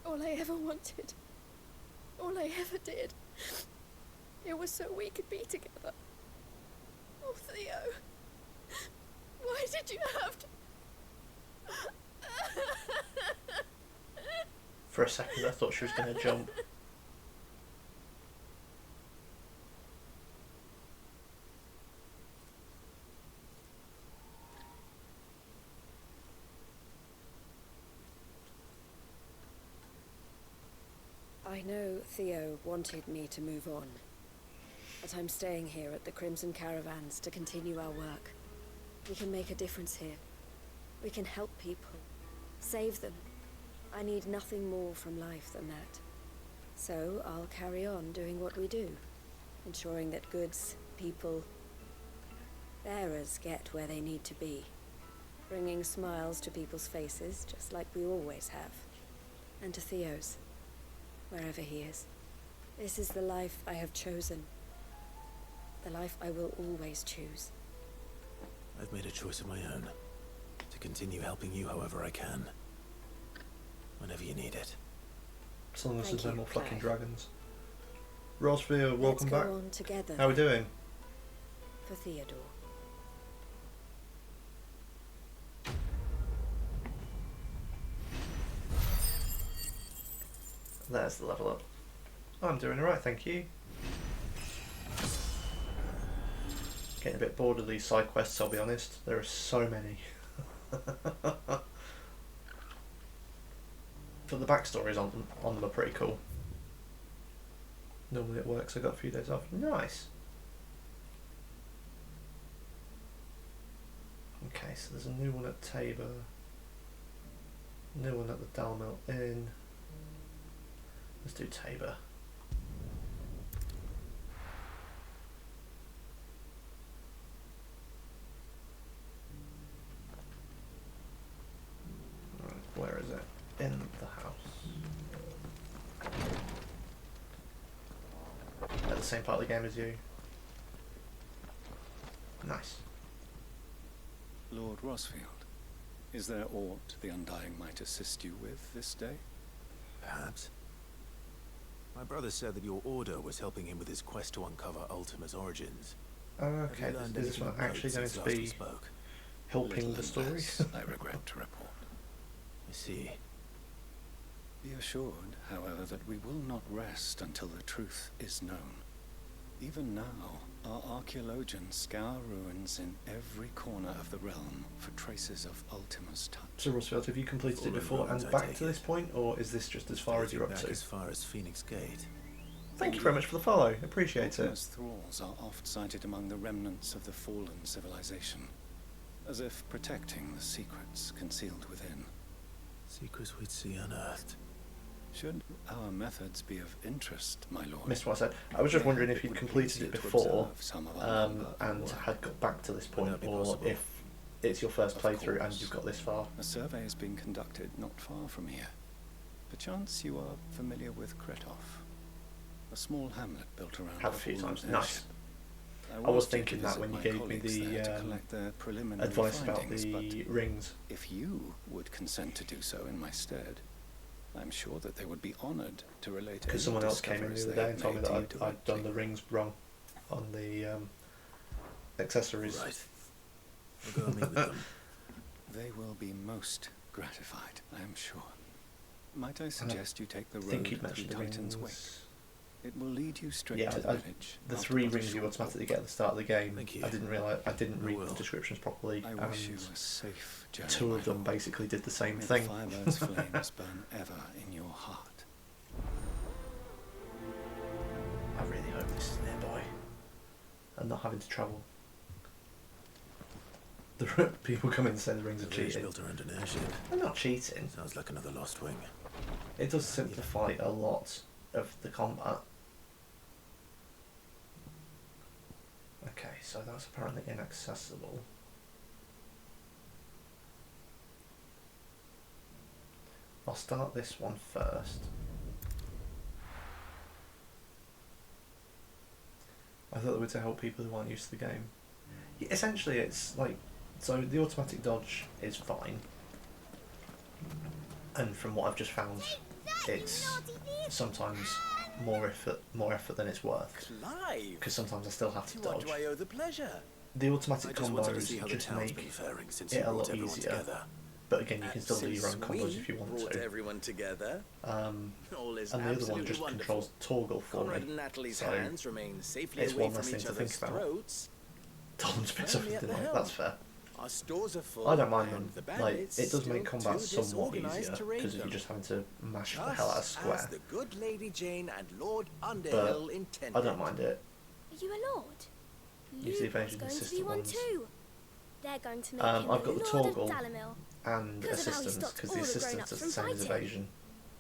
All I ever wanted, all I ever did, it was so we could be together. Oh, Theo, why did you have to?
For a second I thought she was going to jump.
I know Theo wanted me to move on, but I'm staying here at the Crimson Caravans to continue our work. We can make a difference here. We can help people, save them. I need nothing more from life than that. So I'll carry on doing what we do, ensuring that goods, people, bearers get where they need to be, bringing smiles to people's faces, just like we always have, and to Theo's, wherever he is. This is the life I have chosen, the life I will always choose.
I've made a choice of my own, to continue helping you however I can, whenever you need it.
As long as
Thank
there's no
you,
more fucking
Clive.
dragons. Rosevere, welcome back.
Let's go on together.
How are we doing?
For Theodore.
There's the level up. I'm doing alright, thank you. Getting a bit bored of these side quests, I'll be honest. There are so many. But the backstories on them are pretty cool. Normally it works, I got a few days off. Nice. Okay, so there's a new one at Tabor. New one at the Dalmel Inn. Let's do Tabor. Right, where is it? In the house. At the same part of the game as you. Nice.
Lord Rosfield, is there aught the Undying might assist you with this day?
Perhaps. My brother said that your order was helping him with his quest to uncover Ultima's origins.
Okay, is this one actually going to be helping the story?
I regret to report.
I see.
Be assured, however, that we will not rest until the truth is known. Even now, our archaeologians scour ruins in every corner of the realm for traces of Ultima's touch.
So Rosfield, have you completed it before and back to this point, or is this just as far as you're up to?
As far as Phoenix Gate.
Thank you very much for the follow. Appreciate it.
Ultima's thralls are oft sighted among the remnants of the fallen civilization, as if protecting the secrets concealed within.
Secrets we'd see unearthed.
Should our methods be of interest, my lord?
Missed what I said. I was just wondering if you'd completed it before and had got back to this point, or if it's your first playthrough and you've got this far.
A survey is being conducted not far from here. Perchance you are familiar with Kretov, a small hamlet built around
Have a few times.
Nice.
Nice. I was thinking that when you gave me the advice about the rings.
If you would consent to do so in my stead, I'm sure that they would be honoured to relate.
Because someone else came in the other day and told me that I'd done the rings wrong on the accessories.
Right. We'll go and meet with them.
They will be most gratified, I am sure. Might I suggest you take the road to the Titan's Wake? It will lead you straight to the village.
The 3 rings you automatically get at the start of the game. I didn't realise. I didn't read the descriptions properly.
I wish you a safe journey.
2 of them basically did the same
May
thing.
the Firebird's flames burn ever in your heart.
I really hope this is nearby and not having to travel. The people come in and say the rings are cheating.
Built around an airship.
They're not cheating.
Sounds like another lost wing.
It does simplify a lot of the combat. Okay, so that's apparently inaccessible. I'll start this one first. I thought they were to help people who aren't used to the game. Yeah, essentially, it's like, so the automatic dodge is fine, and from what I've just found, it's sometimes more effort than it's worth. Because sometimes I still have to dodge.
Do I owe the pleasure?
The automatic combos
just
make
since
it a lot easier. But again, you can still do your own combos if you want to.
Everyone together.
And the other one just controls toggle for me. So it's one less thing to think about. Don't spit everything out, that's fair.
Our stores are full.
I don't mind them. Like, it does make combat somewhat easier because you're just having to mash the hell out of square.
The good Lady Jane and Lord
But
Underhill intended.
I don't mind it.
Are you a lord?
Use the evasion
going to be
assistant
one
ones.
too. They're going to make
I've
him
got
the
the
Lord
toggle
of Dalamil.
and assistance because the assistance is the same as evasion.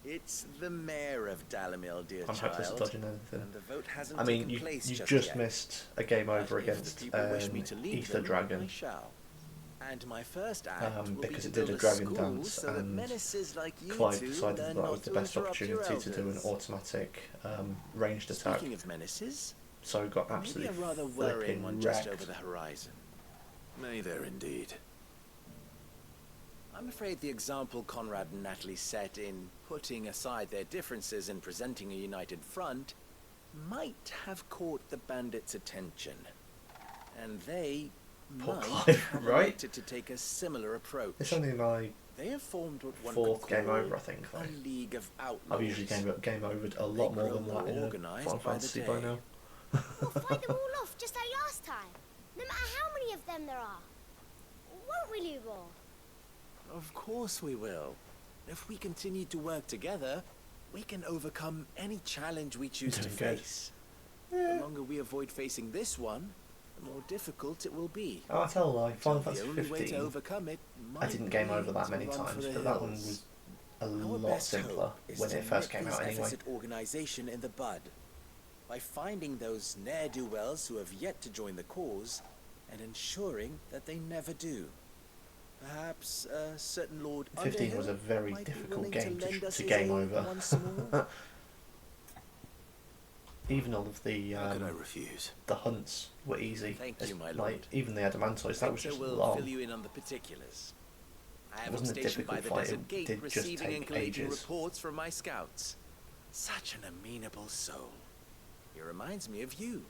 It's the mayor of Dalamil, dear
I'm hopeless at
child.
dodging anything.
And the vote hasn't
I mean,
taken
you
place
just
yet.
missed a game over against Ether Dragon.
I shall. And my first act will be
because
to
it did
build
a dragon
school
dance
so that
and
menaces like you
Clive
two
decided
learn
that
not
was the
to
best
interrupt your
opportunity to do an
elders.
automatic ranged attack.
Speaking of menaces,
So got
maybe
absolutely
a rather worrying
flipping
one just
wrecked.
over the horizon. Nay, there indeed. I'm afraid the example Conrad and Natalie set in putting aside their differences and presenting a united front might have caught the bandits' attention. And they
Poor
might
Clive,
have
right?
elected to take a similar approach.
It's only my
They have formed what one
4th
could
game
call
over, I think. Though.
a league of outlaws.
I've usually game overed a lot more than that in a Final Fantasy by now.
We'll fight them all off just like last time. No matter how many of them there are. Won't we, Lubor?
Of course we will. If we continue to work together, we can overcome any challenge we choose to
Doing good.
face. The longer we avoid facing this one, the more difficult it will be.
Oh, I tell a lie. Final
The
Fantasy
only way to
15,
overcome it
I didn't game over that many
might be to run
times,
for the
but that one
hills.
was a
Our
lot
best
simpler
hope is
when
to
it first
nip
came
these
out anyway.
efforts at organization in the bud by finding those ne'er-do-wells who have yet to join the cause and ensuring that they never do. Perhaps a certain Lord
15 was a
Underhill
very
might be
difficult
willing
game
lend
to
us his
game
aid
over.
once more.
Even all of the
How could I refuse?
the hunts were easy.
Thank
As-
you, my
like
lord.
even the Adamantoids, that was
Victor
just
will
long.
fill you in on the particulars. I
It
have
wasn't a
stationed by the
difficult fight,
desert
it
gate,
did just
receiving and
take
collating
ages.
reports from my scouts. Such an amenable soul. He reminds me of you.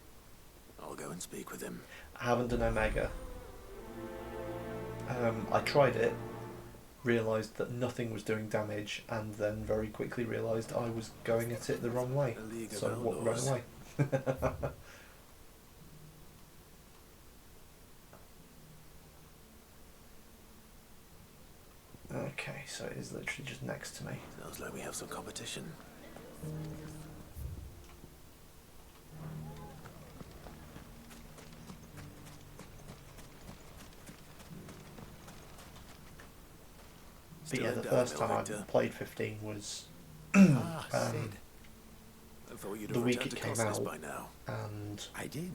I'll go and speak with him.
I haven't done Omega. I tried it, realised that nothing was doing damage, and then very quickly realised I was going at it the wrong way.
A League of
So what ran
Outlaws.
away. Okay, so it is literally just next to me.
Sounds like we have some competition.
But yeah,
in
the first time I
Victor?
played 15 was
Sid.
I thought you'd
the
have
week
returned
it
to
came
Costas
out,
by now.
and
I did.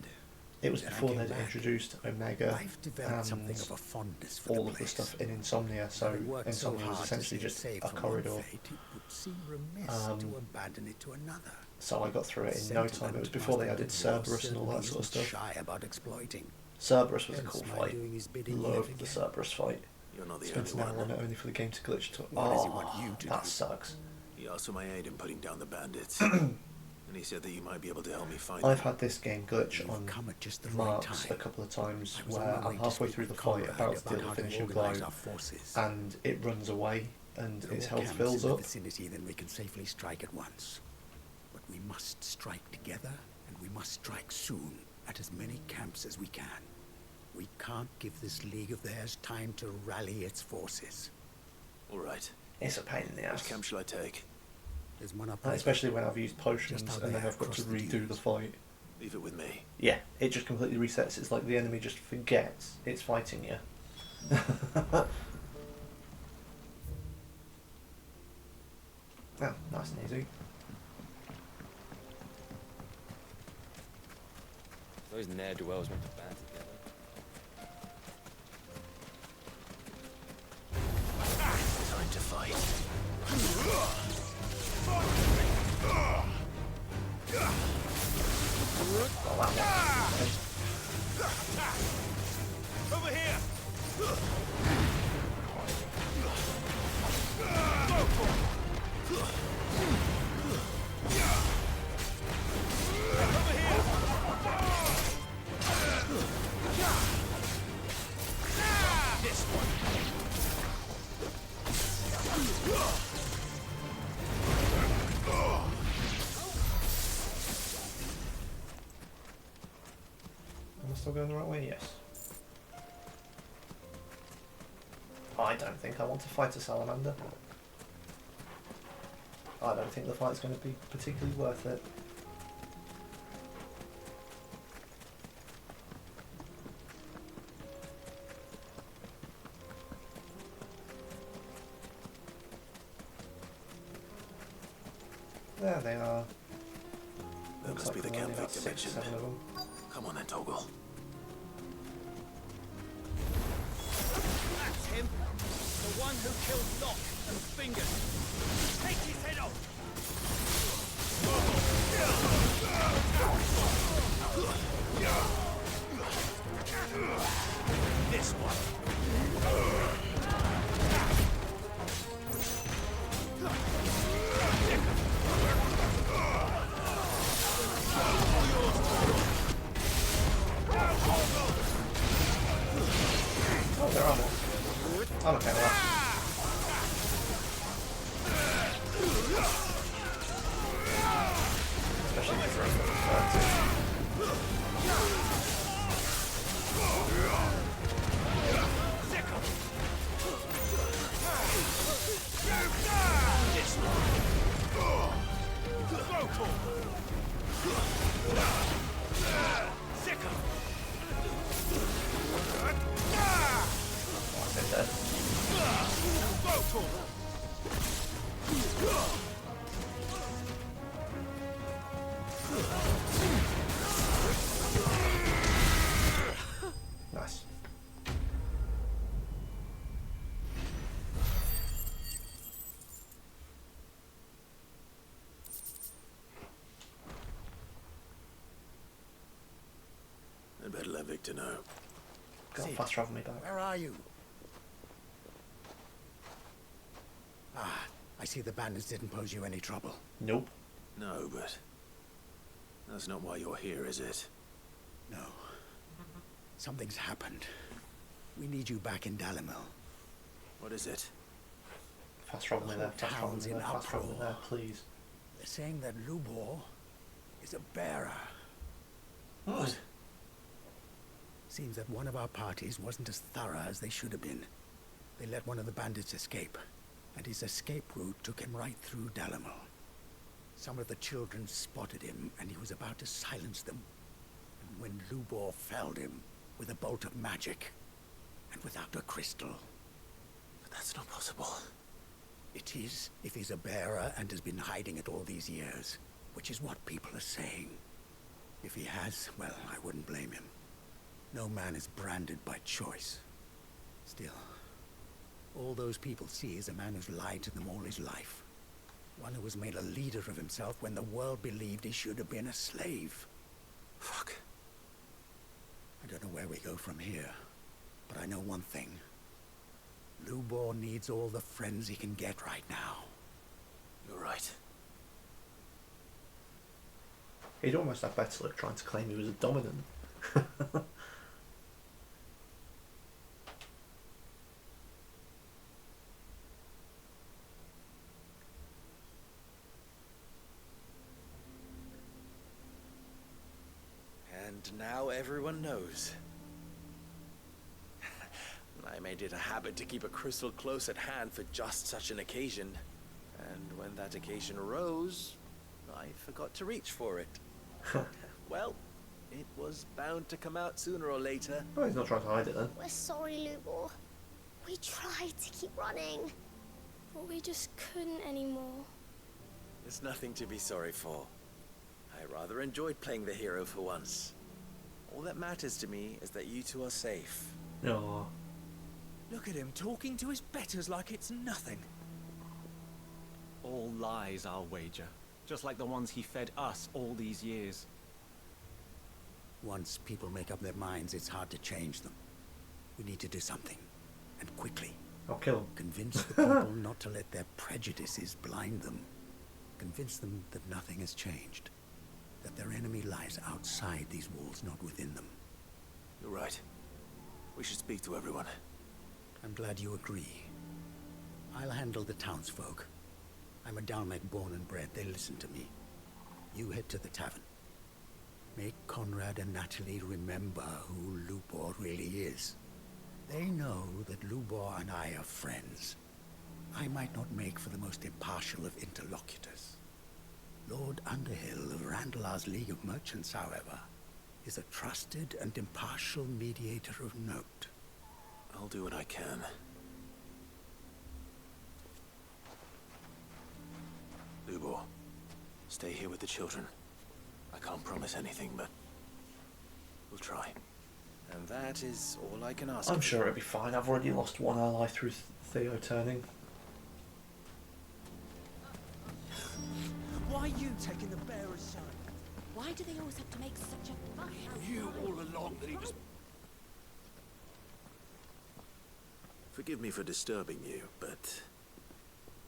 it was
Then I
before
came
they'd
back.
introduced Omega
I've developed something
and
of a fondness for
all
the
of the
place.
stuff in Insomnia. So
Having worked so
Insomnia was
hard to
essentially
see it
just
saved
a
from one
corridor.
fate, it would seem remiss to abandon it to another.
So I got through it in no time. It was before they added Cerberus and all that sort of stuff.
Shy about exploiting.
Cerberus was a
Hence
cool
my
fight.
doing his bidding
Loved
yet
the
again.
Cerberus fight.
You're not the
Spent an
only
hour
one.
on it only for the game to glitch.
What does he want you to
that
do?
sucks.
He asked for my aid in putting down the bandits. And he said that you might be able to help me find
I've
them.
had this game glitch on marks a couple of times where I'm halfway through the fight, about to deal the finishing blow, and it runs away and its health fills
in the
up.
vicinity, then we can safely strike at once. But we must strike together, and we must strike soon at as many camps as we can. We can't give this league of theirs time to rally its forces.
All right.
It's a pain in the ass.
Which camp shall I take?
There's one up
Especially when I've used potions
Just out
and then
there
I've got to
across the
redo the fight.
Leave it with me.
Yeah, it just completely resets. It's like the enemy just forgets it's fighting you. Oh, nice and easy.
Those ne'er-do-wells went to band together.
Time to fight.
Over here! This one.
Am I still going the right way? Yes. I don't think I want to fight a salamander. I don't think the fight's going to be particularly worth it. There they are.
That must be the camp Victor mentioned.
7 of them.
Come on then, Toggle.
That's him. The one who killed Locke and Fingers. Take his head off. This one.
Oh, they're almost. I'm okay with that. Especially if you're Nice.
I'd better let Victor know.
Go on, fast travel me back.
Where are you? Ah, I see the bandits didn't pose you any trouble.
Nope.
No, but that's not why you're here, is it?
No. Something's happened. We need you back in Dalimil.
What is it?
Fast travel me there, fast travel
Town's
me
in
there, fast travel me
uproar.
there, please.
They're saying that Lubor is a bearer.
What?
Seems that one of our parties wasn't as thorough as they should have been. They let one of the bandits escape, and his escape route took him right through Dalimil. Some of the children spotted him, and he was about to silence them. And when Lubor felled him with a bolt of magic, and without a crystal.
But that's not possible.
It is, if he's a bearer and has been hiding it all these years, which is what people are saying. If he has, well, I wouldn't blame him. No man is branded by choice. Still, all those people see is a man who's lied to them all his life. One who was made a leader of himself when the world believed he should have been a slave. Fuck. I don't know where we go from here, but I know one thing. Lubor needs all the friends he can get right now.
You're right.
He'd almost have better luck trying to claim he was a dominant.
And now everyone knows. I made it a habit to keep a crystal close at hand for just such an occasion. And when that occasion arose, I forgot to reach for it. Well, it was bound to come out sooner or later.
Oh, he's not trying to hide it then.
We're sorry, Lubor. We tried to keep running, but we just couldn't anymore.
There's nothing to be sorry for. I rather enjoyed playing the hero for once. All that matters to me is that you two are safe.
No.
Look at him talking to his betters like it's nothing.
All lies, I'll wager. Just like the ones he fed us all these years.
Once people make up their minds, it's hard to change them. We need to do something, and quickly.
I'll kill him.
Convince the people not to let their prejudices blind them. Convince them that nothing has changed. That their enemy lies outside these walls, not within them.
You're right. We should speak to everyone.
I'm glad you agree. I'll handle the townsfolk. I'm a Dalmec born and bred. They listen to me. You head to the tavern. Make Conrad and Natalie remember who Lubor really is. They know that Lubor and I are friends. I might not make for the most impartial of interlocutors. Lord Underhill of Randalar's League of Merchants, however, is a trusted and impartial mediator of note.
I'll do what I can. Lubor, stay here with the children. I can't promise anything, but we'll try. And that is all I can ask.
I'm sure it'll be fine. I've already lost one ally through Theo turning.
Why are you taking the bearer's side?
Why do they always have to make such a fuss?
You all along that he was...
Forgive me for disturbing you, but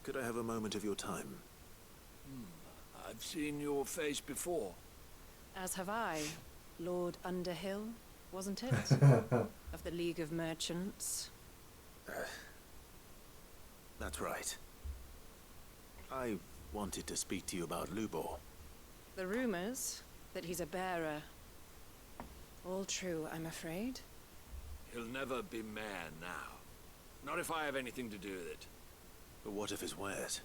could I have a moment of your time?
I've seen your face before.
As have I, Lord Underhill, wasn't it? Of the League of Merchants.
That's right. I wanted to speak to you about Lubor.
The rumors that he's a bearer. All true, I'm afraid.
He'll never be mayor now. Not if I have anything to do with it.
But what of his wares?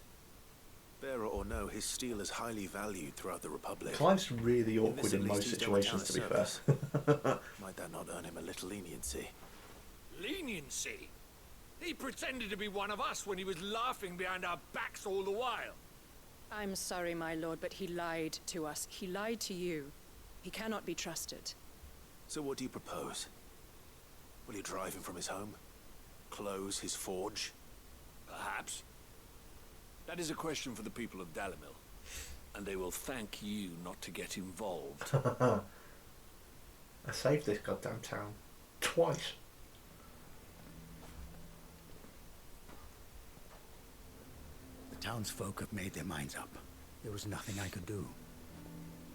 Bearer or no, his steel is highly valued throughout the Republic.
Clive's really awkward in most situations, to be fair.
Might that not earn him a little leniency?
Leniency? He pretended to be one of us when he was laughing behind our backs all the while.
I'm sorry, my lord, but he lied to us. He lied to you. He cannot be trusted.
So what do you propose? Will you drive him from his home? Close his forge?
Perhaps. That is a question for the people of Dalimil. And they will thank you not to get involved.
I saved this goddamn town. Twice.
The townsfolk have made their minds up. There was nothing I could do.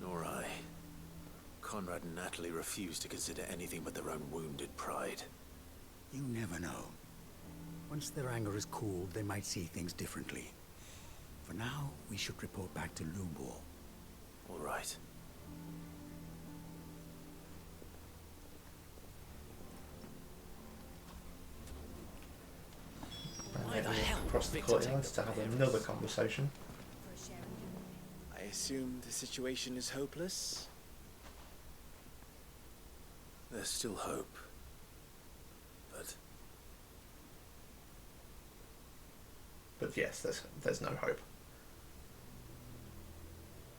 Nor I. Conrad and Natalie refused to consider anything but their own wounded pride.
You never know. Once their anger is cooled, they might see things differently. For now, we should report back to Lubor.
All right.
And then across the courtyard to have another conversation.
I assume the situation is hopeless? There's still hope. But
But yes, there's no hope.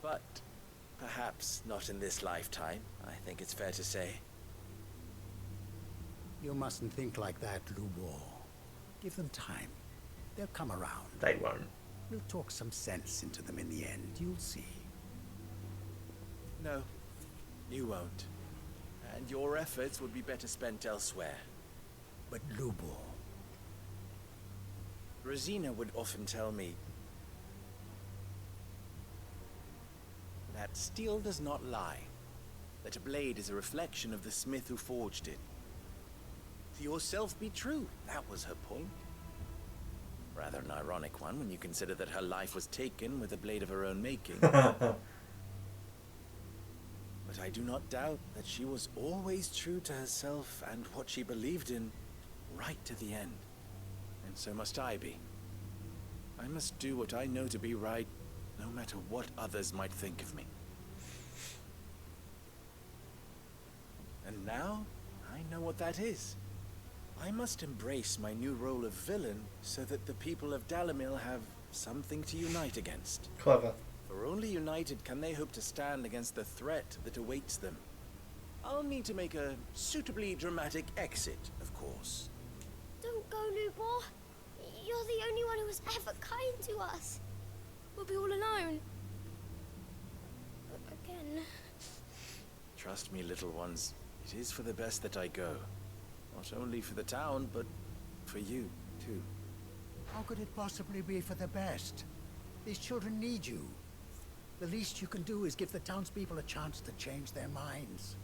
But perhaps not in this lifetime, I think it's fair to say.
You mustn't think like that, Lubor. Give them time. They'll come around.
They won't.
We'll talk some sense into them in the end, you'll see.
No, you won't. And your efforts would be better spent elsewhere.
But Lubor...
Rosina would often tell me that steel does not lie, that a blade is a reflection of the smith who forged it. To yourself be true, that was her point. Rather an ironic one when you consider that her life was taken with a blade of her own making. But I do not doubt that she was always true to herself and what she believed in, right to the end. And so must I be. I must do what I know to be right, no matter what others might think of me. And now, I know what that is. I must embrace my new role of villain so that the people of Dalamil have something to unite against.
Clever.
For only united can they hope to stand against the threat that awaits them. I'll need to make a suitably dramatic exit, of course.
Don't go, Lubor. You're the only one who was ever kind to us. We'll be all alone. Again.
Trust me, little ones. It is for the best that I go. Not only for the town, but for you, too.
How could it possibly be for the best? These children need you. The least you can do is give the townspeople a chance to change their minds.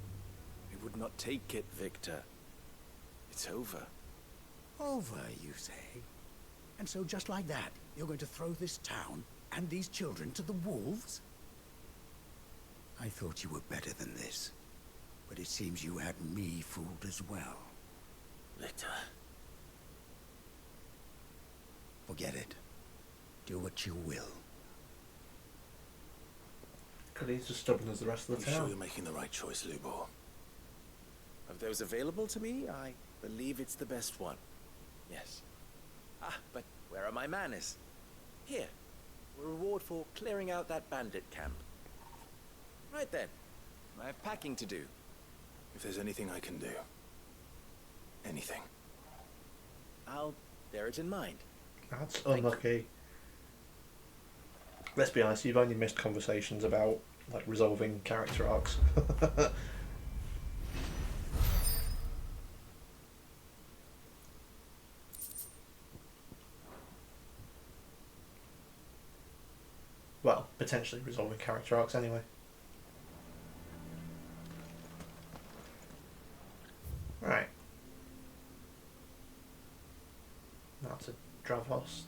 I would not take it, Victor. It's over.
Over, you say? And so just like that, you're going to throw this town and these children to the wolves? I thought you were better than this. But it seems you had me fooled as well.
Victor.
Forget it. Do what you will.
Could he's as stubborn as the rest of the
I'm
town.
sure you're making the right choice, Lubor.
Of those available to me, I believe it's the best one. Yes. Ah, but where are my manners? Here. A reward for clearing out that bandit camp. Right then. I have packing to do.
If there's anything I can do. Anything.
I'll bear it in mind.
That's unlucky. Let's be honest, you've only missed conversations about like resolving character arcs. Well, potentially resolving character arcs anyway. Right. Now to Dravhost.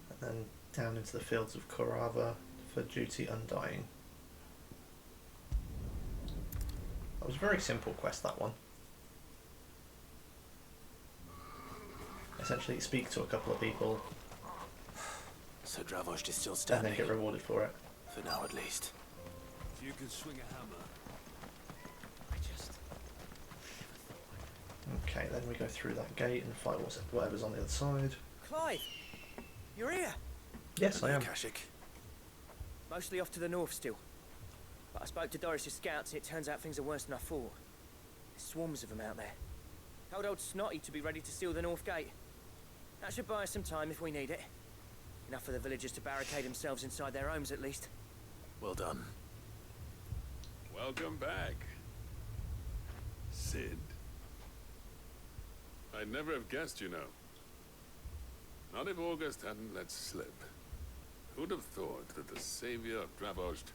And then down into the fields of Korava for duty undying. That was a very simple quest, that one. Essentially speak to a couple of people.
So Dravhost is still
And
standing.
then get rewarded for it.
For now, at least.
If you can swing a hammer.
Okay, then we go through that gate and fight whatever's on the other side.
Clive, you're here.
Yes, I am.
Kashik.
Mostly off to the north still. But I spoke to Doris's scouts and it turns out things are worse than I thought. There's swarms of them out there. Told old Snotty to be ready to seal the north gate. That should buy us some time if we need it. Enough for the villagers to barricade themselves inside their homes at least.
Well done.
Welcome back, Sid. I'd never have guessed, you know. Not if August hadn't let slip. Who'd have thought that the savior of Dravhost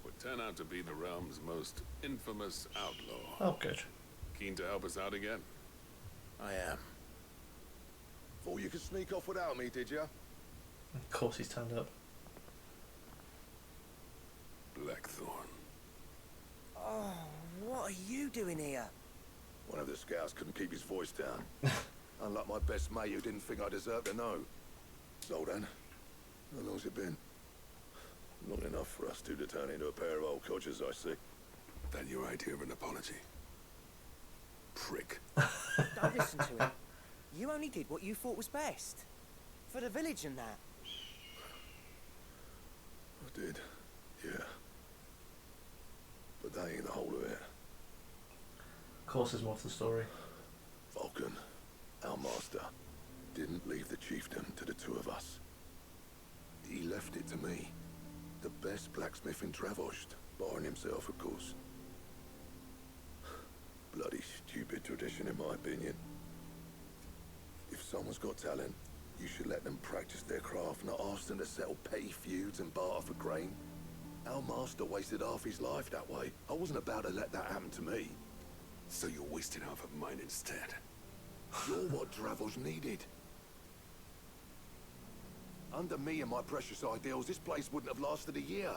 would turn out to be the realm's most infamous outlaw?
Oh, good.
Keen to help us out again?
I am.
Thought you could sneak off without me, did you?
Of course he's turned up.
Blackthorn.
Oh, what are you doing here?
One of the scouts couldn't keep his voice down. Unlike my best mate who didn't think I deserved to know. So then, how long's it been? Not enough for us two to turn into a pair of old codgers, I see.
Then your idea of an apology. Prick.
Don't listen to him. You only did what you thought was best. for the village and that.
I did, yeah. But that ain't the whole of it.
Of course there's more to the story.
Vulcan, our master, didn't leave the chiefdom to the two of us. He left it to me. The best blacksmith in Dravost, barring himself, of course. Bloody stupid tradition, in my opinion. If someone's got talent, you should let them practice their craft, not ask them to settle petty feuds and barter for grain. Our master wasted half his life that way. I wasn't about to let that happen to me.
So you're wasting half of mine instead.
You're what Dravost needed. Under me and my precious ideals, this place wouldn't have lasted a year.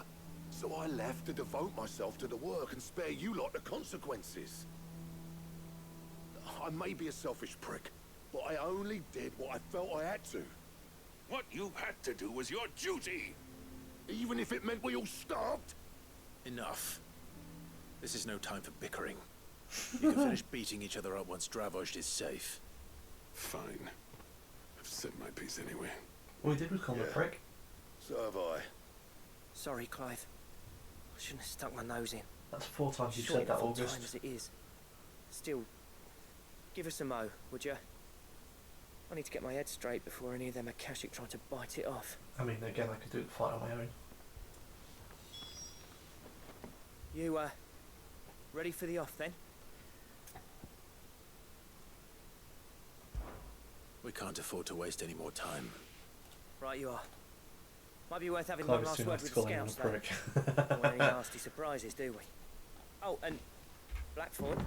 So I left to devote myself to the work and spare you lot the consequences. I may be a selfish prick, but I only did what I felt I had to.
What you had to do was your duty!
Even if it meant we all starved?
Enough. This is no time for bickering. You can finish beating each other up once Dravost is safe.
Fine. I've said my piece anyway.
We did call him a prick.
So have I.
Sorry, Clive. I shouldn't have stuck my nose in.
That's 4 times you've
Surely
said that,
full
August.
time as it is. Still, give us a mo, would you? I need to get my head straight before any of them Akashic try to bite it off.
I mean, again, I could do the fight on my own.
You, ready for the off then?
We can't afford to waste any more time.
Right you are. Might be worth having
Clive
one
is
last
too
word
nice
with
to
the
call him a
scouts, though.
prick.
Don't want any nasty surprises, do we? Oh, and Blackthorn,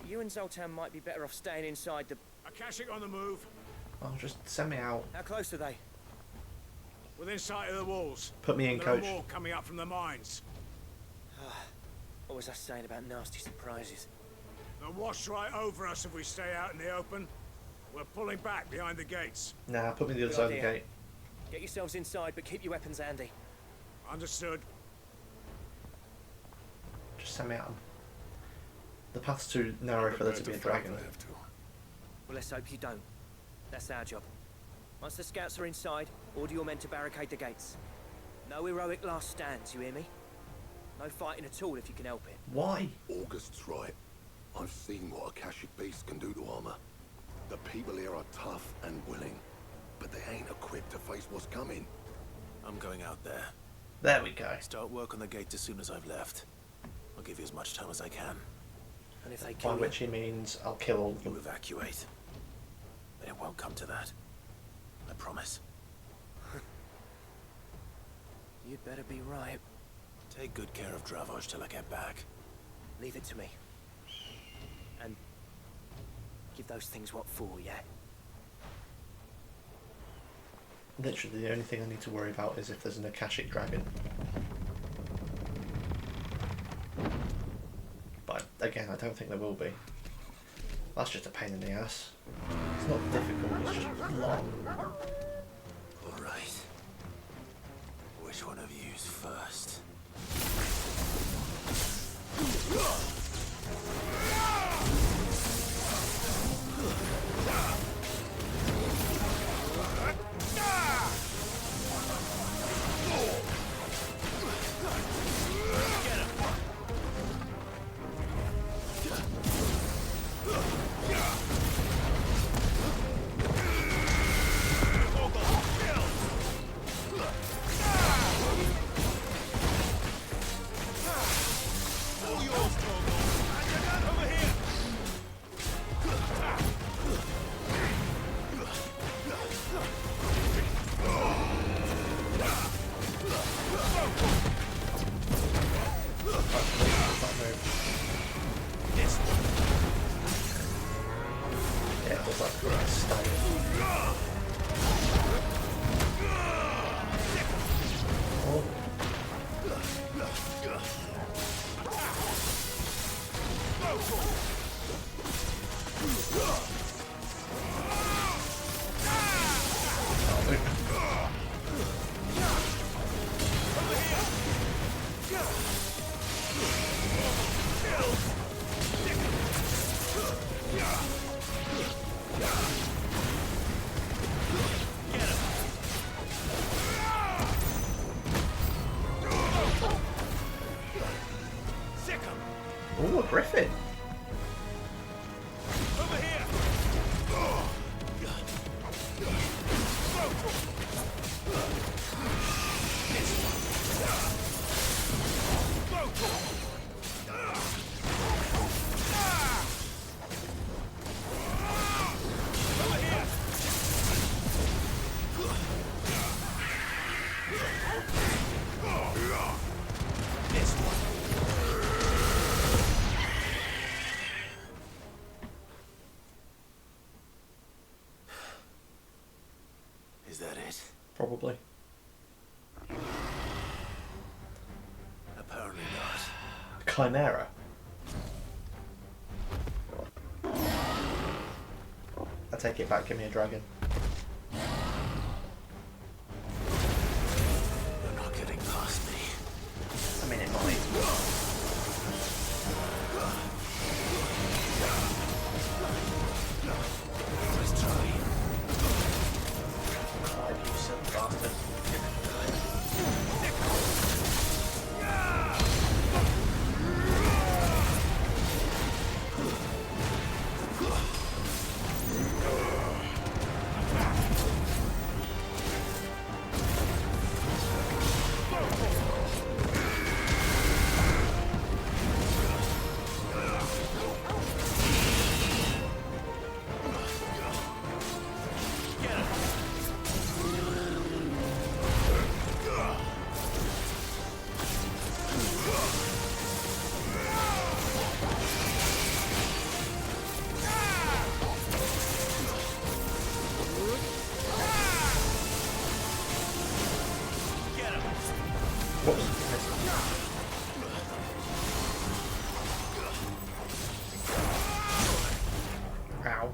you and Zoltan might be better off staying inside the...
Akashic on the move.
Oh, just send me out.
How close are they?
Within sight of the walls.
Put me in,
There are
coach.
more coming up from the mines.
What was I saying about nasty surprises?
They'll wash right over us if we stay out in the open. We're pulling back behind the gates.
Nah, put me the other
Good
side of the
idea.
gate.
Get yourselves inside, but keep your weapons handy.
Understood.
Just send me out. The path's too narrow for there to be a dragon.
Well, let's hope you don't. That's our job. Once the scouts are inside, order your men to barricade the gates. No heroic last stands, you hear me? No fighting at all if you can help it.
Why?
August's right. I've seen what Akashic beasts can do to armor. The people here are tough and willing, but they ain't equipped to face what's coming.
I'm going out there.
There we go.
Start work on the gate as soon as I've left. I'll give you as much time as I can.
And if they
By
kill
which he means I'll kill all of
You
them.
evacuate. But it won't come to that. I promise.
You'd better be right.
Take good care of Dravost till I get back.
Leave it to me. And give those things what for, yeah?
Literally, the only thing I need to worry about is if there's an Akashic dragon. But again, I don't think there will be. That's just a pain in the ass. It's not difficult, it's just long.
Alright. Which one of you's first?
Yeah, it was like a stone. Oh. Ooh, a griffin.
Over here.
Is that it?
Probably.
Apparently not.
Chimera. I take it back, give me a dragon.
You're not getting past me.
I mean, it might.
Let's try.
Oh, you silly bastard. Ow.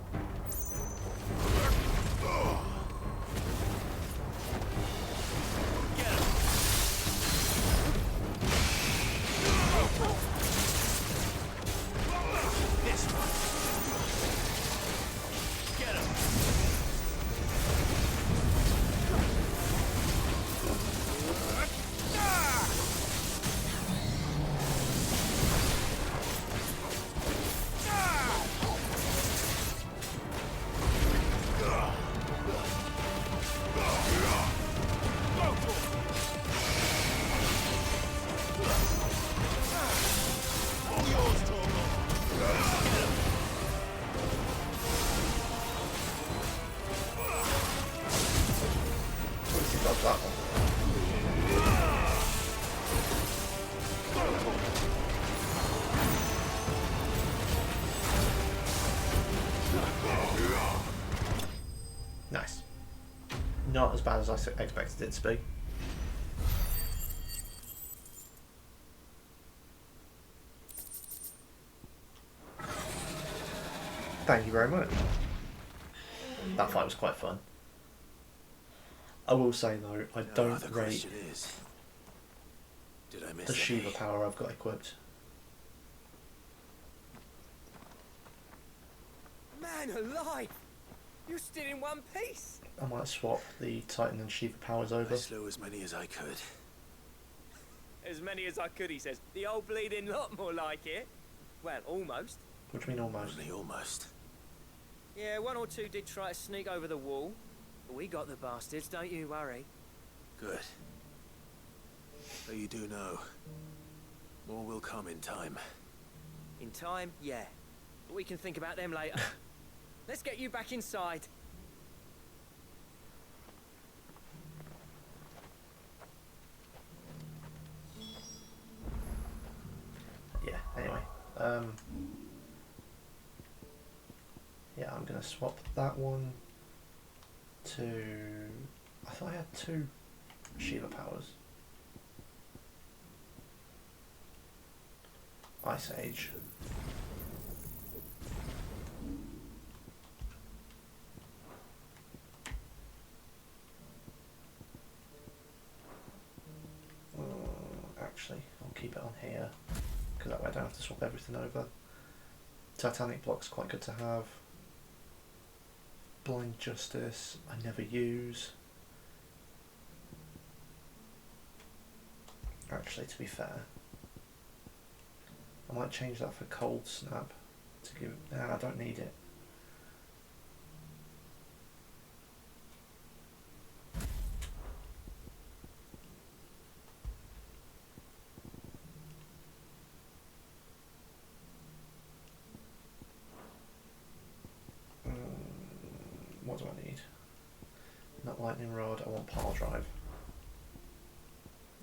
That one. Nice. Not as bad as I expected it to be. Thank you very much. That fight was quite fun. I will say though, I don't rate
Did I miss
the Shiva power I've got equipped.
Man alive! You're still in one piece!
I might swap the Titan and Shiva powers over.
I slew as many as I could.
As many as I could, he says. The old bleeding lot, more like it. Well, almost.
What do you mean almost?
Only almost.
Yeah, one or two did try to sneak over the wall. But we got the bastards, don't you worry.
Good. But you do know, more will come in time.
In time, yeah. But we can think about them later. Let's get you back inside.
Yeah, anyway. Yeah, I'm going to swap that one to... I thought I had 2 Shiva powers. Ice Age. Actually, I'll keep it on here, because that way I don't have to swap everything over. Titanic block's quite good to have. Blind Justice, I never use. Actually, to be fair, might change that for cold snap to give. Nah, I don't need it. What do I need? Not lightning rod. I want pile drive.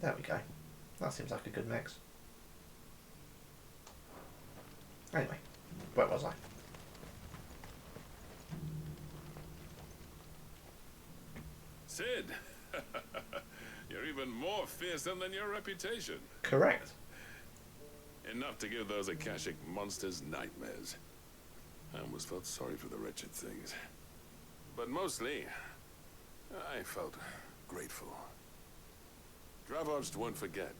There we go. That seems like a good mix. Anyway, where was I?
Sid, you're even more fearsome than your reputation.
Correct.
Enough to give those Akashic monsters nightmares. I almost felt sorry for the wretched things. But mostly, I felt grateful. Dravoged won't forget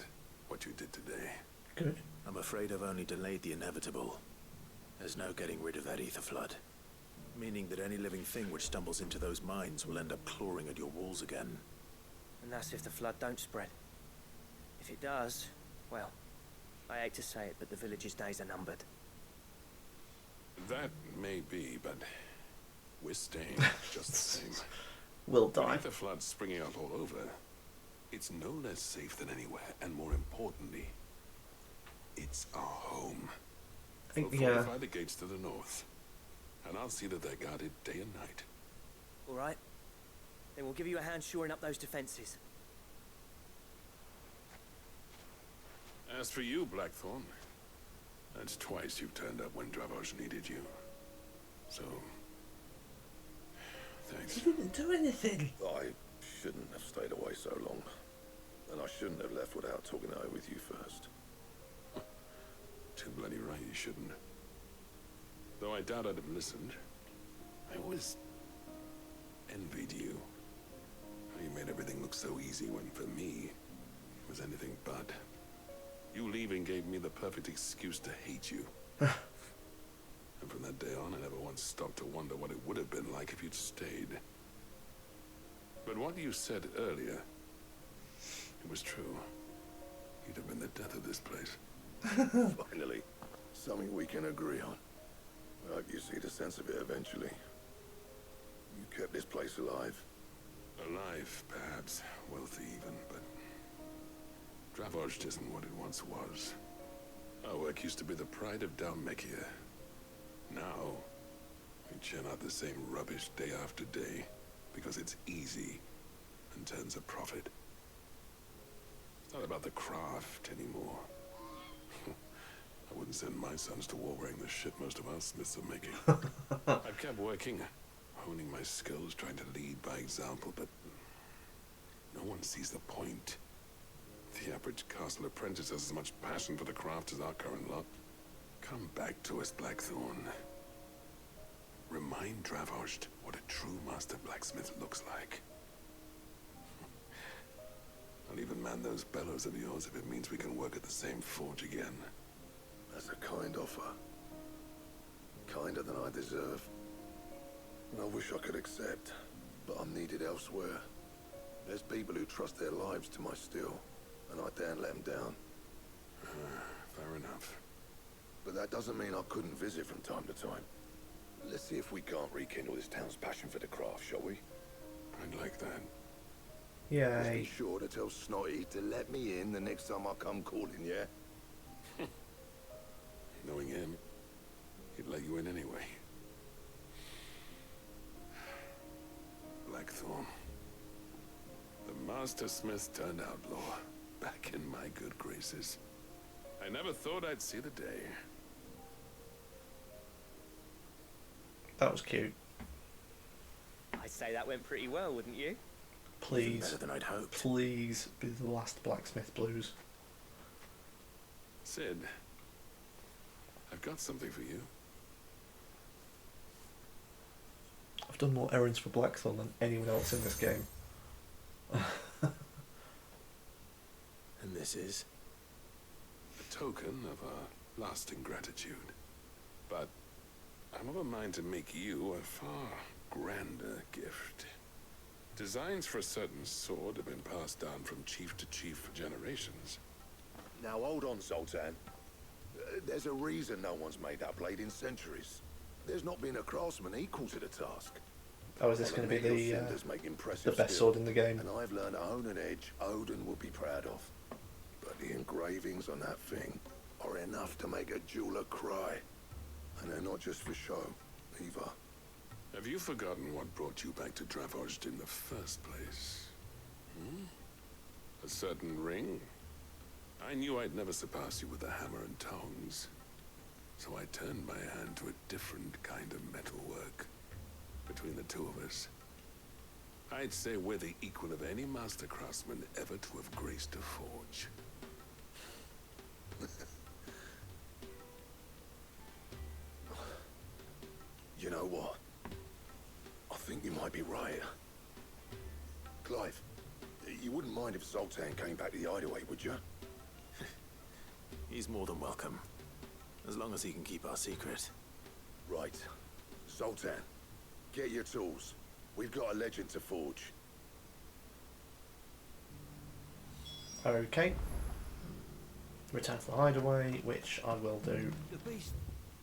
what you did today.
Good.
I'm afraid I've only delayed the inevitable. There's no getting rid of that ether flood. Meaning that any living thing which stumbles into those mines will end up clawing at your walls again.
And that's if the flood don't spread. If it does, well, I hate to say it, but the village's days are numbered.
That may be, but we're staying just the same.
We'll die.
With the flood springing up all over, it's no less safe than anywhere, and more importantly, it's our home. We'll fortify the gates to the north, and I'll see that they're guarded day and night.
All right. Then we'll give you a hand shoring up those defenses.
As for you, Blackthorn, that's twice you've turned up when Dravos needed you. So, thanks.
You didn't do anything.
I shouldn't have stayed away so long. And I shouldn't have left without talking it over with you first.
Too bloody right you shouldn't. Though I doubt I'd have listened. I always envied you. How you made everything look so easy when, for me, it was anything but. You leaving gave me the perfect excuse to hate you. And from that day on, I never once stopped to wonder what it would have been like if you'd stayed. But what you said earlier, it was true. You'd have been the death of this place.
Finally, something we can agree on. I hope you see the sense of it eventually. You kept this place alive.
Alive, perhaps. Wealthy even, but Dravoged isn't what it once was. Our work used to be the pride of Dalmekia. Now, we churn out the same rubbish day after day because it's easy and turns a profit. It's not about the craft anymore. I wouldn't send my sons to war wearing the shit most of our smiths are making. I've kept working, honing my skills, trying to lead by example, but no one sees the point. The average castle apprentice has as much passion for the craft as our current lot. Come back to us, Blackthorn. Remind Dravoged what a true master blacksmith looks like. I'll even man those bellows of yours if it means we can work at the same forge again.
That's a kind offer. Kinder than I deserve. And I wish I could accept, but I'm needed elsewhere. There's people who trust their lives to my steel, and I daren't let them down.
Fair enough.
But that doesn't mean I couldn't visit from time to time. Let's see if we can't rekindle this town's passion for the craft, shall we?
I'd like that.
Yeah.
Just be sure to tell Snotty to let me in the next time I come calling, yeah?
Knowing him, he'd let you in anyway. Blackthorn. The Master Smith turned outlaw, back in my good graces. I never thought I'd see the day.
That was cute.
I'd say that went pretty well, wouldn't you?
Please.
Better than I'd hoped.
Please be the last Blacksmith Blues.
Sid, I've got something for you.
I've done more errands for Blackthorn than anyone else in this game.
And this is?
A token of our lasting gratitude. But I'm of a mind to make you a far grander gift. Designs for a certain sword have been passed down from chief to chief for generations.
Now hold on, Zoltan. There's a reason no one's made that blade in centuries. There's not been a craftsman equal to the task.
Oh, is this going to be the best sword in the game?
And I've learned to own an edge Odin will be proud of. But the engravings on that thing are enough to make a jeweler cry. And they're not just for show, either.
Have you forgotten what brought you back to Dravozd in the first place? Hmm? A certain ring? I knew I'd never surpass you with a hammer and tongs. So I turned my hand to a different kind of metalwork. Between the two of us, I'd say we're the equal of any master craftsman ever to have graced a forge.
You know what? I think you might be right. Clive, you wouldn't mind if Zoltan came back to the hideaway, would you?
He's more than welcome. As long as he can keep our secret.
Right. Zoltan, get your tools. We've got a legend to forge.
Okay. Return to the hideaway, which I will do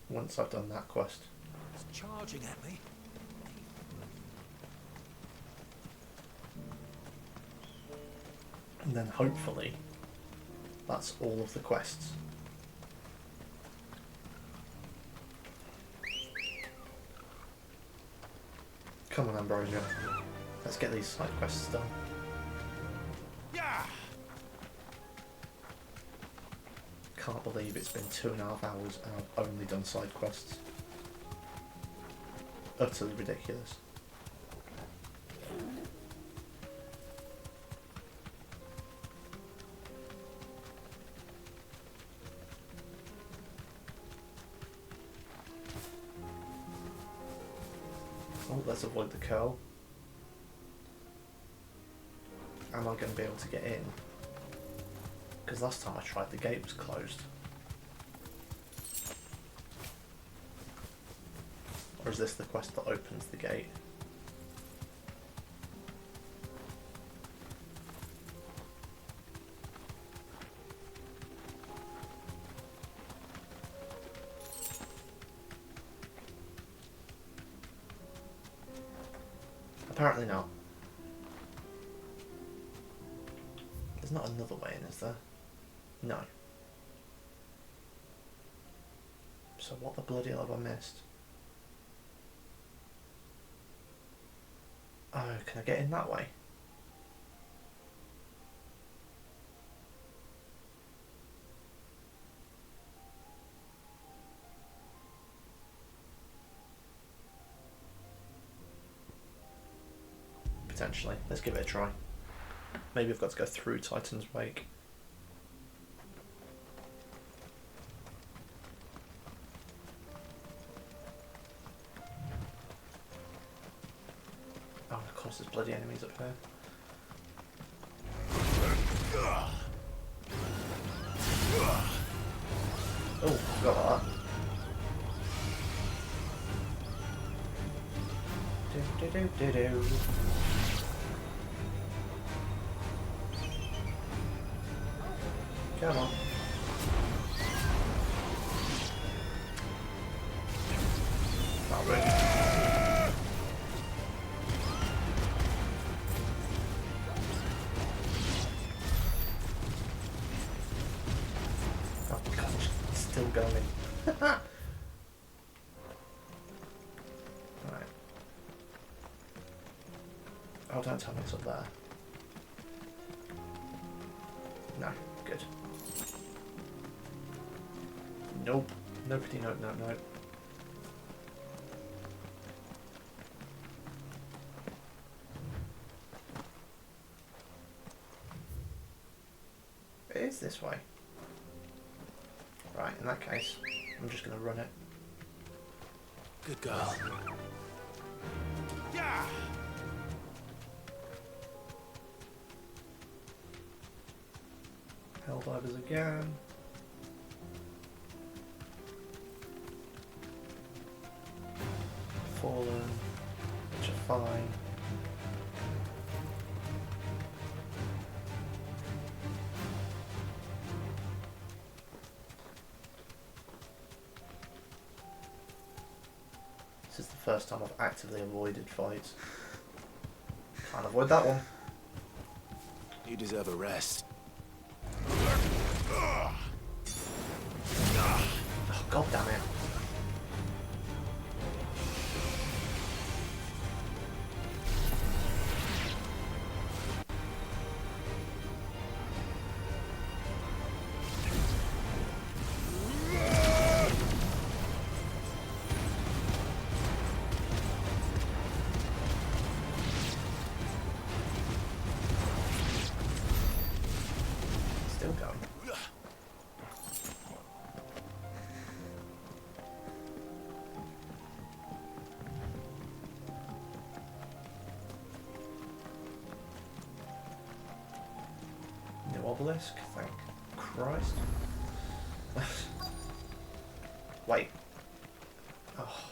once I've done that quest.
It's charging at me.
And then hopefully that's all of the quests. Come on, Ambrosia. Let's get these side quests done.
Yeah.
Can't believe it's been 2.5 hours and I've only done side quests. Utterly ridiculous. Oh, let's avoid the curl. Am I going to be able to get in? Because last time I tried, the gate was closed. Or is this the quest that opens the gate? Apparently not. There's not another way in, is there? No. So what the bloody hell have I missed? Oh, can I get in that way? Potentially. Let's give it a try. Maybe I've got to go through Titan's Wake. Oh, of course there's bloody enemies up here. Oh, forgot about that. Do. Come on. Not really. Oh god, it's still going. Right. Oh, don't tell me it's up there. No, good. Nope. Nobody, nope. It is this way. Right, in that case, I'm just going to run it.
Good girl.
Yeah.
Helldivers again. Fallen, which are fine. first time I've actively avoided fights. Can't avoid that one.
You deserve a rest.
Oh, God damn it. Still going. New obelisk, thank Christ. Wait. Oh.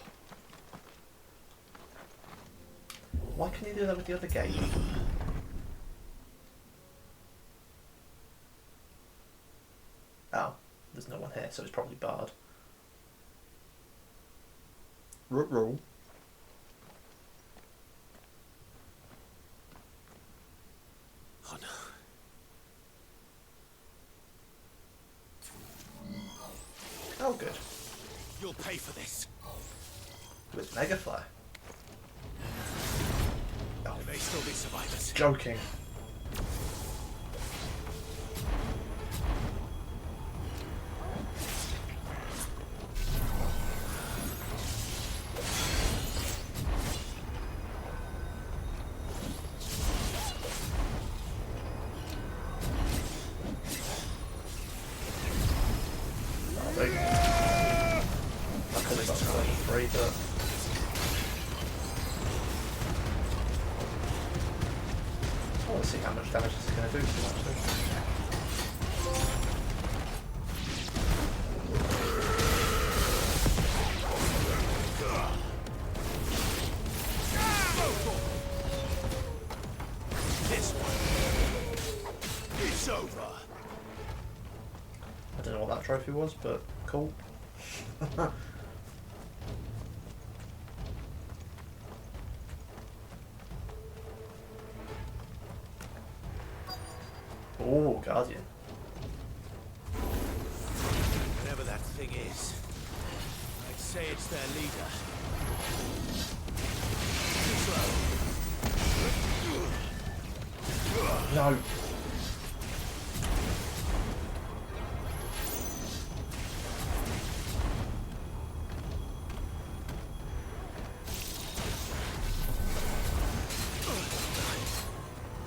Why can you do that with the other gate? Oh, there's no one here, so it's probably barred. Roll.
Oh no.
Oh, good.
You'll pay for this.
With Mega Flare.
Oh, there may still be survivors.
Joking. Let's see how much damage this is going to do to them, actually.
This one. It's over.
I don't know what that trophy was, but cool. Oh, Guardian.
Whatever that thing is, I'd say it's their leader. Too slow.
No.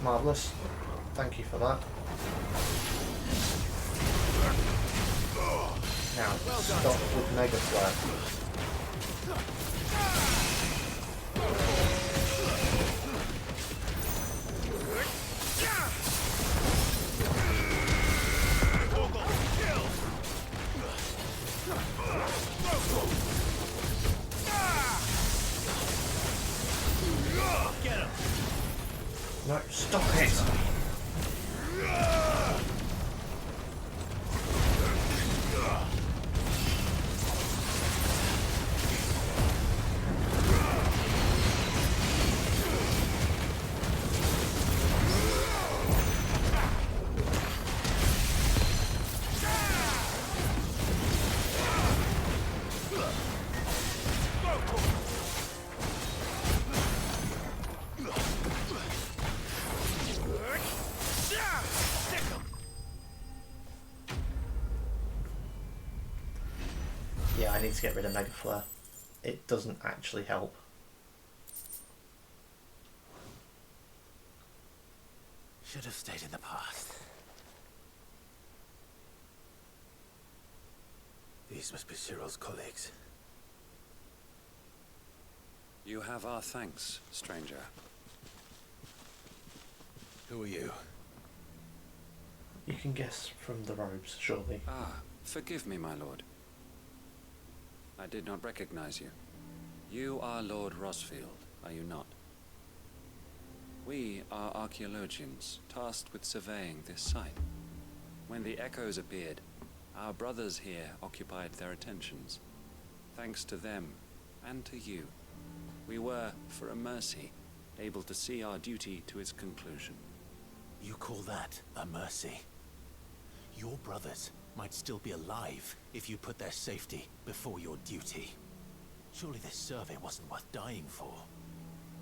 Marvellous. Thank you for that. Now, stop with Mega Flare.
Get him.
No, stop it! Yeah, I need to get rid of Mega Flare. It doesn't actually help.
Should have stayed in the past. These must be Cyril's colleagues.
You have our thanks, stranger.
Who are you?
You can guess from the robes, surely.
Ah, forgive me, my lord. I did not recognize you. You are Lord Rosfield, are you not? We are archaeologians, tasked with surveying this site. When the echoes appeared, our brothers here occupied their attentions. Thanks to them, and to you, We were, for a mercy, able to see our duty to its conclusion.
You call that a mercy? Your brothers might still be alive if you put their safety before your duty. Surely this survey wasn't worth dying for.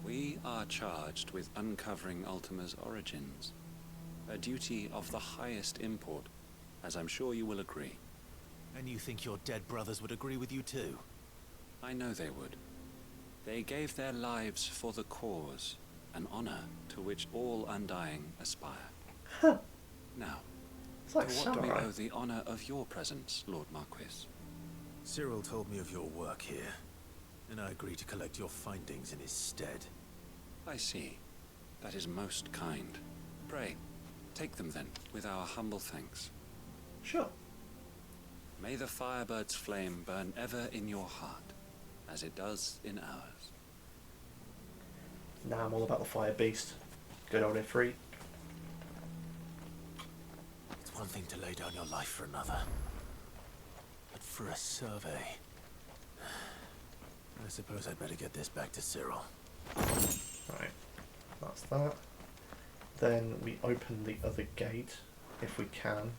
We are charged with uncovering Ultima's origins. A duty of the highest import, as I'm sure you will agree.
And you think your dead brothers would agree with you too?
I know they would. They gave their lives for the cause, an honor to which all Undying aspire. Now,
it's like
to what do we
samurai.
owe the honor of your presence, Lord Marquis?
Cyril told me of your work here, and I agreed to collect your findings in his stead.
I see. That is most kind. Pray, take them then, with our humble thanks.
Sure.
May the Firebird's flame burn ever in your heart, as it does in ours.
Now I'm all about the fire beast. Good old Ifrit.
It's one thing to lay down your life for another, but for a survey, I suppose I'd better get this back to Cyril.
Right, that's that. Then we open the other gate, if we can.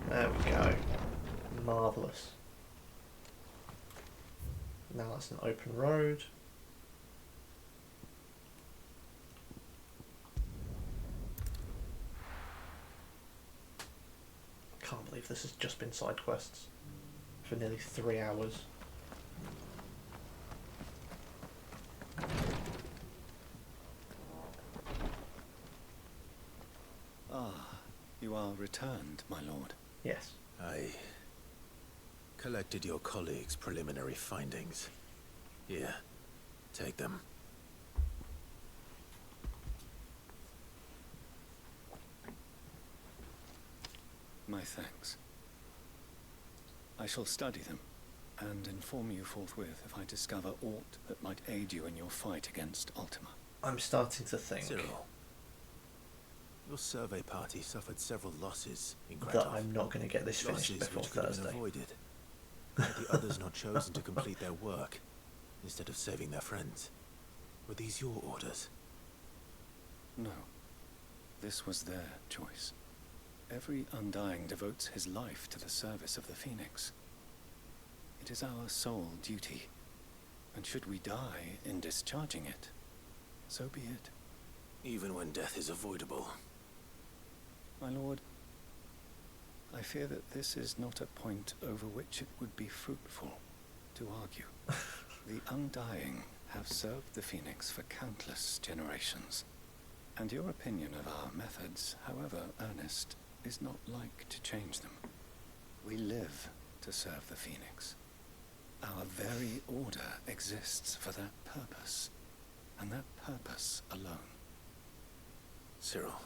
There we go. Marvellous. Now that's an open road. Can't believe this has just been side quests for nearly 3 hours.
Ah, you are returned, my lord.
Yes.
I collected your colleagues' preliminary findings. Here, take them.
My thanks. I shall study them, and inform you forthwith if I discover aught that might aid you in your fight against Ultima.
I'm starting to think
Cyril, your survey party suffered several losses in
that
Kratov.
I'm not going to get this finished
Losses
before
which could have been
Thursday.
avoided. Had the others not chosen to complete their work instead of saving their friends? Were these your orders?
No. This was their choice. Every Undying devotes his life to the service of the Phoenix. It is our sole duty, and should we die in discharging it, so be it.
Even when death is avoidable.
My lord, I fear that this is not a point over which it would be fruitful to argue. The Undying have served the Phoenix for countless generations, and your opinion of our methods, however earnest, is not like to change them. We live to serve the Phoenix. Our very order exists for that purpose, and that purpose alone.
Cyril,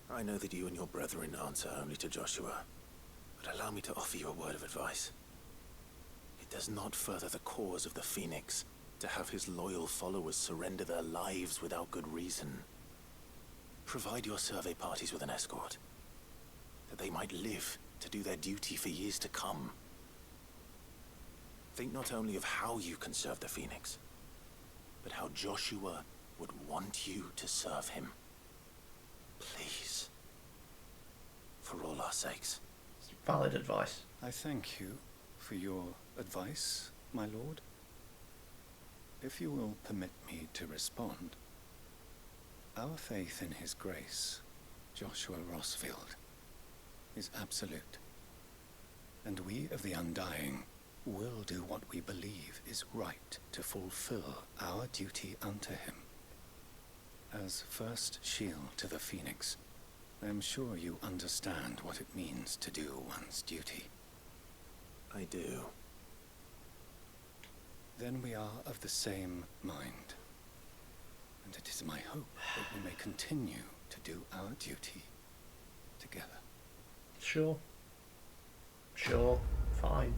I know that you and your brethren answer only to Joshua, but allow me to offer you a word of advice. It does not further the cause of the Phoenix to have his loyal followers surrender their lives without good reason. Provide your survey parties with an escort, that they might live to do their duty for years to come. Think not only of how you can serve the Phoenix, but how Joshua would want you to serve him. Please. For all our sakes.
Valid advice.
I thank you for your advice, my lord. If you will permit me to respond, our faith in his grace, Joshua Rosfield, is absolute. And we of the Undying will do what we believe is right to fulfill our duty unto him. As first shield to the Phoenix, I am sure you understand what it means to do one's duty.
I do.
Then we are of the same mind. And it is my hope that we may continue to do our duty together.
Sure. Sure. Fine.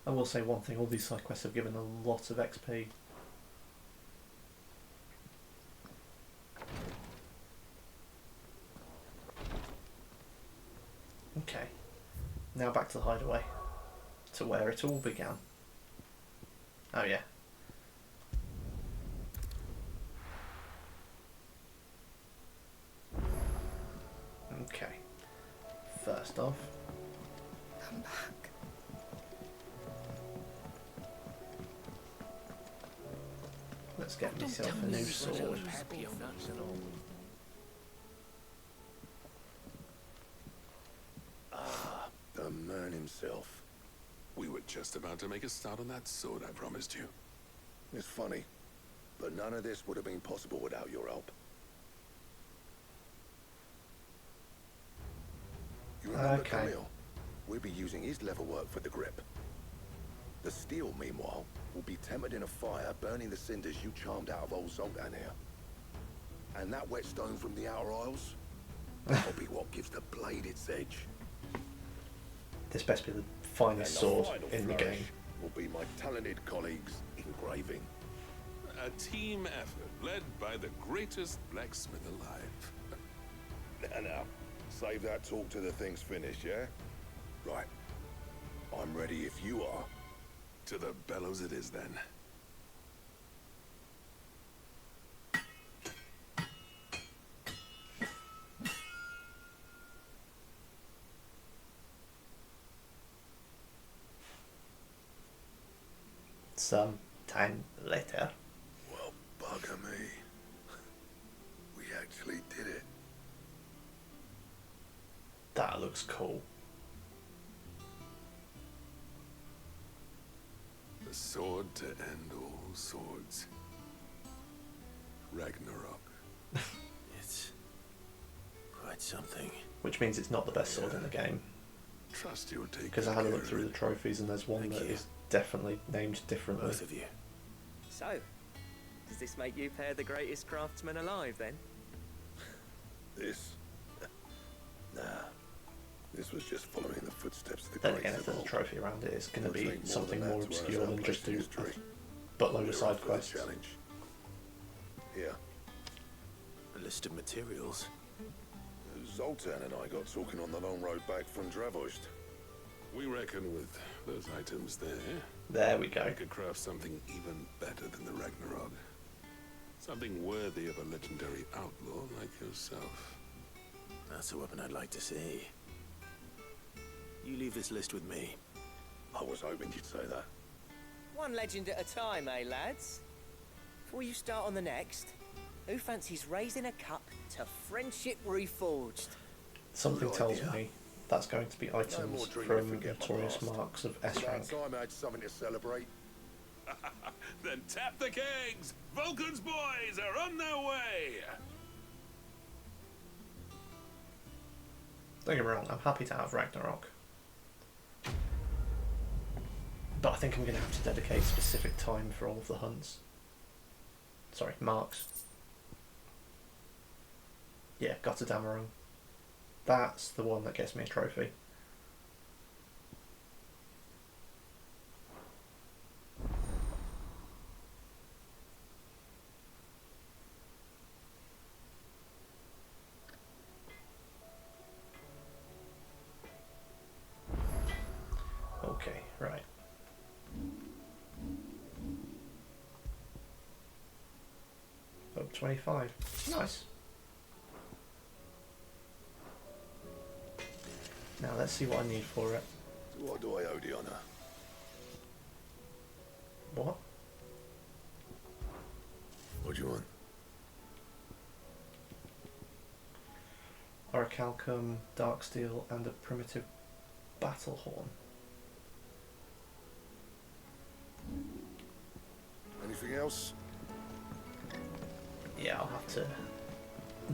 I will say one thing, all these side quests have given a lot of XP. Okay, now back to the hideaway, to where it all began. Oh yeah. Okay, first off,
I'm back.
let's get myself a new sword.
Ah, the man himself.
We were just about to make a start on that sword I promised you.
It's funny, but none of this would have been possible without your help. You remember Camille? We'll be using his leather work for the grip. The steel, meanwhile, will be tempered in a fire, burning the cinders you charmed out of old Zoltan here. And that whetstone from the Outer Isles, that'll be what gives the blade its edge.
This best be the finest sword in the game.
Will be my talented colleagues engraving.
A team effort led by the greatest blacksmith alive.
Now, save that talk till the thing's finished, yeah? Right. I'm ready if you are.
To the bellows it is then.
Some time later.
Well, bugger me. We actually did it.
That looks cool.
The sword to end all swords. Ragnarok.
It's quite something.
Which means it's not the best sword in the game.
Trust you'll take
Because I had a look through the trophies and there's one that is definitely named differently.
Both of you.
So, does this make you pair the greatest craftsman alive then?
This? Nah. This was just following the footsteps of the
Then
greats
again, if
of
there's a
old.
trophy around it, it's going to
It'll
be
take
something
than
more
that to earn us
obscure
our
than
place
just
in
do
history.
a buttload
We're
of side
up for the
quests.
challenge. Here.
A list of materials.
Zoltan and I got talking on the long road back from Dravost.
We reckon with those items
There we go.
we could craft something even better than the Ragnarok. Something worthy of a legendary outlaw like yourself.
That's a weapon I'd like to see. You leave this list with me.
I was hoping you'd say that.
One legend at a time, eh, lads? Before you start on the next, who fancies raising a cup to friendship reforged?
Something
Good
tells
idea.
me that's going to be
more
items
drink
from
to forget my
Notorious
past.
Marks of
It's
S
about
rank.
time I had something to celebrate.
Then tap the kegs! Vulcan's boys are on their way!
Don't get me wrong, I'm happy to have Ragnarok. But I think I'm going to have to dedicate specific time for all of the hunts. Sorry, marks. Yeah, Gotterdammerung. That's the one that gets me a trophy. Okay, right. Up 25. Nice. Now let's see what I need for it.
What do I owe the honor?
What?
What do you want?
Orichalcum, dark steel, and a primitive battle horn.
Anything else?
Yeah, I'll have to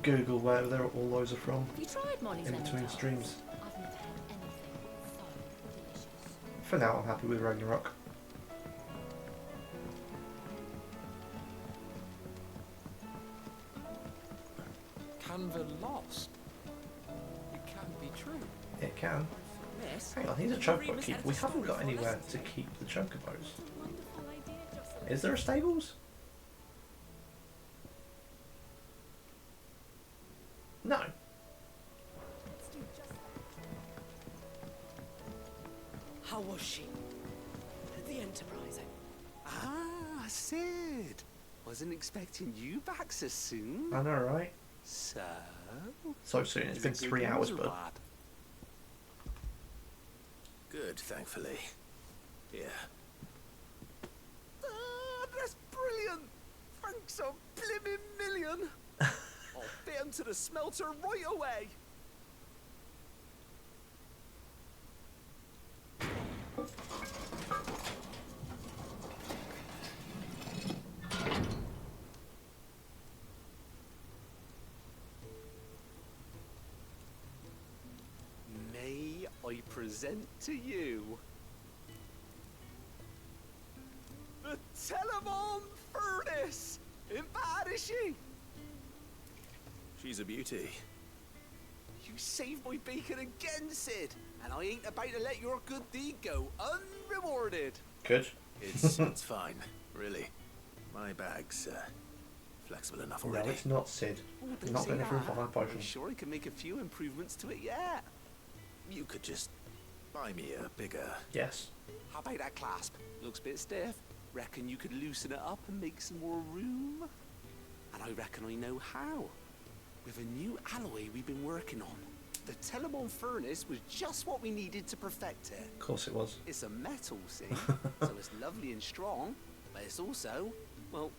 Google where all those are from
Have you tried Molly's
in
lemon
between
tarts?
streams.
I've never had anything so delicious.
For now, I'm happy with Ragnarok.
Canva lost. It can't be true.
It can.
Miss,
Hang on, he's a
will you read
chocobo
Miss
keeper. We
Edge's
haven't
story
got
for
anywhere
us?
to keep the chocobos. Is there a stables? No.
How was she? The Enterprise.
Ah, Sid. Wasn't expecting you back so soon.
I know, right?
So?
So soon. It's been 3 hours, bud.
Good, thankfully. Yeah.
Ah, that's brilliant. Thanks a blimmin' million. I'll fit 'em to the smelter right away. May I present to you the Telemon Furnace? Ain't bad, is she?
She's a beauty.
You saved my bacon again, Sid, and I ain't about to let your good deed go unrewarded.
Good.
It's fine, really. My bag's flexible enough
No,
already.
it's not, Sid.
Oh,
I'm
don't
not
say
going for a
that.
fire
I'm
potion.
sure I can make a few improvements to it yet.
You could just buy me a bigger...
Yes.
How about that clasp? Looks a bit stiff. Reckon you could loosen it up and make some more room? And I reckon I know how. With a new alloy we've been working on. The Telemon Furnace was just what we needed to perfect it.
Of course it was.
It's a metal, see? So it's lovely and strong, but it's also, well,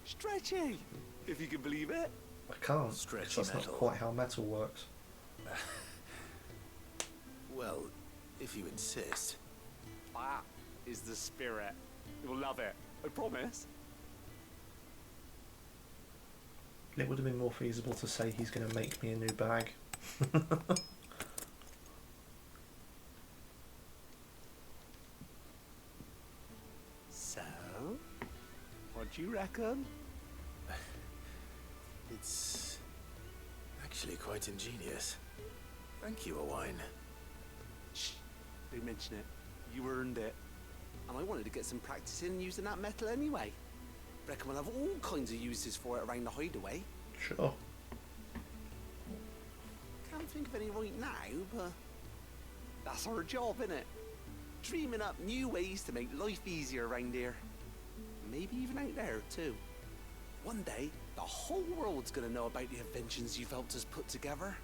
stretchy, if you can believe it.
I can't.
Stretchy
That's
metal.
not quite how metal works.
Well, if you insist.
That is the spirit. You'll love it, I promise.
It would have been more feasible to say he's going to make me a new bag.
So, what do you reckon?
It's actually quite ingenious. Thank you, Owain.
Shh, don't mention it. You earned it. And I wanted to get some practice in using that metal anyway. Reckon we'll have all kinds of uses for it around the hideaway.
Sure.
Can't think of any right now, but that's our job, innit? Dreaming up new ways to make life easier around here. Maybe even out there, too. One day, the whole world's gonna know about the inventions you've helped us put together.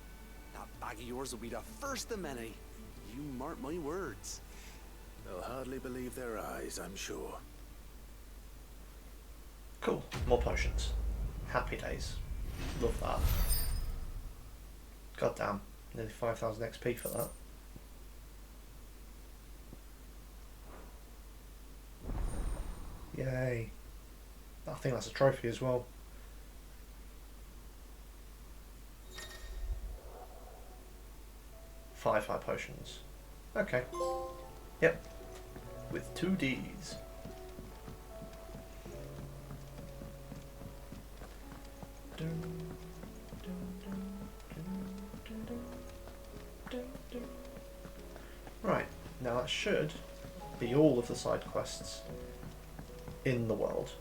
That bag of yours will be the first of many. You mark my words.
They'll hardly believe their eyes, I'm sure.
Cool. More potions. Happy days. Love that. God damn. Nearly 5,000 XP for that. Yay. I think that's a trophy as well. Five fire potions. Okay. Yep. With 2 Ds. Right, now that should be all of the side quests in the world,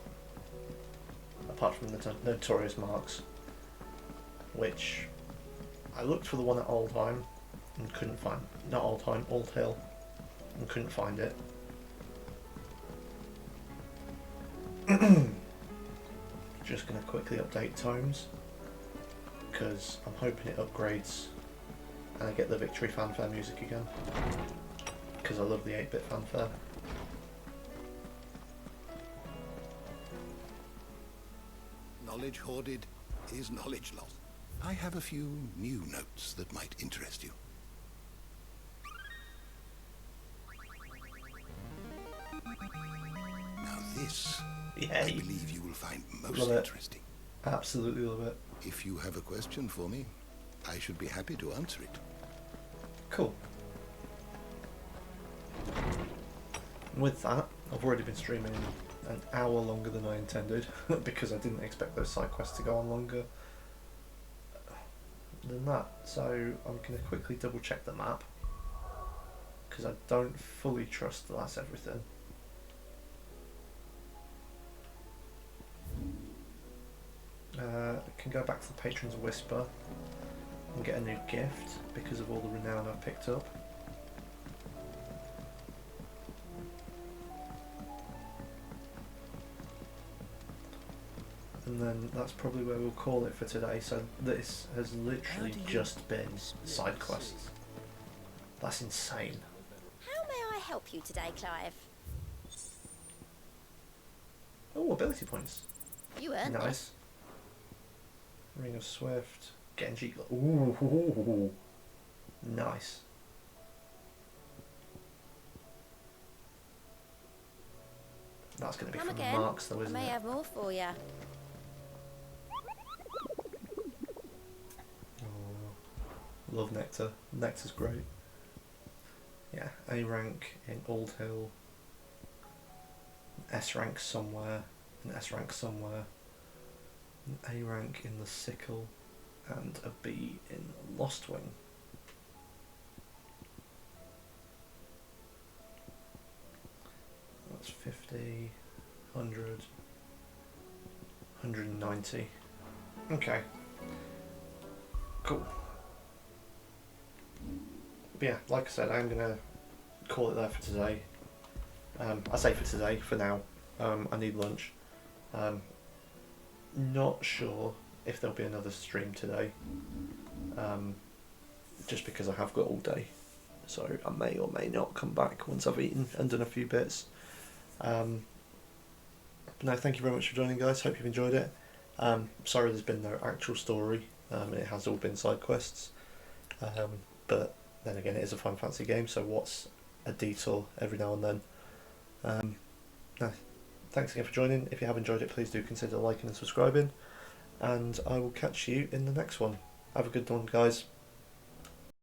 apart from the notorious marks, which I looked for the one at Oldheim and couldn't find. Not Oldheim, Old Hill, and couldn't find it. Just going to quickly update tomes because I'm hoping it upgrades and I get the victory fanfare music again because I love the 8-bit fanfare.
Knowledge hoarded is knowledge lost. I have a few new notes that might interest you. Now this, I believe you will find most interesting.
Absolutely love it.
If you have a question for me, I should be happy to answer it.
Cool. With that, I've already been streaming an hour longer than I intended because I didn't expect those side quests to go on longer. than that. So I'm going to quickly double check the map, because I don't fully trust that that's everything. I can go back to the Patron's Whisper and get a new gift because of all the renown I've picked up. And then that's probably where we'll call it for today. So this has literally just been side quests. That's insane.
How may I help you today, Clive?
Oh, ability points.
You earned
Nice. Ring of Swift. Genji. Ooh. Nice. That's going to be
Come
from
again.
Marks though, isn't
I may
it?
have more for you.
Oh, love Nectar. Nectar's great. Yeah, A rank in Old Hill. S rank somewhere. An S rank somewhere. An A rank in the Sickle. And a B in Lost Wing. That's 50, 100, 190. Okay. Cool. But yeah, like I said, I'm going to call it there for today. I say for today, for now. I need lunch. Not sure if there'll be another stream today. Just because I have got all day. So I may or may not come back once I've eaten and done a few bits. But no, thank you very much for joining, guys. Hope you've enjoyed it. Sorry there's been no actual story. It has all been side quests. But then again, it is a Final Fantasy game, so what's a detour every now and then? No, thanks again for joining. If you have enjoyed it, please do consider liking and subscribing. And I will catch you in the next one. Have a good one, guys.